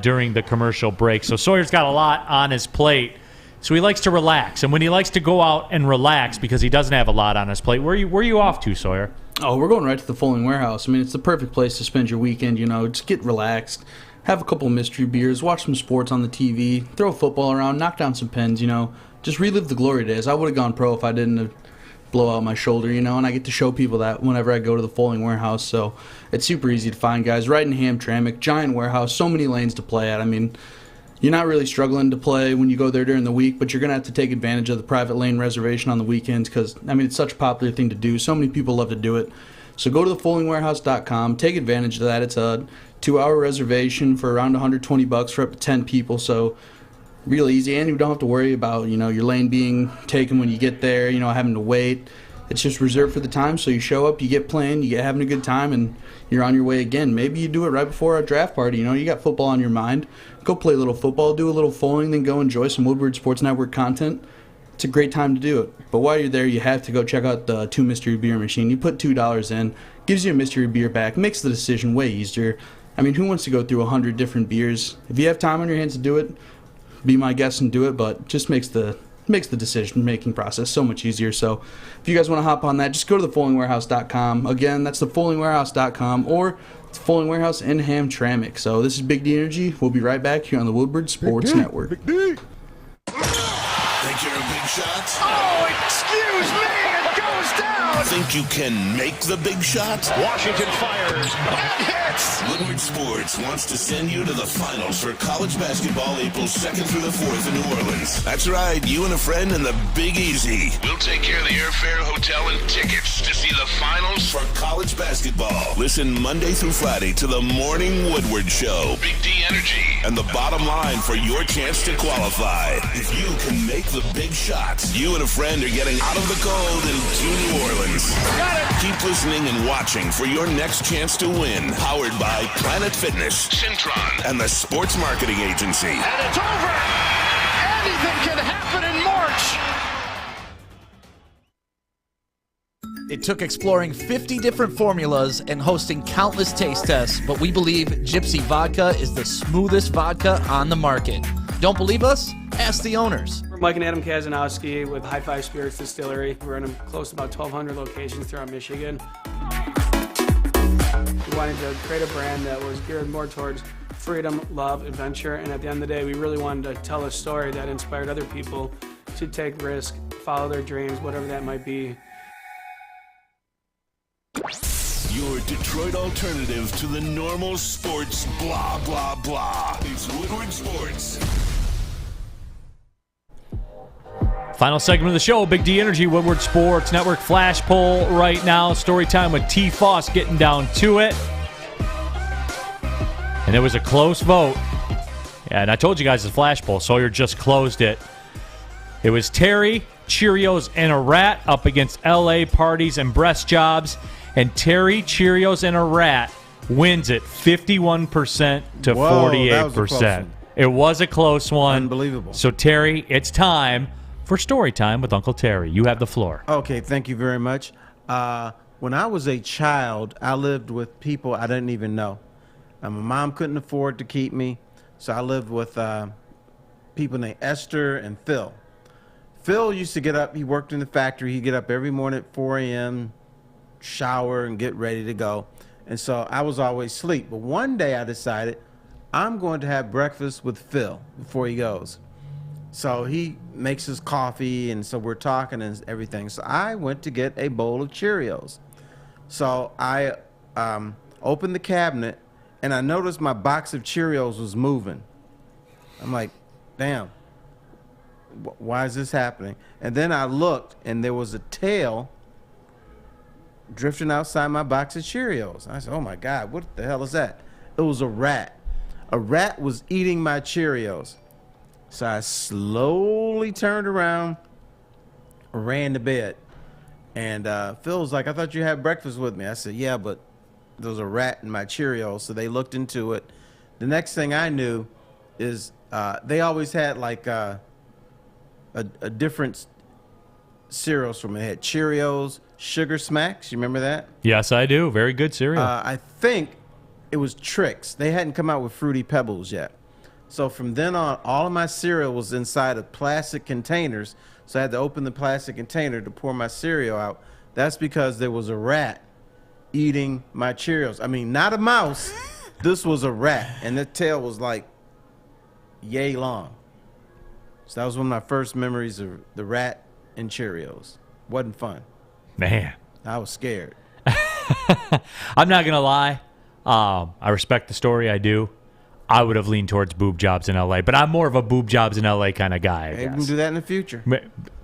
during the commercial break. So Sawyer's got a lot on his plate. So he likes to relax, and when he likes to go out and relax because he doesn't have a lot on his plate, where are you off to, Sawyer? Oh, we're going right to the Folding Warehouse. I mean, it's the perfect place to spend your weekend. You know, just get relaxed, have a couple of mystery beers, watch some sports on the TV, throw a football around, knock down some pins. You know, just relive the glory days. I would have gone pro if I didn't blow out my shoulder. You know, and I get to show people that whenever I go to the Folding Warehouse. So it's super easy to find, guys. Right in Hamtramck, giant warehouse, so many lanes to play at. I mean, you're not really struggling to play when you go there during the week, but you're going to have to take advantage of the private lane reservation on the weekends because, I mean, it's such a popular thing to do. So many people love to do it. So go to thefoldingwarehouse.com. Take advantage of that. It's a 2-hour reservation for around $120 for up to 10 people. So real easy, and you don't have to worry about, you know, your lane being taken when you get there, you know, having to wait. It's just reserved for the time, so you show up, you get playing, you get having a good time, and you're on your way again. Maybe you do it right before a draft party. You know, you got football on your mind. Go play a little football, do a little folding, then go enjoy some Woodward Sports Network content. It's a great time to do it. But while you're there, you have to go check out the 2 Mystery Beer machine. You put $2 in, gives you a mystery beer back, makes the decision way easier. I mean, who wants to go through 100 different beers? If you have time on your hands to do it, be my guest and do it, but just makes the decision-making process so much easier. So if you guys want to hop on that, just go to thefoldingwarehouse.com. Again, that's thefoldingwarehouse.com, or it's Folding Warehouse in Hamtramck. So this is Big D Energy. We'll be right back here on the Woodward Sports Network. Think you're a big shot? Oh, excuse me, it goes down! Think you can make the big shot? Washington fires and hits! Woodward Sports wants to send you to the finals for college basketball April 2nd through the 4th in New Orleans. That's right, you and a friend in the Big Easy. We'll take care of the airfare, hotel, and tickets to see the finals for college basketball. Listen Monday through Friday to the Morning Woodward Show. Big D Energy. And the bottom line for your chance to qualify. If you can make the big shot, you and a friend are getting out of the cold and to New Orleans. Got it! Keep listening and watching for your next chance to win. Powered by Planet Fitness, Syntron, and the Sports Marketing Agency. And it's over! Anything can happen in March! It took exploring 50 different formulas and hosting countless taste tests, but we believe Gypsy Vodka is the smoothest vodka on the market. Don't believe us? Ask the owners. We're Mike and Adam Kazanowski with High Five Spirits Distillery. We're in close to about 1,200 locations throughout Michigan. We wanted to create a brand that was geared more towards freedom, love, adventure, and at the end of the day, we really wanted to tell a story that inspired other people to take risk, follow their dreams, whatever that might be. Your Detroit alternative to the normal sports blah, blah, blah. It's Woodward Sports. Final segment of the show, Big D Energy, Woodward Sports Network flash poll right now. Story time with T. Foss getting down to it. And it was a close vote. And I told you guys the flash poll. Sawyer just closed it. It was Terry, Cheerios, and a rat up against L.A. parties and breast jobs. And Terry, Cheerios, and a rat wins it 51% to 48%. It was a close one. Unbelievable. So, Terry, it's time for Story Time with Uncle Terry. You have the floor. Okay, thank you very much. When I was a child, I lived with people I didn't even know. My mom couldn't afford to keep me, so I lived with people named Esther and Phil. Phil used to get up. He worked in the factory. He'd get up every morning at 4 a.m., shower, and get ready to go. And so I was always asleep. But one day I decided I'm going to have breakfast with Phil before he goes. So he makes his coffee, and so we're talking and everything. So I went to get a bowl of Cheerios. So I opened the cabinet, and I noticed my box of Cheerios was moving. I'm like, damn, why is this happening? And then I looked, and there was a tail drifting outside my box of Cheerios. I said, oh my God, what the hell is that? It was a rat. A rat was eating my Cheerios. So I slowly turned around, ran to bed. And Phil was like, I thought you had breakfast with me. I said, yeah, but there was a rat in my Cheerios. So they looked into it. The next thing I knew is they always had like a different cereals from it. They had Cheerios, Sugar Smacks. You remember that? Yes, I do. Very good cereal. I think it was Trix. They hadn't come out with Fruity Pebbles yet. So from then on, all of my cereal was inside of plastic containers. So I had to open the plastic container to pour my cereal out. That's because there was a rat eating my Cheerios. I mean, not a mouse. This was a rat. And the tail was like yay long. So that was one of my first memories of the rat and Cheerios. Wasn't fun. Man. I was scared. I'm not going to lie. I respect the story. I do. I would have leaned towards boob jobs in L.A., but I'm more of a boob jobs in L.A. kind of guy. Maybe we can do that in the future.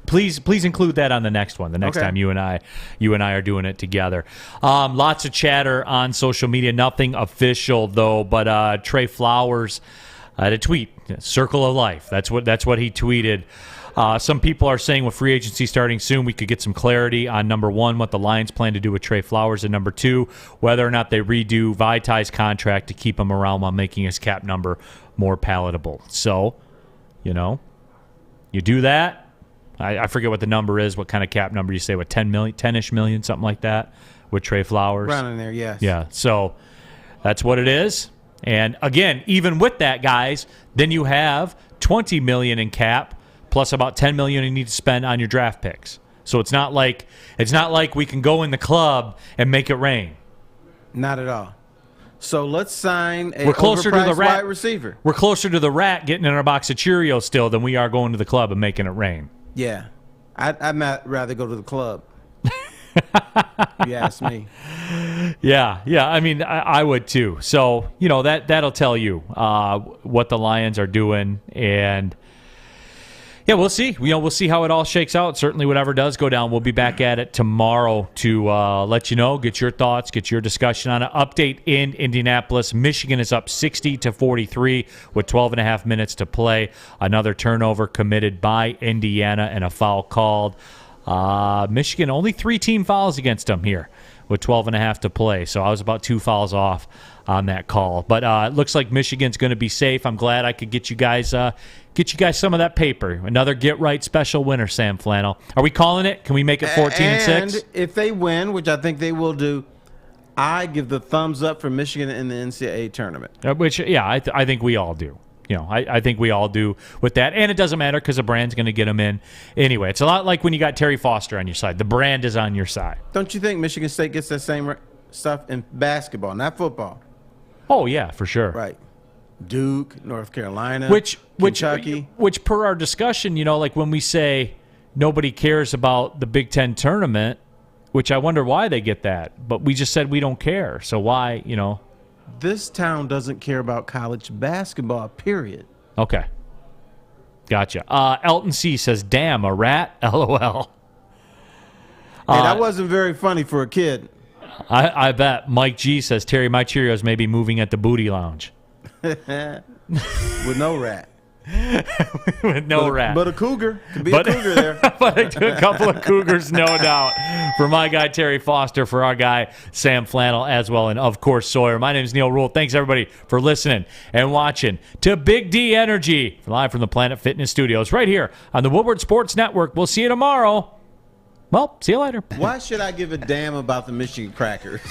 Please include that on the next one. The next time you and I are doing it together. Lots of chatter on social media. Nothing official though. But Trey Flowers had a tweet. Circle of life. That's what he tweeted. Some people are saying with free agency starting soon, we could get some clarity on, number one, what the Lions plan to do with Trey Flowers, and number two, whether or not they redo Vitai's contract to keep him around while making his cap number more palatable. So, you do that. I forget what the number is, what kind of cap number you say, what, 10-ish million, something like that, with Trey Flowers. Around in there, yes. Yeah, so that's what it is. And again, even with that, guys, then you have $20 million in cap, plus about $10 million you need to spend on your draft picks. So it's not like we can go in the club and make it rain. Not at all. So let's sign a We're closer to the rat wide receiver. We're closer to the rat getting in our box of Cheerios still than we are going to the club and making it rain. Yeah, I'd rather go to the club. You ask me. Yeah. I mean, I would too. So that'll tell you what the Lions are doing, and yeah, we'll see. We'll see how it all shakes out. Certainly, whatever does go down, we'll be back at it tomorrow to let you know, get your thoughts, get your discussion on it. Update in Indianapolis. Michigan is up 60-43 with 12.5 minutes to play. Another turnover committed by Indiana and a foul called. Michigan, only 3 team fouls against them here with 12.5 to play. So I was about 2 fouls off on that call. But it looks like Michigan's going to be safe. I'm glad I could get you guys some of that paper. Another Get Right special winner, Sam Flannel. Are we calling it? Can we make it 14-6? And if they win, which I think they will do, I give the thumbs up for Michigan in the NCAA tournament. Which, yeah, I think we all do. I think we all do with that. And it doesn't matter because the brand's going to get them in anyway. It's a lot like when you got Terry Foster on your side. The brand is on your side. Don't you think Michigan State gets that same stuff in basketball, not football? Oh, yeah, for sure. Right. Duke, North Carolina, Kentucky. Which per our discussion, like when we say nobody cares about the Big Ten tournament, which I wonder why they get that. But we just said we don't care. So why, This town doesn't care about college basketball, period. Okay. Gotcha. Elton C. says, damn, a rat? LOL. Hey, that wasn't very funny for a kid. I bet. Mike G. says, Terry, my Cheerios may be moving at the booty lounge. With no rat. With no rat. But a cougar. Could be a cougar there. But a couple of cougars, no doubt. For my guy, Terry Foster. For our guy, Sam Flannel as well. And, of course, Sawyer. My name is Neil Rule. Thanks, everybody, for listening and watching to Big D Energy. Live from the Planet Fitness Studios right here on the Woodward Sports Network. We'll see you tomorrow. Well, see you later. Why should I give a damn about the Michigan Crackers?